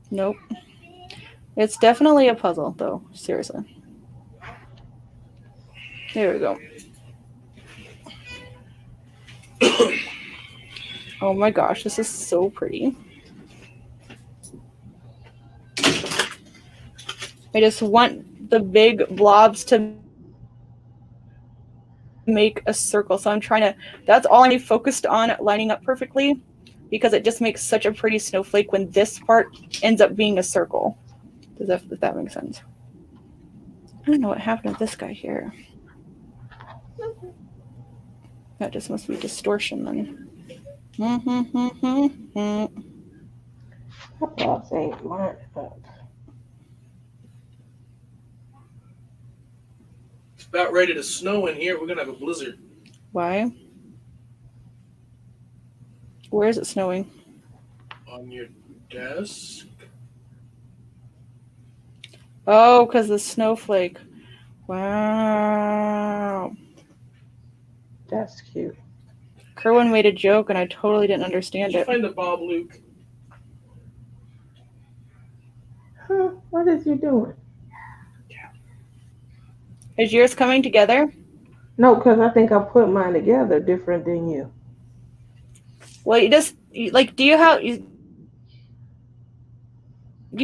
Nope. It's definitely a puzzle, though. Seriously. There we go. Oh my gosh, this is so pretty. I just want the big blobs to make a circle. So I'm trying to, that's all I'm focused on, lining up perfectly, because it just makes such a pretty snowflake when this part ends up being a circle. Does that, if that makes sense? I don't know what happened with this guy here. That just must be distortion then. My blobs ain't lined up. It's about ready to snow in here. We're going to have a blizzard. Why? Where is it snowing? On your desk. Oh, because the snowflake. Wow. That's cute. Kerwin made a joke and I totally didn't understand Did you it. find the Bob, Luke? Huh? What is you doing? Is yours coming together? No, because I think I put mine together different than you. Well, you just, like, do you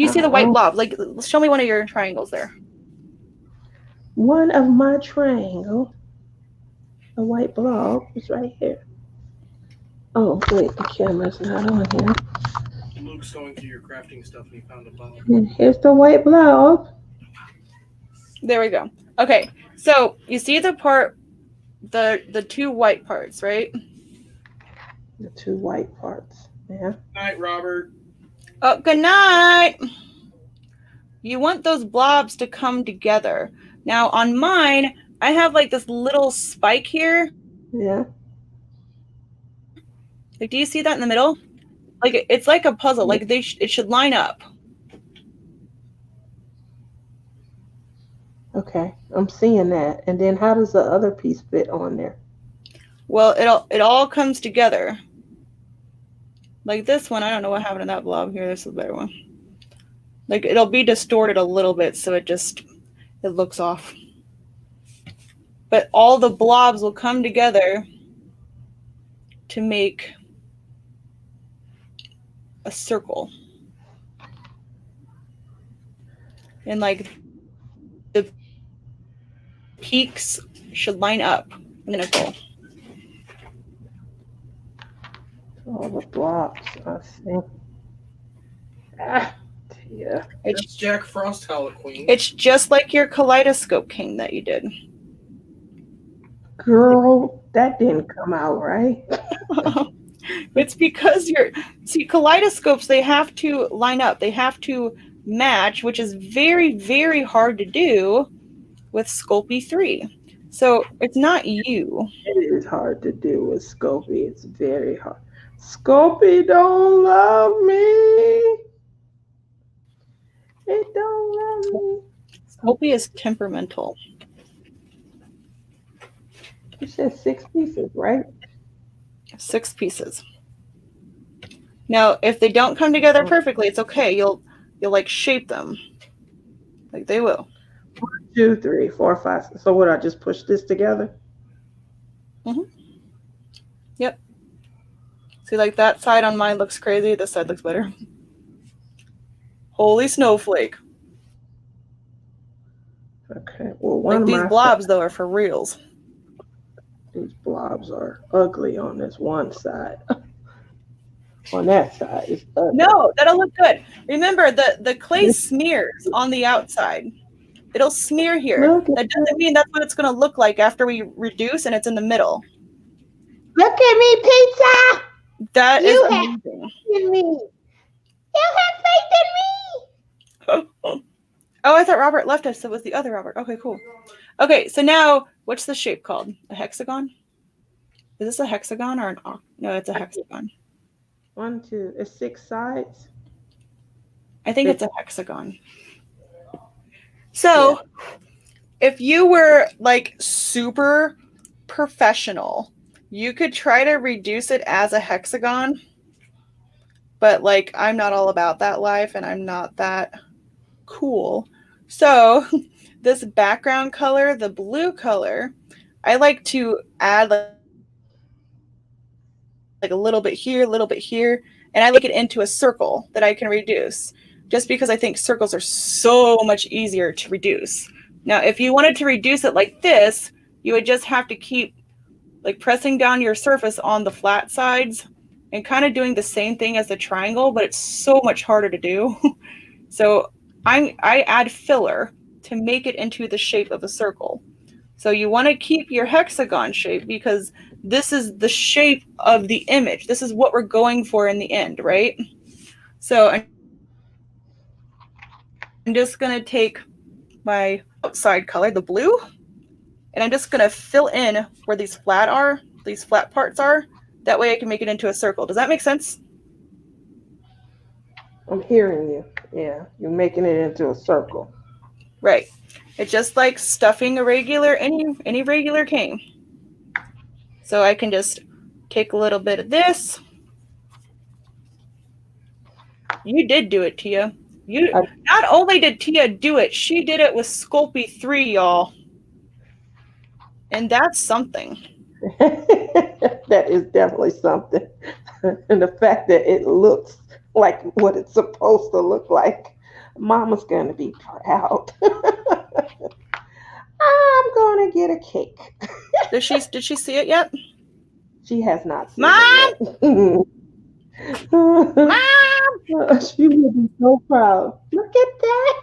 see the white blob? Like, show me one of your triangles there. One of my triangle, a white blob, is right here. Oh, wait, the camera's not on here. Luke's going through your crafting stuff and he found a Bob. And here's the white blob. There we go. Okay, so you see the part, the 2 white parts, right? The 2 white parts. Yeah. Night, Robert. Oh, good night. You want those blobs to come together. Now on mine, I have like this little spike here. Yeah. Like, do you see that in the middle? Like, it's like a puzzle. Like, it should line up. Okay, I'm seeing that. And then how does the other piece fit on there? Well, it all comes together. Like this one, I don't know what happened to that blob here. This is a better one. Like, it'll be distorted a little bit, so it looks off. But all the blobs will come together to make a circle. And like the peaks should line up. I'm gonna go. All the blobs, I see. Ah, yeah. That's Jack Frost Halloween. It's just like your kaleidoscope king that you did. Girl, that didn't come out right. It's because see, kaleidoscopes, they have to line up. They have to match, which is very, very hard to do with Sculpey 3. So it's not you. It is hard to do with Sculpey. It's very hard. Sculpey don't love me. It don't love me. Sculpey is temperamental. You said 6 pieces, right? 6 pieces. Now, if they don't come together perfectly, it's okay. You'll like shape them. Like they will. 1, 2, 3, 4, 5. So what? I just push this together? Mm-hmm. Yep. See, like that side on mine looks crazy. This side looks better. Holy snowflake. Okay. Well, one Like of these my blobs, though, are for reals. these blobs are ugly on this one side. On that side, it's ugly. No, that'll look good. Remember, the clay smears on the outside. It'll smear here. That doesn't mean that's what it's going to look like after we reduce and it's in the middle. Look at me, pizza. That You is have amazing. faith in me. You have faith in me. Oh, I thought Robert left us. So it was the other Robert. Okay, cool. Okay, so now what's the shape called? A hexagon? Is this a hexagon or an octagon? No, it's a hexagon. 1, 2. It's 6 sides. I think it's a hexagon. So if you were like super professional, you could try to reduce it as a hexagon. But like, I'm not all about that life and I'm not that cool. So this background color, the blue color, I like to add like a little bit here, and I like it into a circle that I can reduce just because I think circles are so much easier to reduce. Now, if you wanted to reduce it like this, you would just have to keep like pressing down your surface on the flat sides and kind of doing the same thing as the triangle, but it's so much harder to do. So I add filler to make it into the shape of a circle. So you want to keep your hexagon shape because this is the shape of the image. This is what we're going for in the end, right? So I'm just going to take my outside color, the blue, and I'm just going to fill in where these flat parts are. That way I can make it into a circle. Does that make sense? I'm hearing you. Yeah, you're making it into a circle. Right. It's just like stuffing a regular, any regular cane. So I can just take a little bit of this. You did do it, Tia. Not only did Tia do it, she did it with Sculpey 3, y'all. And that's something. That is definitely something. And the fact that it looks like what it's supposed to look like, Mama's going to be proud. I'm going to get a cake. Did she see it yet? She has not seen Mom! it yet. Mom! She will be so proud. Look at that,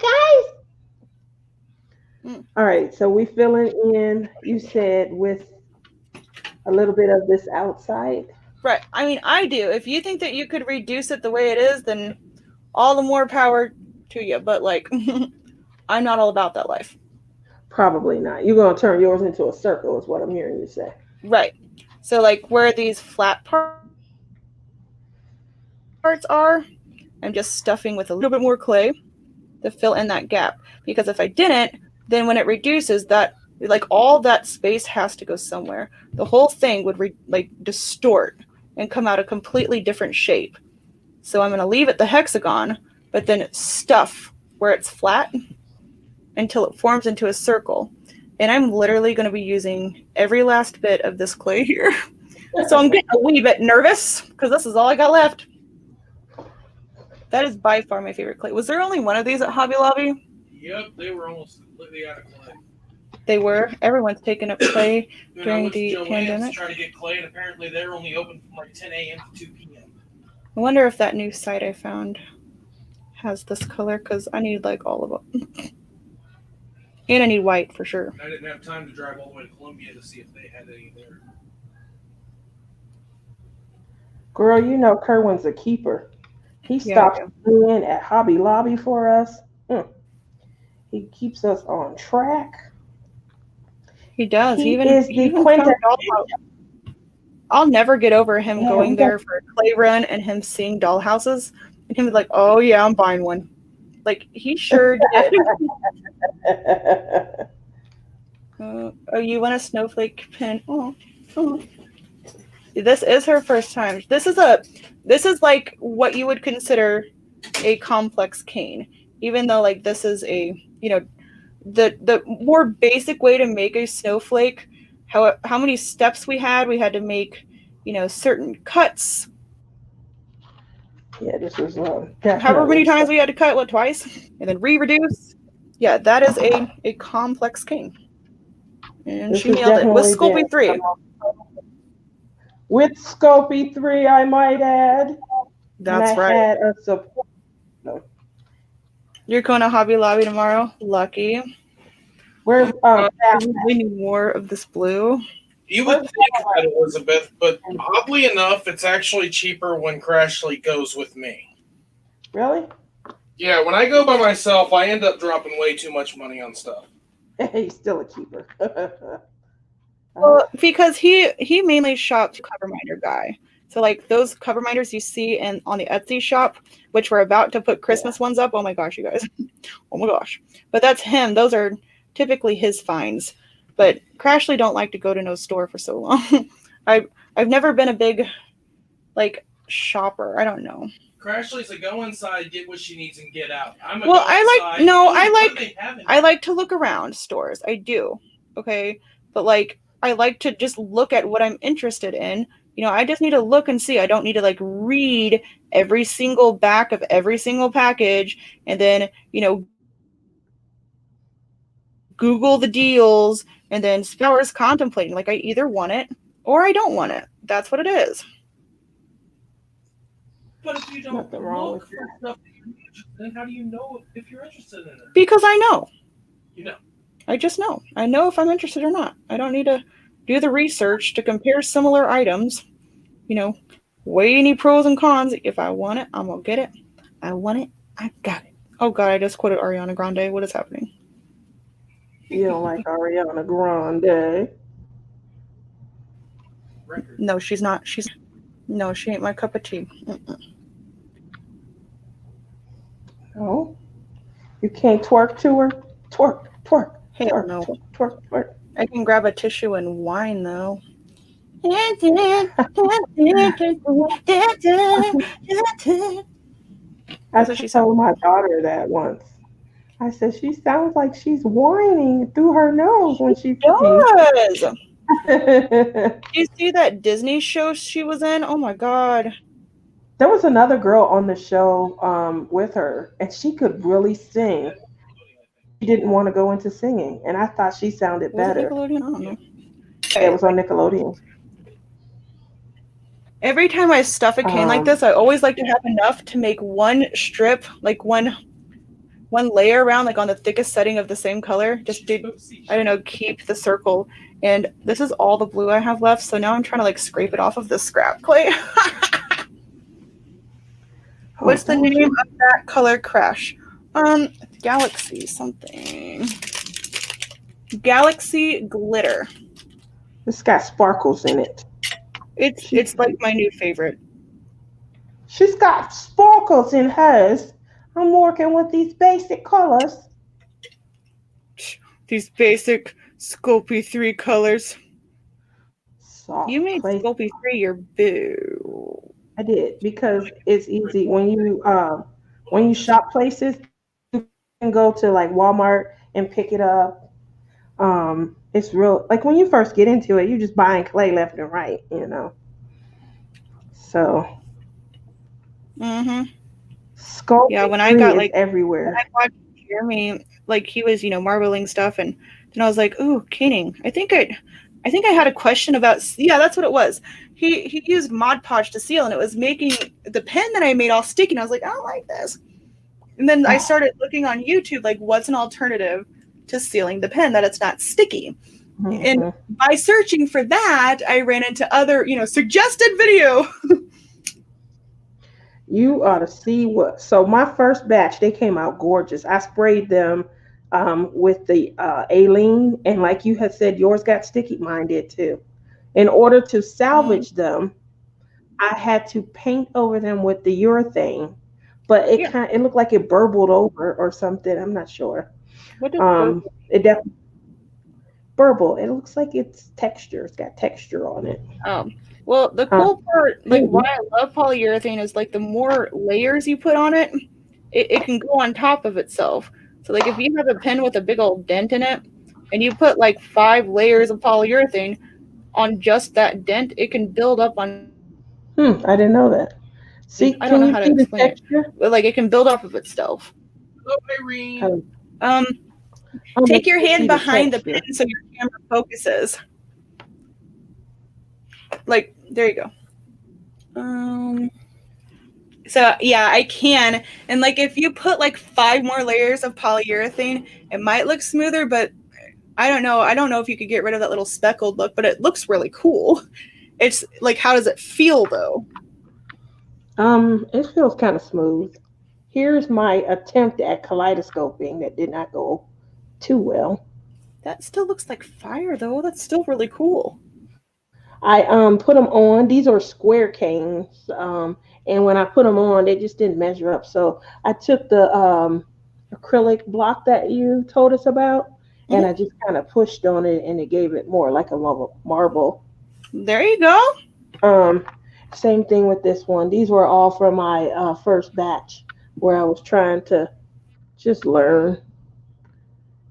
guys. All right, so we filling in, you said, with a little bit of this outside. Right. I mean, I do. If you think that you could reduce it the way it is, then all the more power to you. But like, I'm not all about that life. Probably not. You're going to turn yours into a circle is what I'm hearing you say. Right. So like where these flat parts are, I'm just stuffing with a little bit more clay to fill in that gap. Because if I didn't, then when it reduces, that like all that space has to go somewhere. The whole thing would like distort and come out a completely different shape. So I'm going to leave it the hexagon, but then stuff where it's flat until it forms into a circle. And I'm literally going to be using every last bit of this clay here. So I'm getting a wee bit nervous because this is all I got left. That is by far my favorite clay. Was there only one of these at Hobby Lobby? Yep, they were almost completely out of clay. They were. Everyone's taking up clay during the pandemic. Trying to get clay, and apparently they're only open from like 10 a.m. to 2 p.m. I wonder if that new site I found has this color because I need like all of them. And I need white for sure. I didn't have time to drive all the way to Columbia to see if they had any there. Girl, you know Kerwin's a keeper. He stops in at Hobby Lobby for us. He keeps us on track. He does. He He is the even quintessential. I'll never get over him Yeah, going there for a clay run and him seeing dollhouses and him like, oh yeah, I'm buying one. Like he sure did. Oh, you want a snowflake pin? Oh. This is her first time. This is like what you would consider a complex cane, even though like this is a the more basic way to make a snowflake. How many steps we had to make certain cuts. Yeah, this was however many times we had to cut, what, twice, and then re-reduce. Yeah, that is a complex cane, and this she nailed it with Sculpey 3. With Sculpey 3, I might add. That's and I right. Had a support. No. You're going to Hobby Lobby tomorrow. Lucky. Where's we need more of this blue. You would think that, Elizabeth, but oddly enough, it's actually cheaper when Crashly goes with me. Really? Yeah, when I go by myself, I end up dropping way too much money on stuff. He's still a keeper. Well, because he mainly shops Coverminder guy. So like those Coverminders you see on the Etsy shop, which we're about to put Christmas ones up. Oh my gosh, you guys. Oh my gosh. But that's him. Those are typically his finds. But Crashly don't like to go to no store for so long. I've never been a big like shopper. I don't know. Crashly's a go inside, get what she needs, and get out. I like to look around stores. I do. Okay. But like I like to just look at what I'm interested in. I just need to look and see. I don't need to like read every single back of every single package and then, Google the deals and then spend hours contemplating. Like I either want it or I don't want it. That's what it is. But if you don't look for stuff that you're interested in, how do you know if you're interested in it? Because I know. I just know. I know if I'm interested or not. I don't need to do the research to compare similar items. Weigh any pros and cons. If I want it, I'm going to get it. I want it. I got it. Oh, God, I just quoted Ariana Grande. What is happening? You don't like Ariana Grande? No, she's not. No, she ain't my cup of tea. No? You can't twerk to her? Twerk. Hell no. Twerk. I can grab a tissue and whine, though. I told my daughter that once. I said, she sounds like she's whining through her nose when she does. You see that Disney show she was in? Oh, my God. There was another girl on the show with her, and she could really sing. She didn't want to go into singing, and I thought she sounded better. It Nickelodeon? I don't know. It was on Nickelodeon. Every time I stuff a cane like this, I always like to have enough to make one strip, like one layer around, like on the thickest setting of the same color. Just to, I don't know, keep the circle. And this is all the blue I have left, so now I'm trying to like scrape it off of the scrap clay. What's the name of that color, Crash? Galaxy something. Galaxy Glitter. It's got sparkles in it. It's like my new favorite. She's got sparkles in hers. I'm working with these basic colors. These basic Sculpey 3 colors. Soft you made Sculpey 3 your boo. I did because it's easy when you shop places. You can go to like Walmart and pick it up. It's real, like when you first get into it, you're just buying clay left and right, So. Sculpey. Yeah, when I got like everywhere. When I watched Jeremy, like he was, marbling stuff, and then I was like, "Ooh, caning." I think I had a question about. Yeah, that's what it was. He used Mod Podge to seal, and it was making the pen that I made all sticky. And I was like, I don't like this. And then I started looking on YouTube, like, what's an alternative to sealing the pen that it's not sticky? And by searching for that, I ran into other, suggested video. You ought to see what. So my first batch, they came out gorgeous. I sprayed them with the Alene, and like you had said, yours got sticky. Mine did too. In order to Um, salvage them, I had to paint over them with the urethane, but yeah. it looked like it burbled over or something. I'm not sure. What does burp? It definitely burble. It looks like it's texture. It's got texture on it. Well, the Um, cool part, like why I love polyurethane is like the more layers you put on it, it can go on top of itself. So like if you have a pen with a big old dent in it and you put like 5 layers of polyurethane on just that dent, it can build up on. I didn't know that. See, I don't can know you how to see the explain it, texture? but like it can build up of itself. Hello, Irene. Um, Oh, take but your you can see hand behind the texture. pen so your camera focuses. Like there you go. So yeah, I can. And like if you put like 5 more layers of polyurethane, it might look smoother, but I don't know. I don't know if you could get rid of that little speckled look, but it looks really cool. It's like, how does it feel though? It feels kind of smooth. Here's my attempt at kaleidoscoping that did not go too well. That still looks like fire though. That's still really cool. I put them on. These are square canes, and when I put them on, they just didn't measure up. So I took the acrylic block that you told us about, and I just kind of pushed on it, and it gave it more like a marble. There you go. Same thing with this one. These were all from my first batch where I was trying to just learn,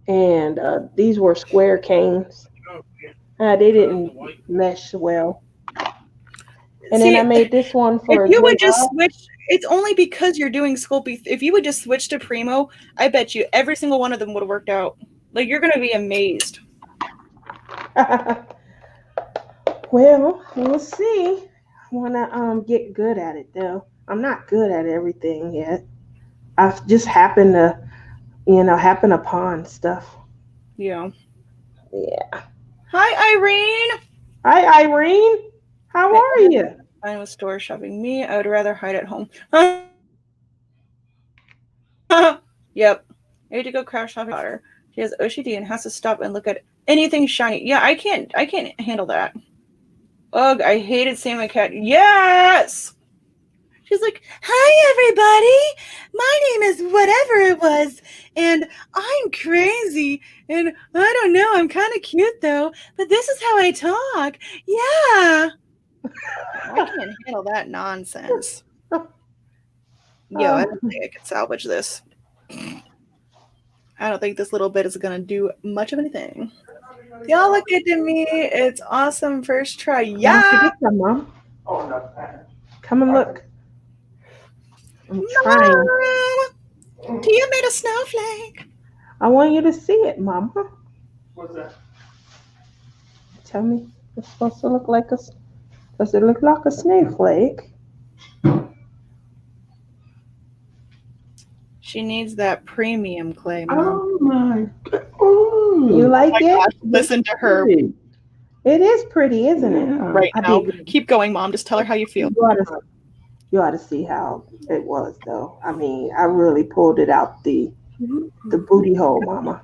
and these were square canes. They didn't mesh well. And See, then I made this one for if you would just Joelle. switch, it's only because you're doing Sculpey. If you would just switch to Premo, I bet you every single one of them would have worked out. Like you're gonna be amazed. Well, we'll see. I wanna get good at it though. I'm not good at everything yet. I've just happened to, happen upon stuff. Yeah. Yeah. Hi, Irene. Hi, Irene. How are you? I was store shopping. Me, I would rather hide at home. Yep. I need to go crash shopping with her. She has OCD and has to stop and look at anything shiny. Yeah, I can't handle that. Ugh, I hated seeing my cat. Yes! She's like, hi, everybody. My name is whatever it was, and I'm crazy, and I don't know, I'm kind of cute, though, but this is how I talk. Yeah. I can't handle that nonsense. Yo, I don't think I could salvage this. I don't think this little bit is going to do much of anything. Y'all look good to me. It's awesome. First try. Yeah. Mom. Come and look. I'm trying. Mom, Tia made a snowflake. I want you to see it, Mama. What's that? Tell me. It's supposed to look like a. Does it look like a snowflake? She needs that premium clay, Mom. Oh my God. Ooh. You like Oh my it? gosh, listen to her It is pretty, isn't it? Yeah. right I now. did. Keep going, Mom. Just tell her how you feel. You ought to see how it was, though. I mean, I really pulled it out the booty hole, Mama.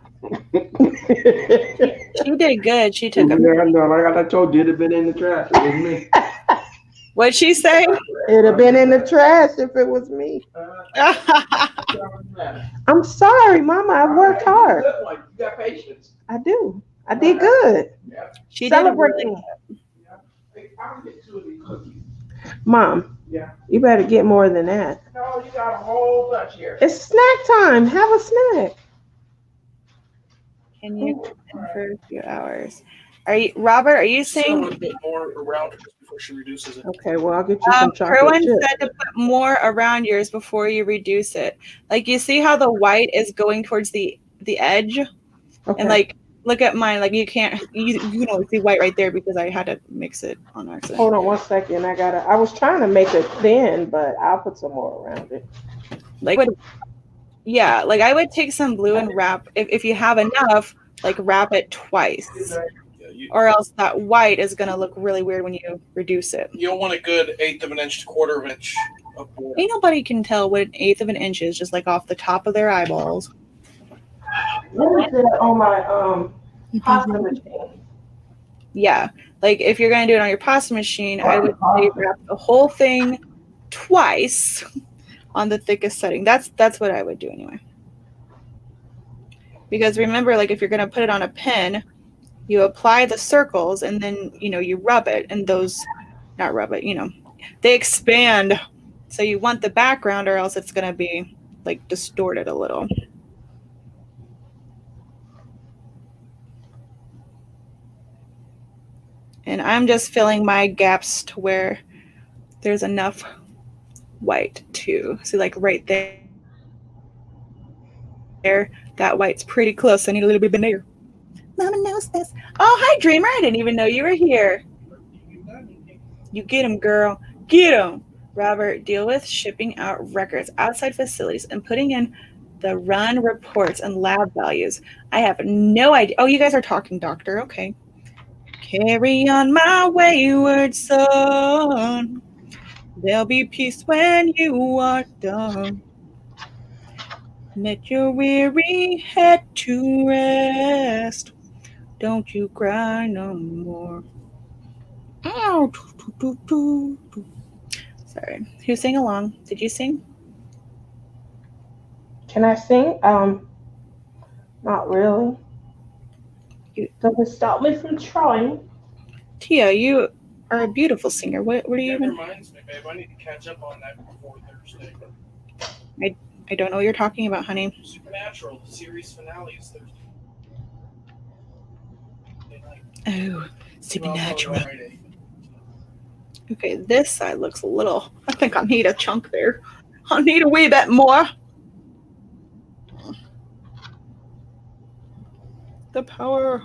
She did good. She took a. Yeah, no, like I told you, it'd have been in the trash. It was me. What'd she say? It'd have been in the trash if it was me. I'm sorry, Mama. I worked hard. You got patience. I do. I did good. She did Celebrate really me. I'll get 2 of these cookies. Mom, Yeah. you better get more than that. No, you got a whole bunch here. It's snack time. Have a snack. Can you for a few hours? Are you, Robert? Are you Just a saying? little bit more around her just before she reduces it. Okay, well, I'll get you some chocolate Kerwin chips. said to put more around yours before you reduce it. Like you see how the white is going towards the edge, Okay. and like look at mine. Like you can only see white right there because I had to mix it on accident. Hold on 1 second. I was trying to make it thin, but I'll put some more around it. Like yeah, like I would take some glue and wrap if you have enough. Like wrap it twice, Yeah, or else that white is gonna look really weird when you reduce it. you'll want a good 1/8 of an inch to 1/4 of an inch Ain't nobody can tell what 1/8 of an inch is just like off the top of their eyeballs. What is that on my pasta machine? Yeah, like if you're gonna do it on your pasta machine, I would say wrap the whole thing twice on the thickest setting. That's what I would do anyway. Because remember, like if you're gonna put it on a pen, you apply the circles and then you rub it, and those, not rub it, they expand. So you want the background, or else it's gonna be like distorted a little. And I'm just filling my gaps to where there's enough white too. See, like right there. That white's pretty close. I need a little bit there. Mama knows this. Oh, hi, Dreamer. I didn't even know you were here. You get him, girl. Get him. Robert, deal with shipping out records outside facilities and putting in the run reports and lab values. I have no idea. Oh, you guys are talking, doctor. Okay. Carry on, my wayward son. There'll be peace when you are done. Let your weary head to rest. Don't you cry no more. Ow. Sorry. Who sang along? Did you sing? Can I sing? Not really. Doesn't stop me from trying. Tia, you are a beautiful singer. What are you That even? reminds me, babe. I need to catch up on that before Thursday. I don't know what you're talking about, honey. Supernatural, the series finale is Thursday night. Oh, supernatural. Well, Friday. Okay, this side looks a little. I think I need a chunk there. I need a wee bit more. The power.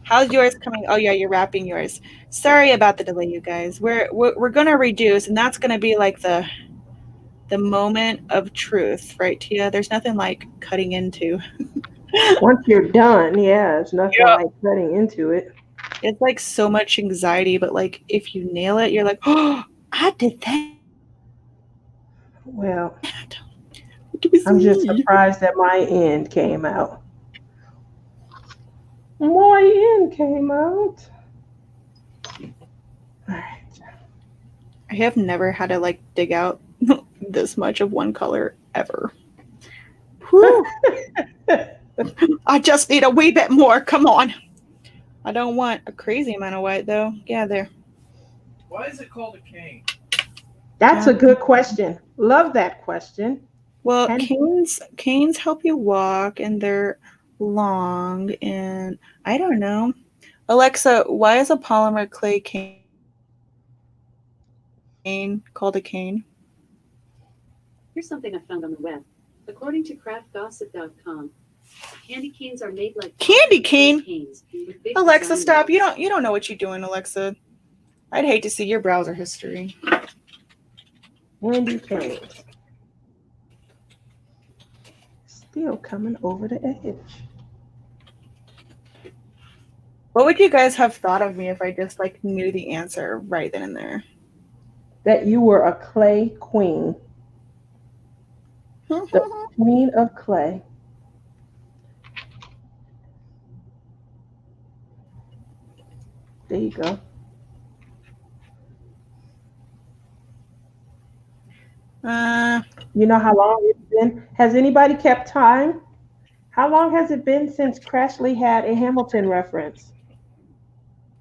How's yours coming? Oh yeah, you're wrapping yours. Sorry about the delay, you guys. We're gonna reduce, and that's gonna be like the moment of truth, right, Tia? There's nothing like cutting into. Once you're done, yeah, it's nothing like cutting into it. It's like so much anxiety, but like if you nail it, you're like, oh, I did that. Well, I'm just surprised that my end came out. My end came out. All right. I have never had to like dig out this much of one color ever. Whew. I just need a wee bit more. Come on. I don't want a crazy amount of white though. Yeah, there. Why is it called a cane? That's a good question. Love that question. Well, canes help you walk, and they're long, and I don't know. Alexa, why is a polymer clay cane called a cane? Here's something I found on the web. According to craftgossip.com, candy canes are made like Candy cane? canes with big Alexa, design stop. notes. You don't know what you're doing, Alexa. I'd hate to see your browser history. Candy cane. Still coming over the edge. What would you guys have thought of me if I just like knew the answer right then and there? That you were a clay queen. The queen of clay. There you go. You know how long it's been? Has anybody kept time? How long has it been since Crashly had a Hamilton reference?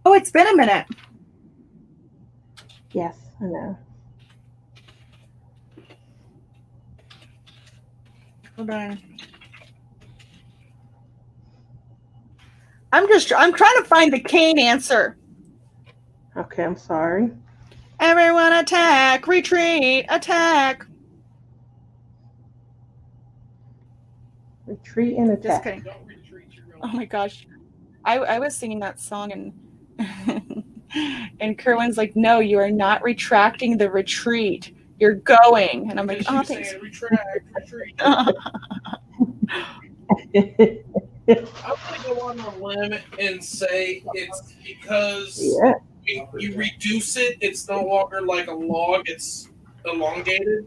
Oh, it's been a minute. Yes, I know. Hold on. I'm trying to find the cane answer. Okay, I'm sorry. Everyone attack, retreat, attack. Retreat and Just attack. kidding. Don't retreat, you're going. Oh my gosh. I was singing that song and and Kerwin's like, no, you are not retracting the retreat. You're going. And I'm like, oh, thanks. Retract, retreat. I'm going to go on a limb and say it's because Yeah. you reduce it. It's no longer like a log. It's elongated,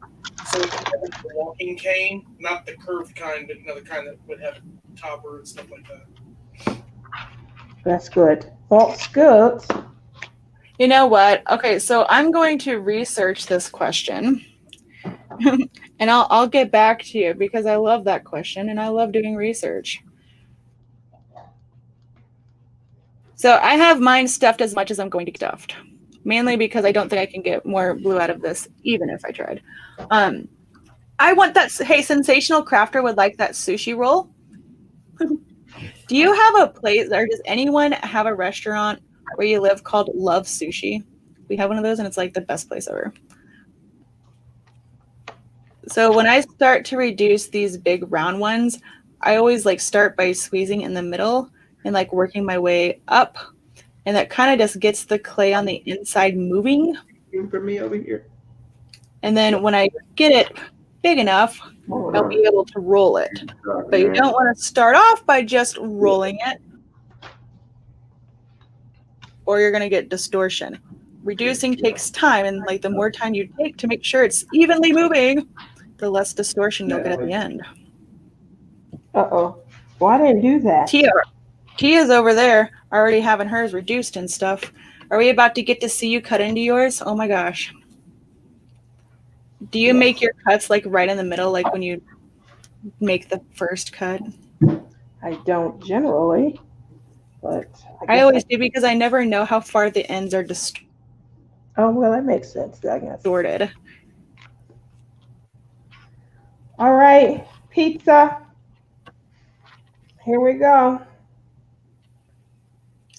so it's kind of like a walking cane, not the curved kind, but another kind that would have topper and stuff like that. That's good. That's good. You know what? Okay, so I'm going to research this question. And I'll get back to you because I love that question and I love doing research. So I have mine stuffed as much as I'm going to get stuffed, mainly because I don't think I can get more blue out of this, even if I tried. I want that. Hey, Sensational Crafter would like that sushi roll. Do you have a place, or does anyone have a restaurant where you live called Love Sushi? We have one of those, and it's like the best place ever. So when I start to reduce these big round ones, I always like start by squeezing in the middle and like working my way up. And that kind of just gets the clay on the inside moving. For me over here. And then when I get it big enough, I'll be able to roll it. But you don't want to start off by just rolling it, or you're going to get distortion. Reducing takes time, and like the more time you take to make sure it's evenly moving, the less distortion you'll get at the end. Uh-oh. Well, I didn't do that. Tia's over there already having hers reduced and stuff. Are we about to get to see you cut into yours? Oh my gosh. Do you make your cuts like right in the middle, like when you make the first cut? I don't generally, but I always do because I never know how far the ends are distorted. Oh, well, that makes sense, I guess. All right, pizza. Here we go.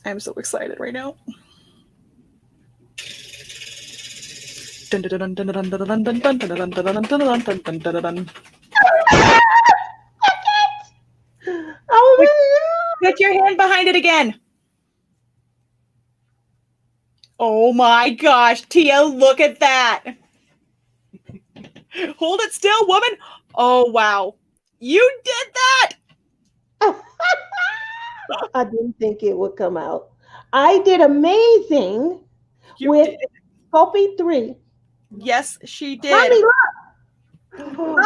I'm so excited right now. Dun, dun, dun, dun, dun, dun, dun, dun, dun, dun, dun, dun, dun, dun, dun, dun, dun. Oh my God. Put your hand behind it again. Oh my gosh, Tia, look at that. Hold it still, woman. Oh, wow. You did that. I didn't think it would come out. I did amazing with Sculpey 3. Yes, she did. Mommy, look.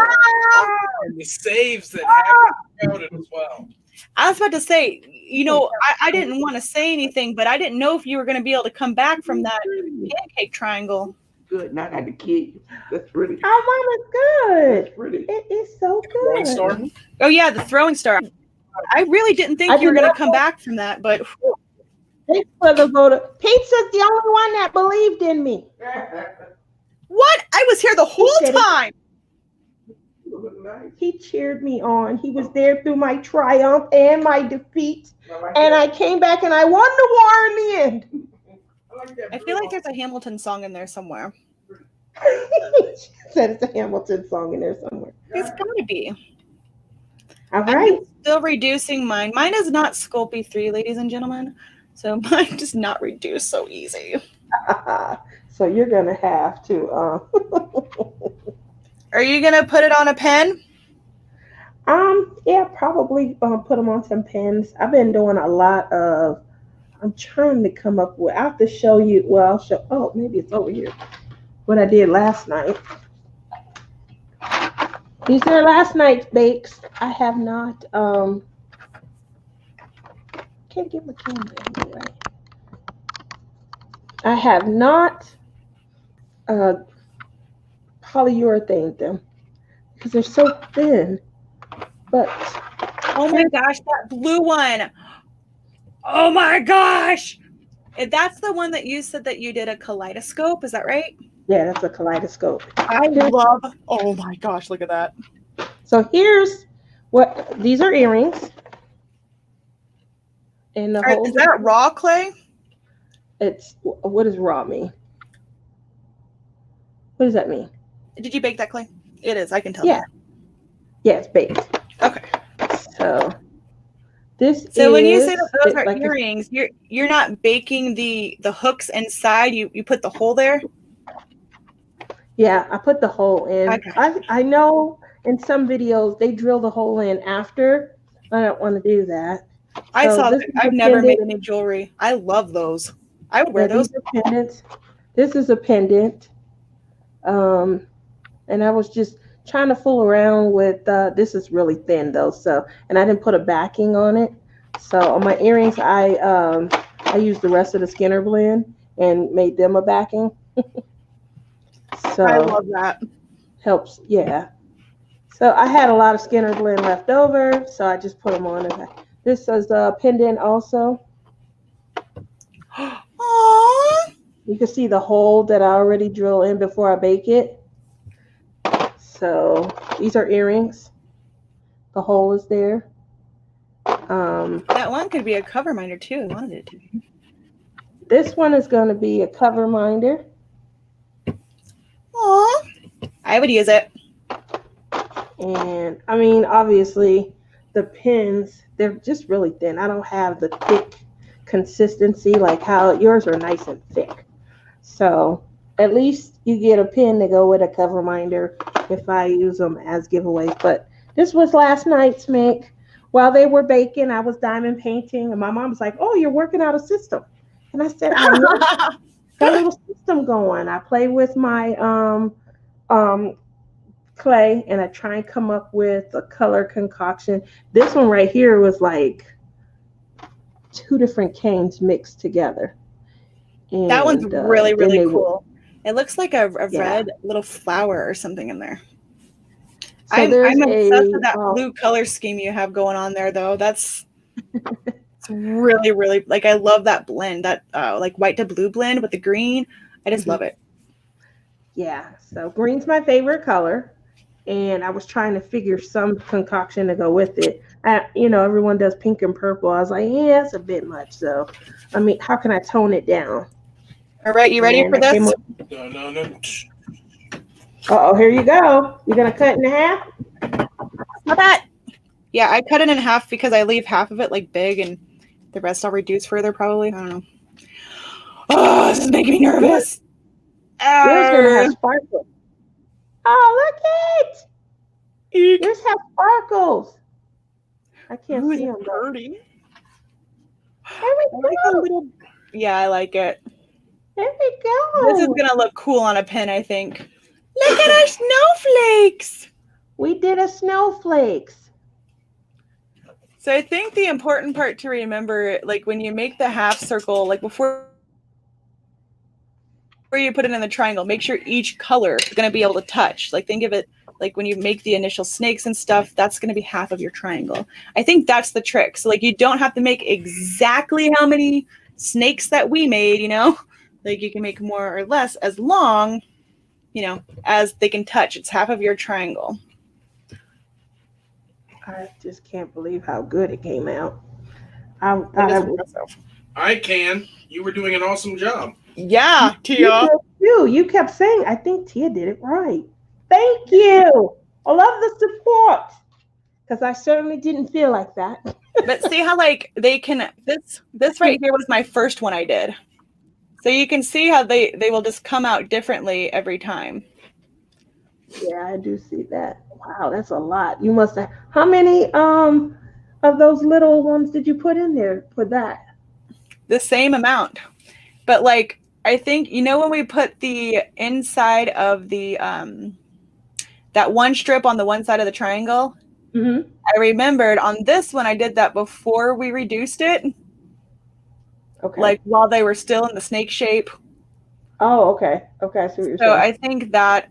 And the saves that have counted as well. I was about to say, you know, I didn't want to say anything, but I didn't know if you were going to be able to come back from that pancake triangle. Good, not had to kill you. That's pretty. Oh, Mama's good. That's pretty. It is so Throwing good. star. Oh, yeah, the throwing star. I really didn't think you were going to come back from that, but Thanks for the voter. Pizza's the only one that believed in me. what? I was here the whole time. He cheered me on. He was there through my triumph and my defeat. And I came back and I won the war in the end. I feel like there's a Hamilton song in there somewhere. She said it's a Hamilton song in there somewhere. It's got to be. All right. I'm still reducing mine. Mine is not Sculpey 3, ladies and gentlemen. So mine does not reduce so easy. So you're going to have to. Are you going to put it on a pen? Yeah, probably put them on some pens. I've been doing a lot of, I'm trying to come up with, I have to show you, well, I'll show, oh, maybe it's over here, what I did last night. These are last night's bakes. I have not, can't get my camera anyway. I have not polyurethane them because they're so thin. But oh my gosh, that blue one. Oh my gosh. That's the one that you said that you did a kaleidoscope. Is that right? yeah, that's a kaleidoscope. I love, oh my gosh, look at that. So here's what, these are earrings. And the whole, Is that raw clay? it's, what does raw mean? What does that mean? Did you bake that clay? It is, I can tell. Yeah. Yeah, it's baked. Okay. So this So is, when you say that those are like earrings, you're not baking the hooks inside. You put the hole there. yeah, I put the hole in. Okay. I know in some videos they drill the hole in after. I don't want to do that. I So saw this that. is I've a never made pendant. any jewelry. I love those. I would wear Yeah, those. these are pendants. This is a pendant. And I was just trying to fool around with, this is really thin though, so, and I didn't put a backing on it. So on my earrings, I used the rest of the Skinner blend and made them a backing. So I love that. helps, yeah. So I had a lot of Skinner blend left over, so I just put them on. This is a pendant also. Aww. You can see the hole that I already drill in before I bake it. So these are earrings. The hole is there. That one could be a cover minder too. I wanted it to be. This one is going to be a cover minder. Aww. I would use it. And I mean, obviously, the pins, they're just really thin. I don't have the thick consistency like how yours are nice and thick. So at least you get a pin to go with a cover minder if I use them as giveaways. But this was last night's make. While they were baking, I was diamond painting, and my mom was like, "Oh, you're working out a system." And I said, "I know, got a little system going. I play with my clay, and I try and come up with a color concoction." This one right here was like 2 different canes mixed together. And, That one's really, really then cool. It looks like a Yeah. red little flower or something in there. So I'm there's obsessed with that a, blue color scheme you have going on there, though. That's it's really, really, like, I love that blend, that like white to blue blend with the green. I just love it. yeah, so green's my favorite color, and I was trying to figure some concoction to go with it. Everyone does pink and purple. I was like, yeah, it's a bit much. So, I mean, how can I tone it down? All right, you ready And for I came this? up- No. Uh-oh, here you go. You're gonna cut it in half? Not that. Yeah, I cut it in half because I leave half of it like big and the rest I'll reduce further probably. I don't know. Oh, this is making me nervous. Yours gonna have sparkles. Oh, look it! Eek. Yours have sparkles. I can't Ooh, see it's them. Though. pretty. There we go. Yeah, I like it. There we go. This is gonna look cool on a pin, I think. Look at our snowflakes. We did a snowflakes. So I think the important part to remember, like when you make the half circle, like before you put it in the triangle, make sure each color is going to be able to touch. Like think of it like when you make the initial snakes and stuff, that's going to be half of your triangle. I think that's the trick. So like you don't have to make exactly how many snakes that we made, like you can make more or less as long, as they can touch. It's half of your triangle. I just can't believe how good it came out. That is impressive. I can. You were doing an awesome job. Yeah, Tia. You kept saying, I think Tia did it right. Thank you. I love the support. Because I certainly didn't feel like that. But see how like they can, this right here was my first one I did. So you can see how they will just come out differently every time. Yeah, I do see that. Wow, that's a lot. You must have, how many of those little ones did you put in there for that? The same amount. But like, I think, when we put the inside of the, that one strip on the one side of the triangle, Mm-hmm. I remembered on this one, I did that before we reduced it. Okay. Like while they were still in the snake shape. Oh, okay. Okay, I see what you're So saying. I think that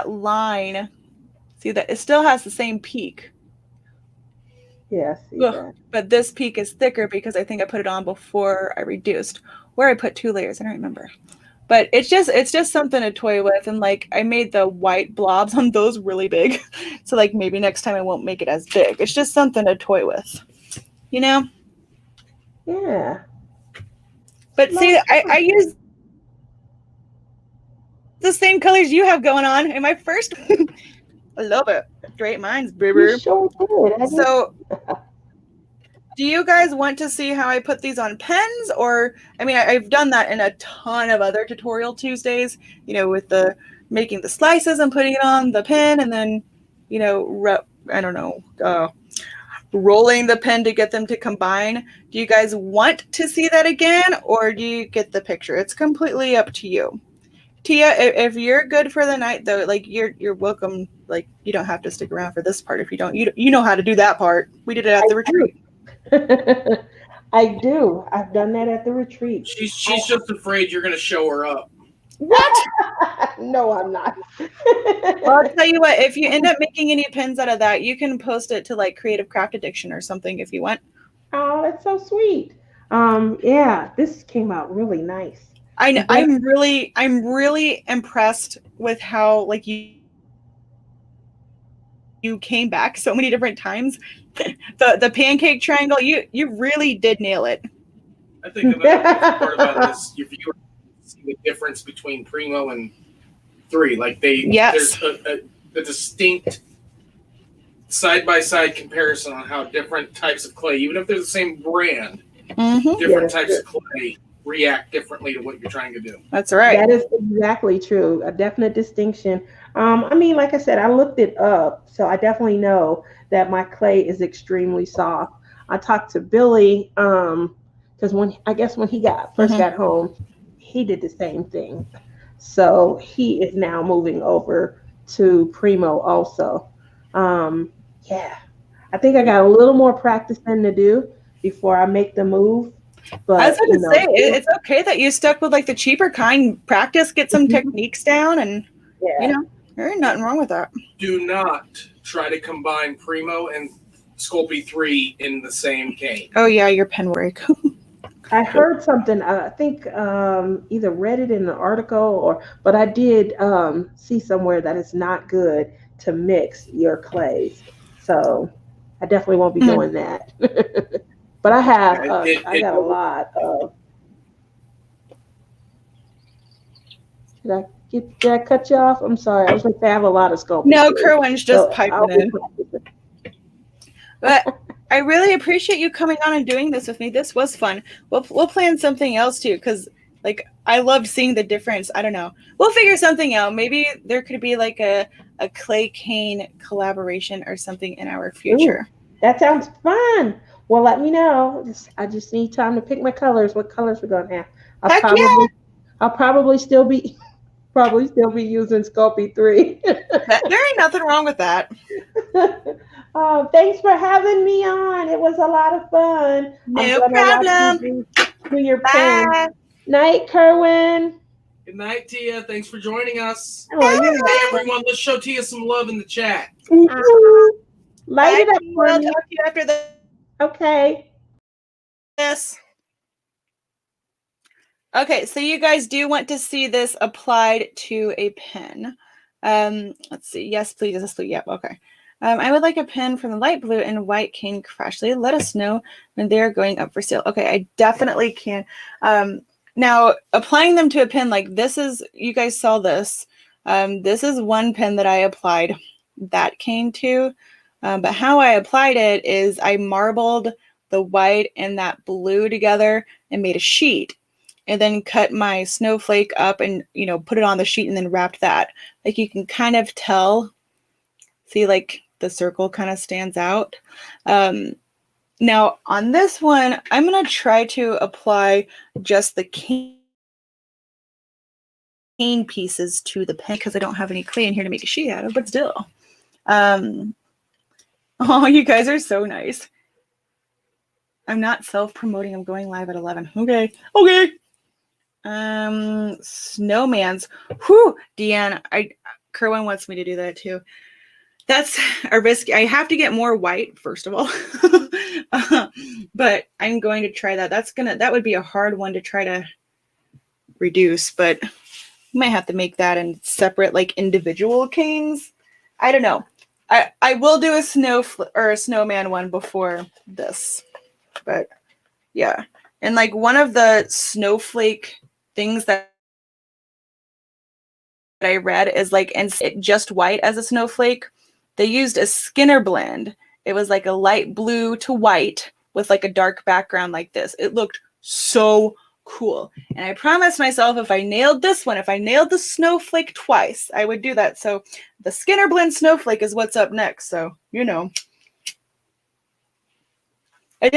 line, see that it still has the same peak. Yeah, I see that. But this peak is thicker because I think I put it on before I reduced. Where I put 2 layers, I don't remember. But it's just something to toy with. And like I made the white blobs on those really big. So like maybe next time I won't make it as big. It's just something to toy with. Yeah. But see, I use the same colors you have going on in my first. I love it. Great minds, baby. You sure did. So do you guys want to see how I put these on pens? Or, I mean, I've done that in a ton of other tutorial Tuesdays, with the making the slices and putting it on the pen and then, rolling the pen to get them to combine. Do you guys want to see that again, or do you get the picture? It's completely up to you. Tia, if you're good for the night though, like you're welcome. Like you don't have to stick around for this part if you don't. You know how to do that part. We did it at the retreat. I do. I've done that at the retreat. She's just afraid you're gonna show her up. What? No, I'm not. Well, I'll tell you what. If you end up making any pins out of that, you can post it to like Creative Craft Addiction or something if you want. Oh, that's so sweet. Yeah, this came out really nice. I'm really impressed with how like you came back so many different times. The pancake triangle, you really did nail it. I think the best part about this, your viewers see the difference between Primo and 3. Like there's a distinct side-by-side comparison on how different types of clay, even if they're the same brand, different types of clay react differently to what you're trying to do. That's right. That is exactly true. A definite distinction. I mean, like I said, I looked it up, so I definitely know that my clay is extremely soft. I talked to Billy because when he first got home, he did the same thing. So he is now moving over to Premo also. Yeah, I think I got a little more practicing to do before I make the move. But I was going to say, it's okay that you stuck with like the cheaper kind. Practice, get some techniques down, and you know, there ain't nothing wrong with that. Do not try to combine Primo and Sculpey 3 in the same cane. Oh yeah, your pen work. I heard something. I think either read it in an article but I did see somewhere that it's not good to mix your clays. So I definitely won't be doing that. But I have. I got a lot of. Did I cut you off? I'm sorry. I was going to say I have a lot of Sculpey. No, Kerwin's just piping in. But I really appreciate you coming on and doing this with me. This was fun. We'll plan something else too, because like I loved seeing the difference. I don't know. We'll figure something out. Maybe there could be like a clay cane collaboration or something in our future. Ooh, that sounds fun. Well, let me know. I just need time to pick my colors. What colors we're gonna have? I'll probably still be using Sculpey 3. There ain't nothing wrong with that. Thanks for having me on. It was a lot of fun. No problem. Do your pen. Night, Kerwin. Good night, Tia. Thanks for joining us. Oh, hey, everyone, let's show Tia some love in the chat. Light it up for me. Talk to you after this. Okay. Yes. Okay, so you guys do want to see this applied to a pen. Let's see. Yes, please. Yes, please. Yep. Okay. I would like a pen from the light blue and white cane crash. Let us know when they're going up for sale. Okay, I definitely can. Now, applying them to a pen like this is, you guys saw this. This is one pen that I applied that cane to. But how I applied it is I marbled the white and that blue together and made a sheet. And then cut my snowflake up and, you know, put it on the sheet and then wrapped that. Like you can kind of tell, see like the circle kind of stands out. Now on this one, I'm going to try to apply just the cane pieces to the pen because I don't have any clay in here to make a sheet out of, but still. Oh, you guys are so nice. I'm not self-promoting. I'm going live at 11. Okay. Okay. Snowman's. Whew, Deanne. Kerwin wants me to do that too. That's a risk. I have to get more white, first of all. But I'm going to try that. That would be a hard one to try to reduce, but you might have to make that in separate, like individual canes. I don't know. I will do a snowman one before this, but yeah. And like one of the snowflake things that I read is like, and just white as a snowflake, they used a Skinner blend. It was like a light blue to white with like a dark background like this. It looked so cool. And I promised myself if I nailed this one, if I nailed the snowflake twice, I would do that. So the Skinner blend snowflake is what's up next. So, you know, I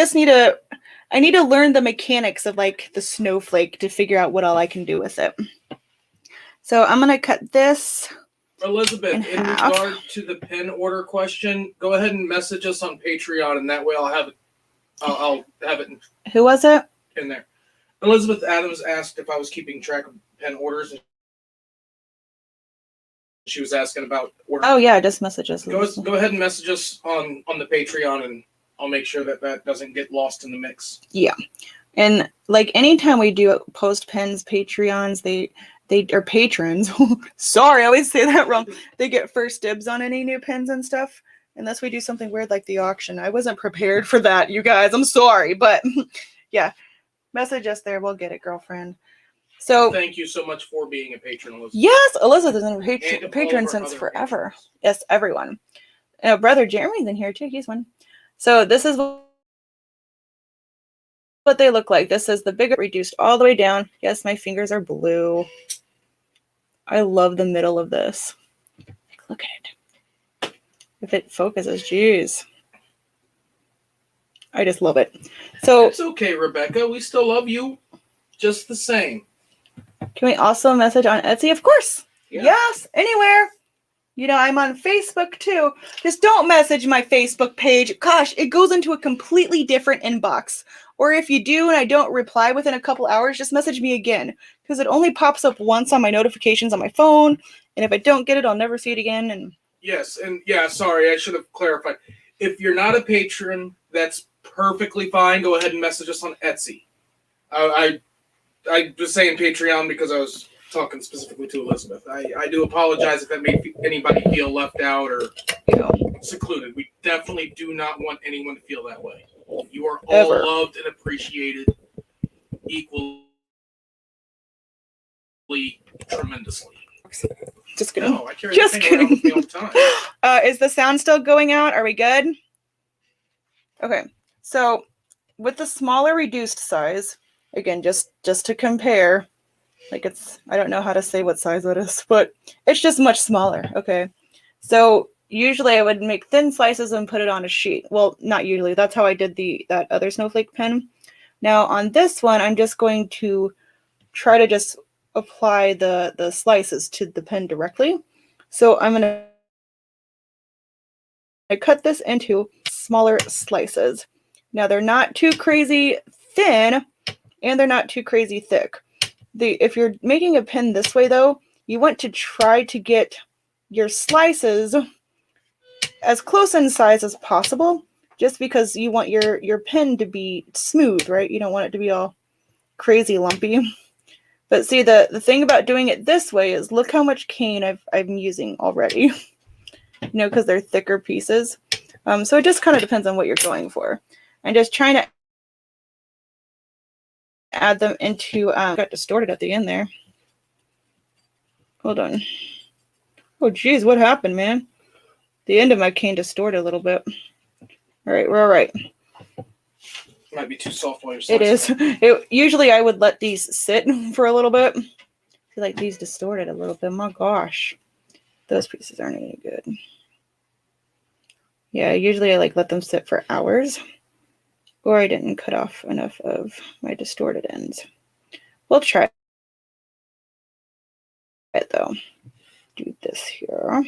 need to learn the mechanics of like the snowflake to figure out what all I can do with it. So I'm gonna cut this. Elizabeth, In in half. regard to the pen order question, go ahead and message us on Patreon, and that way I'll have it. I'll have it Who was it? in there. Elizabeth Adams asked if I was keeping track of pen orders, and she was asking about orders. Oh yeah, just message us. Go ahead and message us on the Patreon, and I'll make sure that doesn't get lost in the mix. Yeah, and like anytime we do post pens, Patreons, they are patrons. Sorry, I always say that wrong. They get first dibs on any new pens and stuff, unless we do something weird like the auction. I wasn't prepared for that, you guys. I'm sorry, but yeah, message us there. We'll get it, girlfriend. So thank you so much for being a patron, Elizabeth. yes, Elizabeth is a And patron all of our since other forever. patrons. Yes, everyone. Brother Jeremy's in here too. He's one. So this is what they look like. This is the bigger reduced all the way down. Yes, my fingers are blue. I love the middle of this. Look at it. If it focuses, jeez. I just love it. So It's okay, Rebecca. We still love you just the same. can we also message on Etsy? Of course. Yeah. Yes, anywhere. You know, I'm on Facebook too. Just don't message my Facebook page. Gosh, it goes into a completely different inbox. Or if you do and I don't reply within a couple hours, just message me again. Because it only pops up once on my notifications on my phone. And if I don't get it, I'll never see it again. And Yes, and yeah, sorry, I should have clarified. If you're not a patron, that's perfectly fine. Go ahead and message us on Etsy. I was saying Patreon because I was talking specifically to Elizabeth. I do apologize if that made anybody feel left out or secluded. We definitely do not want anyone to feel that way. You are all Ever. loved and appreciated equally, tremendously. just kidding. No, I carry Just that thing around with me all the time. Is the sound still going out? Are we good? Okay. So with the smaller reduced size, again, just to compare, like I don't know how to say what size that is, but it's just much smaller. Okay. So usually I would make thin slices and put it on a sheet. Well, not usually. That's how I did that other Snowflake pen. Now on this one, I'm just going to try to just apply the slices to the pen directly. So I'm going to cut this into smaller slices. Now they're not too crazy thin and they're not too crazy thick. If you're making a pen this way though, you want to try to get your slices as close in size as possible, just because you want your pen to be smooth, right? You don't want it to be all crazy lumpy. But see, the thing about doing it this way is look how much cane I'm using already. You know, because they're thicker pieces. So it just kind of depends on what you're going for. I'm just trying to add them into, got distorted at the end there. Hold on. Oh, geez, what happened, man? The end of my cane distorted a little bit. All right, we're all right. Might be too soft while you're It slicing. is. Usually I would let these sit for a little bit. I feel like these distorted a little bit. My gosh. Those pieces aren't any good. Yeah, usually I let them sit for hours. Or I didn't cut off enough of my distorted ends. We'll try it though. Do this here.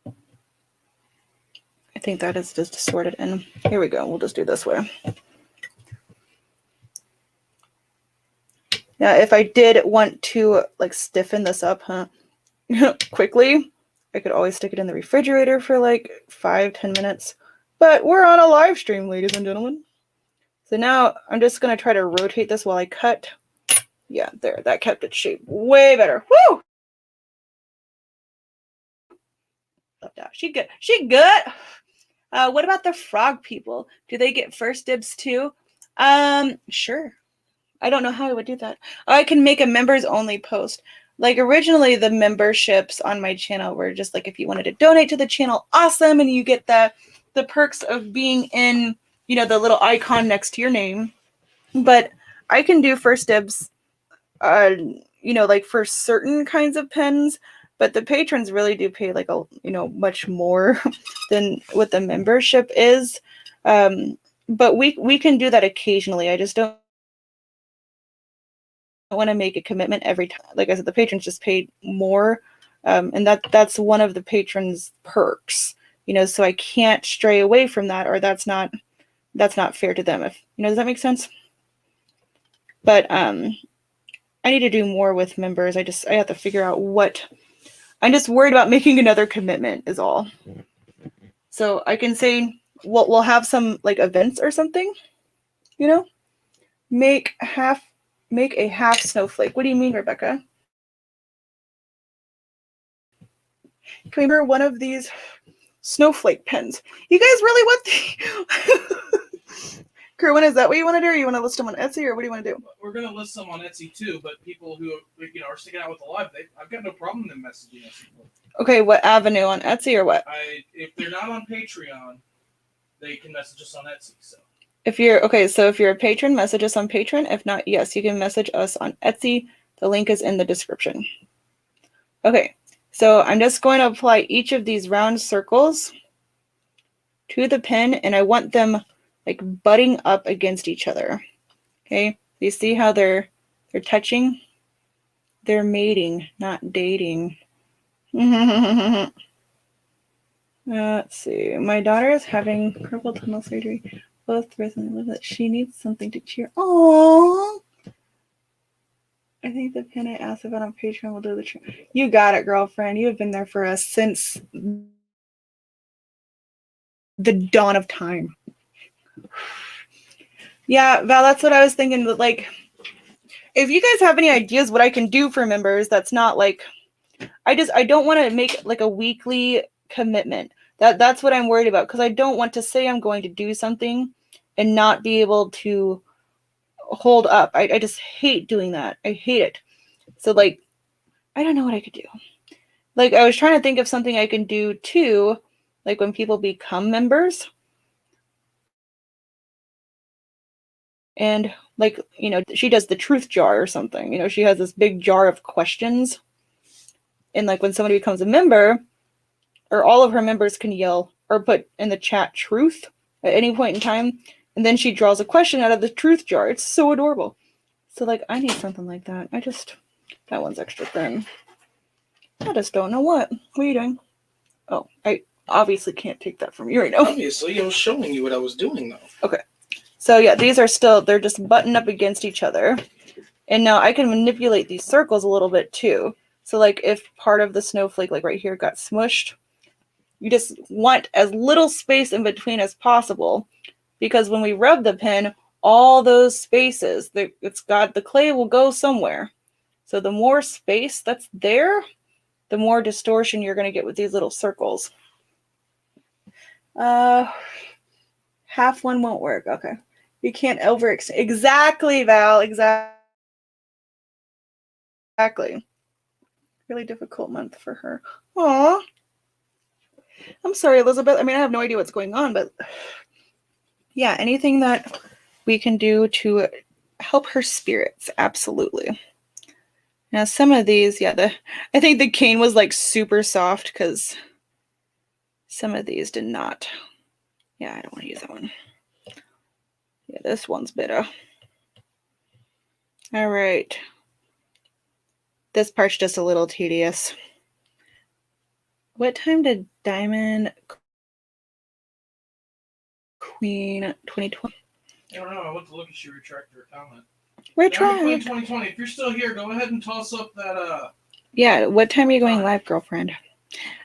I think that is just distorted end. Here we go. We'll just do this way. Now, if I did want to stiffen this up, quickly, I could always stick it in the refrigerator for 5-10 minutes. But we're on a live stream, ladies and gentlemen. So now I'm just going to try to rotate this while I cut. Yeah, there. That kept its shape way better. Woo! Love that. She good. She good. What about the frog people? Do they get first dibs too? Sure. I don't know how I would do that. I can make a members only post. Originally the memberships on my channel were just if you wanted to donate to the channel, awesome, and you get the perks of being in, the little icon next to your name. But I can do first dibs, for certain kinds of pens, but the patrons really do pay much more than what the membership is. But we can do that occasionally. I just don't want to make a commitment every time. Like I said, the patrons just paid more, and that's one of the patrons' perks, you know. So I can't stray away from that, or that's not fair to them. If you know, does that make sense? But I need to do more with members. I have to figure out what. I'm just worried about making another commitment is all. So I can say we'll have some like events or something, you know. Make a half snowflake. What do you mean, Rebecca? Can we remember one of these snowflake pens? You guys really want the Kerwin, is that what you want to do, or you want to list them on Etsy, or what do you want to do? We're gonna list them on Etsy too, but people who are sticking out with the live, I've got no problem them messaging us. Okay, what avenue, on Etsy or what? If they're not on Patreon, they can message us on Etsy. So if you're a patron, message us on Patreon. If not, yes, you can message us on Etsy. The link is in the description. Okay, so I'm just going to apply each of these round circles to the pen, and I want them like butting up against each other. Okay, you see how they're touching? They're mating, not dating. Let's see. My daughter is having carpal tunnel surgery. Both recently live that she needs something to cheer. Oh, I think the pin I asked about on Patreon will do the trick. You got it, girlfriend. You have been there for us since the dawn of time. Yeah, Val, that's what I was thinking. But like, if you guys have any ideas what I can do for members, that's not like, I don't want to make like a weekly commitment. That's what I'm worried about, because I don't want to say I'm going to do something and not be able to hold up. I just hate doing that. I hate it. So like, I don't know what I could do. Like, I was trying to think of something I can do too, like when people become members. And like, you know, she does the truth jar or something. You know, she has this big jar of questions. And like when somebody becomes a member, or all of her members can yell or put in the chat truth at any point in time. And then she draws a question out of the truth jar. It's so adorable. So like, I need something like that. That one's extra thin. I just don't know what. What are you doing? Oh, I obviously can't take that from you right now. obviously, I was showing you what I was doing though. Okay. So yeah, these are still, they're just buttoned up against each other. And now I can manipulate these circles a little bit too. So like if part of the snowflake, like right here, got smushed, you just want as little space in between as possible, because when we rub the pen, all those spaces, the clay will go somewhere. So the more space that's there, the more distortion you're going to get with these little circles. Half one won't work. Okay. You can't exactly, Val. Exactly. Really difficult month for her. Aw. I'm sorry, Elizabeth. I mean, I have no idea what's going on, but yeah, anything that we can do to help her spirits, absolutely. Now, some of these, yeah, I think the cane was like super soft because some of these did not. Yeah, I don't want to use that one. Yeah, this one's better. All right. This part's just a little tedious. What time did Diamond Queen 2020? I don't know. I went to look at your retractor comment. Retract. Queen 2020. If you're still here, go ahead and toss up that. Yeah, what time are you going live, girlfriend?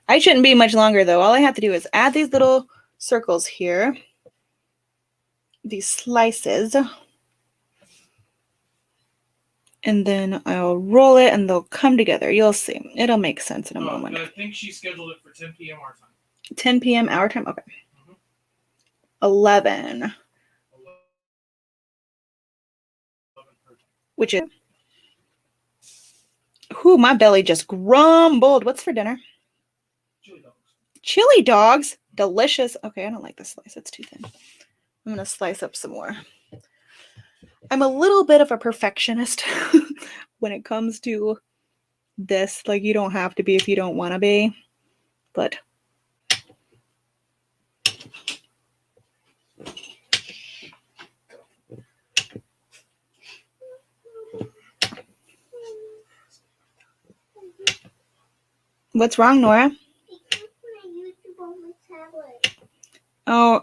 I shouldn't be much longer though. All I have to do is add these little circles here, these slices, and then I'll roll it and they'll come together. You'll see. It'll make sense in a moment. I think she scheduled it for 10 p.m. our time. 10 p.m. our time? Okay. 11. Which is... Ooh, my belly just grumbled. What's for dinner? Chili dogs. Chili dogs? Delicious. Okay, I don't like this slice. It's too thin. I'm going to slice up some more. I'm a little bit of a perfectionist when it comes to this. Like, you don't have to be if you don't want to be. But What's wrong, Nora? Because my YouTube on my tablet. Oh,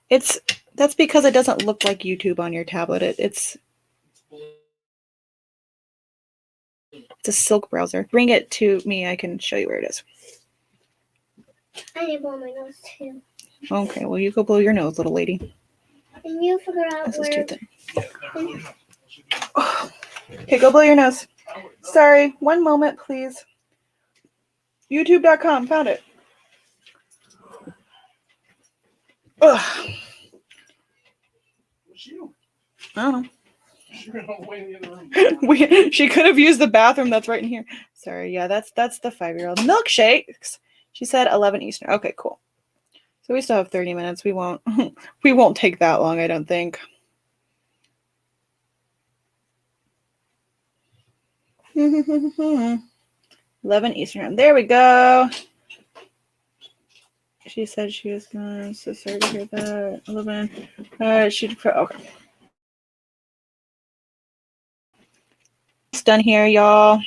that's because it doesn't look like YouTube on your tablet. It's a Silk browser. Bring it to me. I can show you where it is. I need to blow my nose too. Okay, well, you go blow your nose, little lady. And you figure out This is where. too thin. Yeah, that was- Okay, go blow your nose. Sorry, one moment, please. YouTube.com, found it. Ugh, What's you? I don't know. You're all the way in the other room. She could have used the bathroom that's right in here. Sorry, yeah, that's the 5-year-old. Milkshakes. She said 11 Eastern. Okay, cool. So we still have 30 minutes. We won't we won't take that long, I don't think. "11 Eastern. There we go. She said she was gonna. So sorry to hear that. 11. She okay. It's done here, y'all.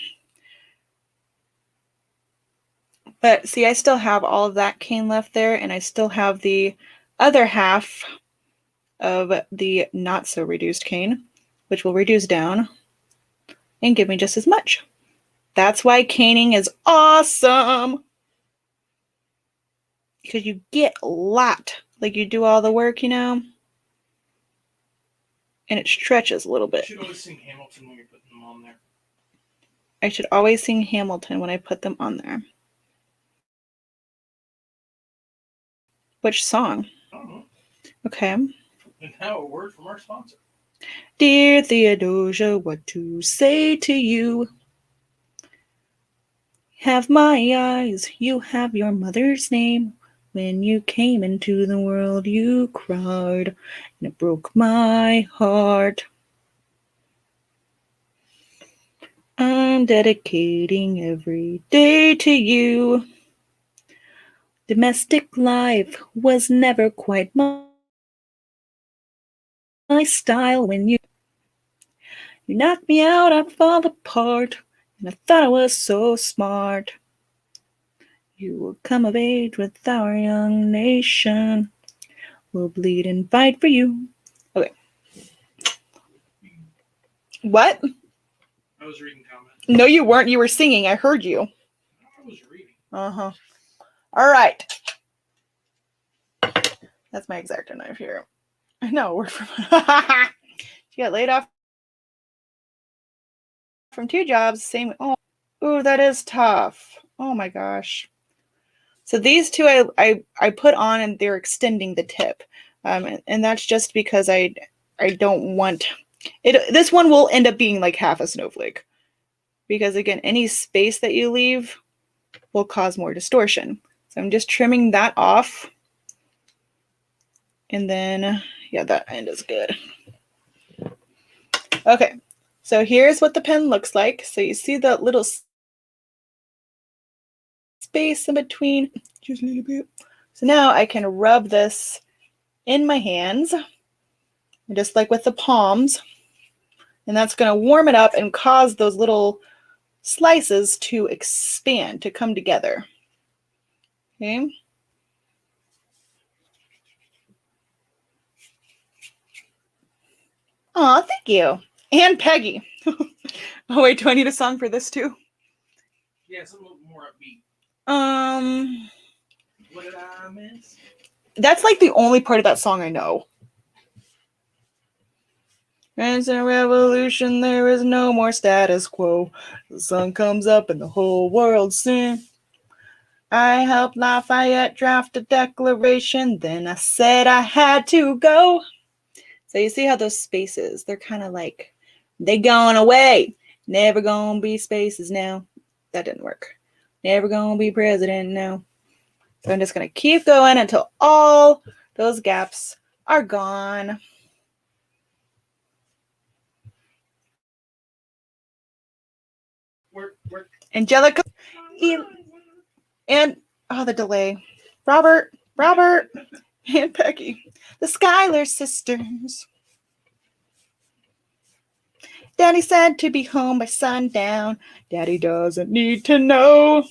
But see, I still have all of that cane left there, and I still have the other half of the not so reduced cane, which will reduce down and give me just as much. That's why caning is awesome. Because you get a lot. Like you do all the work, you know, and it stretches a little You bit. should always sing Hamilton when you're putting them on there. I should always sing Hamilton when I put them on there. Which song? I don't know. Okay. And now a word from our sponsor. Dear Theodosia, what to say to you? Have my eyes, you have your mother's name. When you came into the world, you cried, and it broke my heart. I'm dedicating every day to you. Domestic life was never quite my style. When you knocked me out, I fall apart, and I thought I was so smart. You will come of age with our young nation. We'll bleed and fight for you. Okay. What? I was reading comments. No, you weren't. You were singing. I heard you. I was reading. Uh-huh. All right. That's my X-Acto knife here. I know. Word from she got laid off from 2 jobs. Same. Oh, ooh, that is tough. Oh my gosh. So these 2 I put on, and they're extending the tip, and that's just because I don't want it. This one will end up being like half a snowflake, because again, any space that you leave will cause more distortion. So I'm just trimming that off. And then, yeah, that end is good. Okay, so here's what the pen looks like. So you see the little space in between, just a little bit. So now I can rub this in my hands, just like with the palms. And that's going to warm it up and cause those little slices to expand, to come together. Okay. Aw, thank you. And Peggy. Oh, wait, do I need a song for this too? Yeah, it's a little more upbeat. What did I miss? That's like the only part of that song I know. There's a revolution, there is no more status quo. The sun comes up and the whole world sings. I helped Lafayette draft a declaration, then I said I had to go. So you see how those spaces, they're kind of like, they going away. Never gonna be spaces now. That didn't work. Never gonna be president now. So I'm just gonna keep going until all those gaps are gone. Work. Angelica and the delay. Robert, and Becky, the Schuyler sisters. Daddy said to be home by sundown. Daddy doesn't need to know.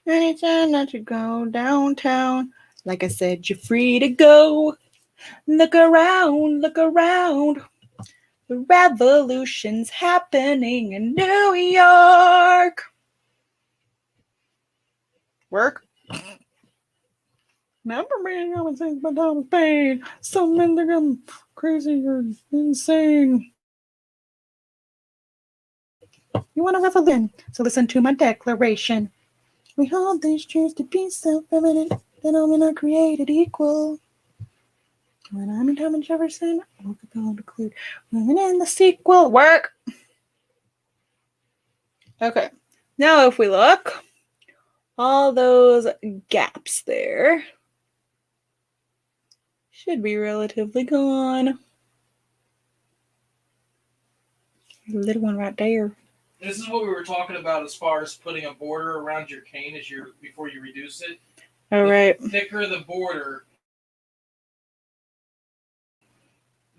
Anytime that you go downtown, like I said, you're free to go. Look around, look around. The revolution's happening in New York. Work. Remember me, I was saying, but I'm paid. Something that I'm crazy or insane. You want to revolution? So listen to my declaration. We hold these truths to be self-evident that all men are created equal. When I'm in Thomas Jefferson, I will include women in the sequel. Work. Okay. Now if we look, all those gaps there should be relatively gone. A little one right there. This is what we were talking about as far as putting a border around your cane as before you reduce it. All right. The thicker the border,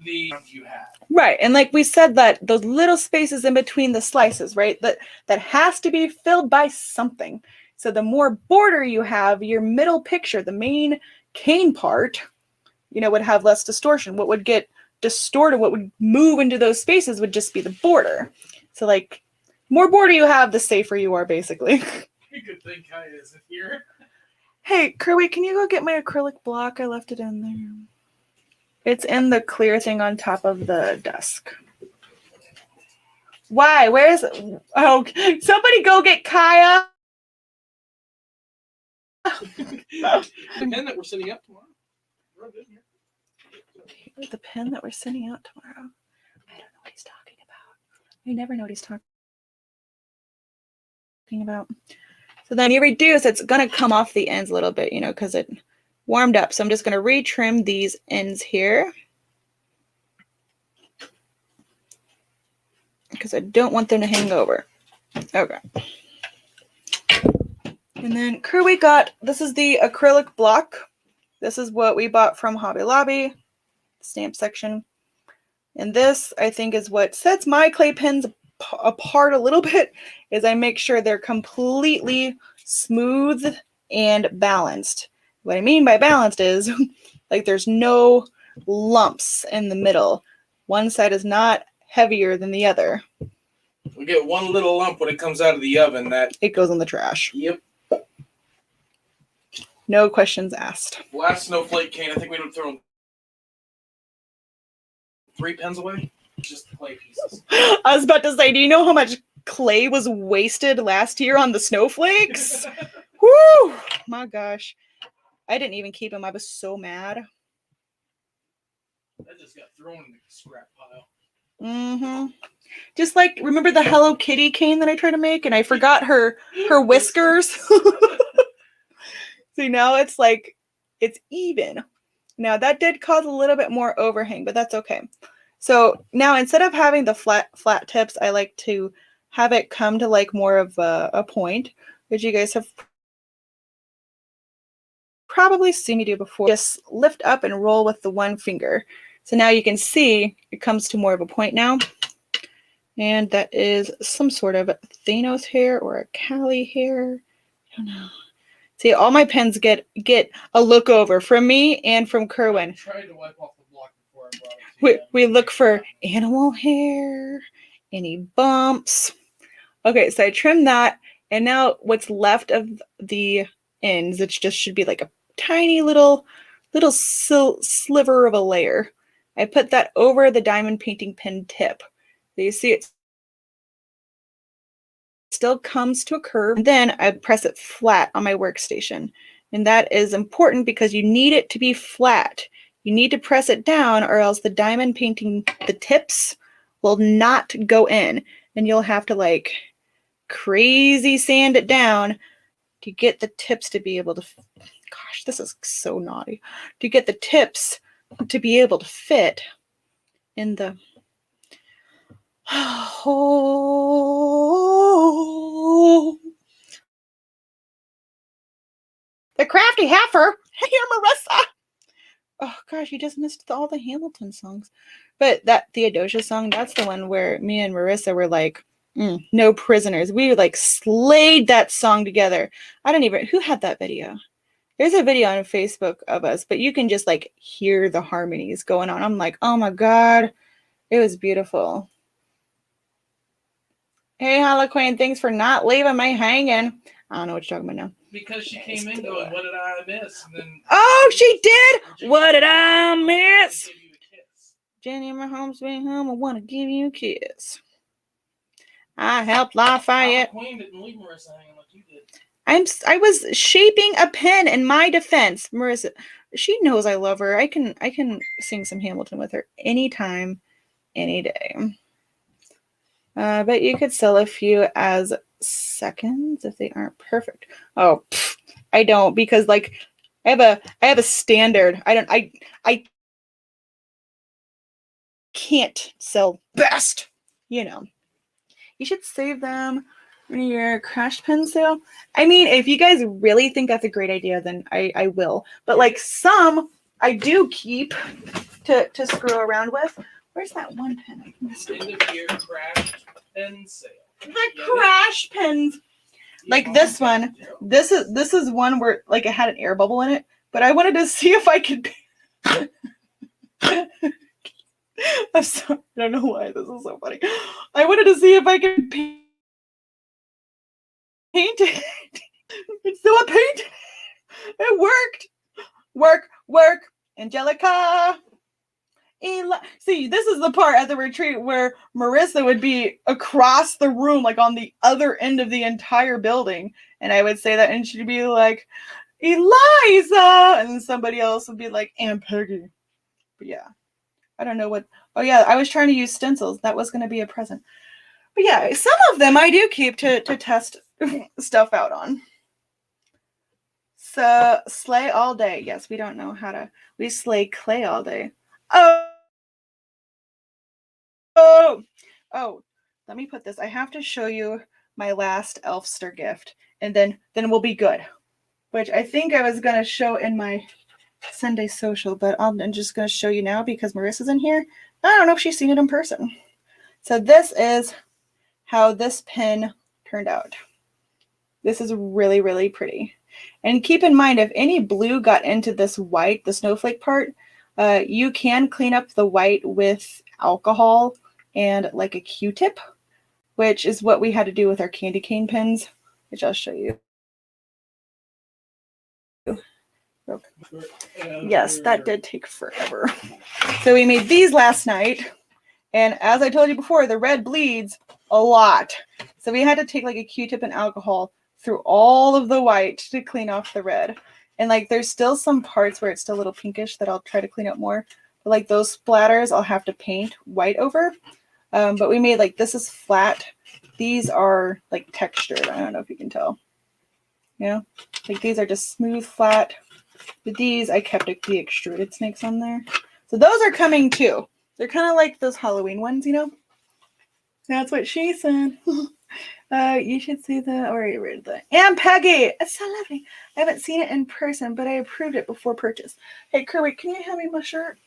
the you have. Right. And like we said, that those little spaces in between the slices, right? That has to be filled by something. So the more border you have, your middle picture, the main cane part, would have less distortion. What would get distorted, what would move into those spaces would just be the border. So like more border you have, the safer you are, basically. Good thing Kai isn't here. Hey, Kerwin, can you go get my acrylic block? I left it in there. It's in the clear thing on top of the desk. Why? Where is it? Oh, somebody go get Kaya. The pen that we're sending out tomorrow. The pen that we're sending out tomorrow. I don't know what he's talking about. I never know what he's talking about. So then you reduce, it's going to come off the ends a little bit, because it warmed up. So I'm just going to retrim these ends here, because I don't want them to hang over. Okay. And then Kerwin got, this is the acrylic block. This is what we bought from Hobby Lobby, stamp section. And this, I think, is what sets my clay pens apart a little bit, is I make sure they're completely smooth and balanced. What I mean by balanced is like there's no lumps in the middle. One side is not heavier than the other. We get one little lump when it comes out of the oven. That it goes in the trash. Yep. No questions asked. Last Snowflake cane, I think we would have thrown 3 pens away. Just the clay pieces. I was about to say, do you know how much clay was wasted last year on the snowflakes? Woo! My gosh. I didn't even keep them. I was so mad. That just got thrown in the scrap pile. Mm-hmm. Just like, remember the Hello Kitty cane that I tried to make? And I forgot her whiskers. See, now it's like, it's even. Now that did cause a little bit more overhang, but that's okay. So now instead of having the flat tips, I like to have it come to like more of a point, which you guys have probably seen me do before. Just lift up and roll with the one finger. So now you can see it comes to more of a point now. And that is some sort of Thanos hair or a Cali hair. I don't know. See, all my pens get a look over from me and from Kerwin. I tried to wipe off the block before I brought it to you. We look for animal hair, any bumps. Okay, so I trimmed that, and now what's left of the ends, it just should be like a tiny little sliver of a layer. I put that over the diamond painting pen tip. So you see it still comes to a curve, and then I press it flat on my workstation. And that is important because you need it to be flat. You need to press it down, or else the diamond painting, the tips will not go in, and you'll have to like crazy sand it down to get the tips to be able to, gosh, this is so naughty, to get the tips to be able to fit in the, oh, the crafty heifer. Hey, Marissa. Oh gosh, you just missed all the Hamilton songs. But that Theodosia song, that's the one where me and Marissa were like, No Prisoners. We like slayed that song together. I don't even, who had that video? There's a video on Facebook of us, but you can just like hear the harmonies going on. I'm like, oh my God, it was beautiful. Hey, Holoqueen, thanks for not leaving me hanging. I don't know what you're talking about now. Because she came in going, what did I miss? And then, oh, she did? Virginia, What did I miss? give you a kiss. Jenny, my home sweet home, I want to give you a kiss. I helped Mama Lafayette. Queen didn't leave Marissa hanging like you did. I was shaping a pen in my defense. Marissa, she knows I love her. I can sing some Hamilton with her anytime, any day. But you could sell a few as seconds if they aren't perfect. Oh, I don't, because like I have a standard. I can't sell best, you know. You should save them in your crash pen sale. I mean, if you guys really think that's a great idea, then I will. But like some I do keep to screw around with. Where's that one pen? I missed it. End of year crash pen sale. The crash pens. Like this one. This is one where like it had an air bubble in it, but I wanted to see if I could I'm sorry. I don't know why this is so funny. I wanted to see if I could paint it. So I painted it. It worked. Work. Angelica. See, this is the part at the retreat where Marissa would be across the room, like on the other end of the entire building. And I would say that, and she'd be like, Eliza. And then somebody else would be like, Aunt Peggy. But yeah. I don't know what. Oh, yeah. I was trying to use stencils. That was going to be a present. But yeah, some of them I do keep to test stuff out on. So, slay all day. Yes, we don't know how to. We slay clay all day. Oh. Let me put this. I have to show you my last Elfster gift. And then we'll be good. Which I think I was going to show in my Sunday social, but I'm just going to show you now because Marissa's in here. I don't know if she's seen it in person. So this is how this pen turned out. This is really, really pretty. And keep in mind, if any blue got into this white, the snowflake part, you can clean up the white with alcohol and like a Q-tip, which is what we had to do with our candy cane pens, which I'll show you. Yes, that did take forever. So we made these last night, and as I told you before, the red bleeds a lot. So we had to take like a Q-tip and alcohol through all of the white to clean off the red. And like there's still some parts where it's still a little pinkish that I'll try to clean up more. But like those splatters I'll have to paint white over. But we made like, this is flat. These are like textured. I don't know if you can tell. Yeah, like these are just smooth, flat. With these, I kept the extruded snakes on there. So those are coming too. They're kind of like those Halloween ones, you know? That's what she said. You should see the, or you read the, and Peggy! It's so lovely. I haven't seen it in person, but I approved it before purchase. Hey, Kirby, can you hand me my shirt?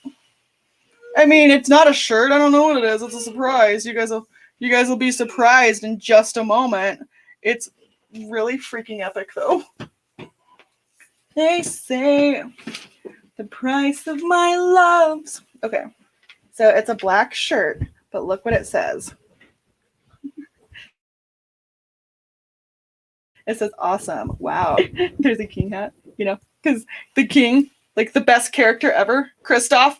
I mean, it's not a shirt. I don't know what it is. It's a surprise. You guys will be surprised in just a moment. It's really freaking epic, though. They say the price of my loves. Okay, so it's a black shirt, but look what it says. It says awesome. Wow. There's a king hat, you know, because the king, like the best character ever, Kristoff.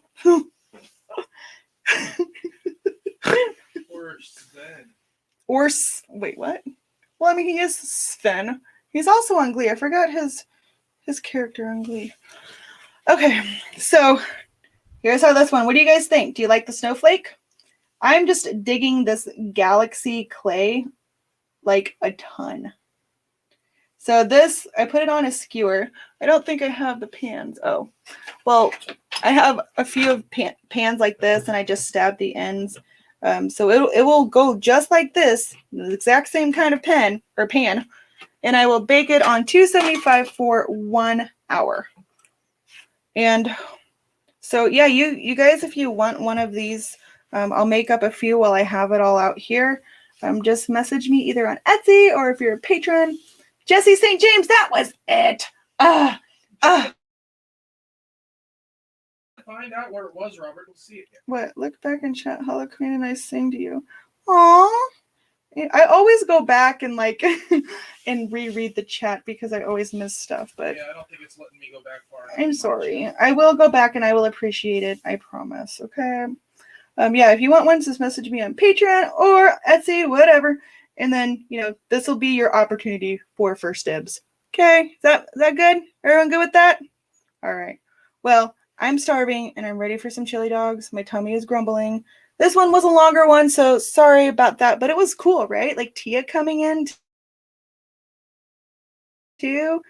Or Sven. Or, wait, what? Well, I mean, he is Sven. He's also on Glee. I forgot his character on Glee. Okay, so here's how this one. What do you guys think? Do you like the snowflake? I'm just digging this galaxy clay like a ton. So this, I put it on a skewer. I don't think I have the pans. Oh, well, I have a few of pans like this, and I just stab the ends. So it will go just like this, the exact same kind of pen or pan, and I will bake it on 275 for 1 hour. And so yeah, you guys, if you want one of these, I'll make up a few while I have it all out here. Just message me either on Etsy or if you're a patron. Jesse St. James, that was it. Find out where it was, Robert. We'll see it here. What? Look back in chat. Hello, Queen, and I sing to you. Aww. I always go back and like and reread the chat because I always miss stuff. But yeah, I don't think it's letting me go back far enough. I'm sorry. I will go back and I will appreciate it. I promise. Okay. Yeah, if you want one, just message me on Patreon or Etsy, whatever. And then, you know, this will be your opportunity for first dibs. Okay, is that good? Everyone good with that? All right. Well, I'm starving and I'm ready for some chili dogs. My tummy is grumbling. This one was a longer one, so sorry about that. But it was cool, right? Like Tia coming in too.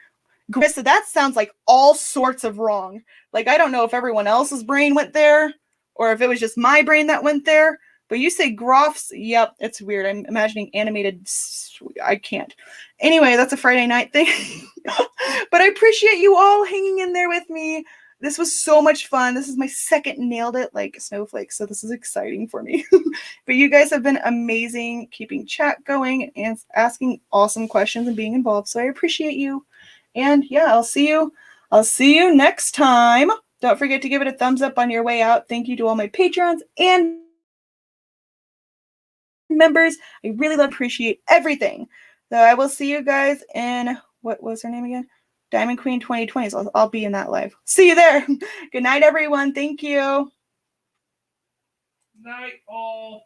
Grissa, that sounds like all sorts of wrong. Like, I don't know if everyone else's brain went there or if it was just my brain that went there. But you say Groffs, yep, it's weird. I'm imagining animated. I can't. Anyway, that's a Friday night thing. But I appreciate you all hanging in there with me. This was so much fun. This is my second nailed it like Snowflake, so this is exciting for me. But you guys have been amazing keeping chat going and asking awesome questions and being involved, so I appreciate you. And yeah, I'll see you next time. Don't forget to give it a thumbs up on your way out. Thank you to all my patrons and members. I really appreciate everything. So I will see you guys in, what was her name again? Diamond Queen 2020. So I'll be in that live. See you there. Good night, everyone. Thank you. Night, all.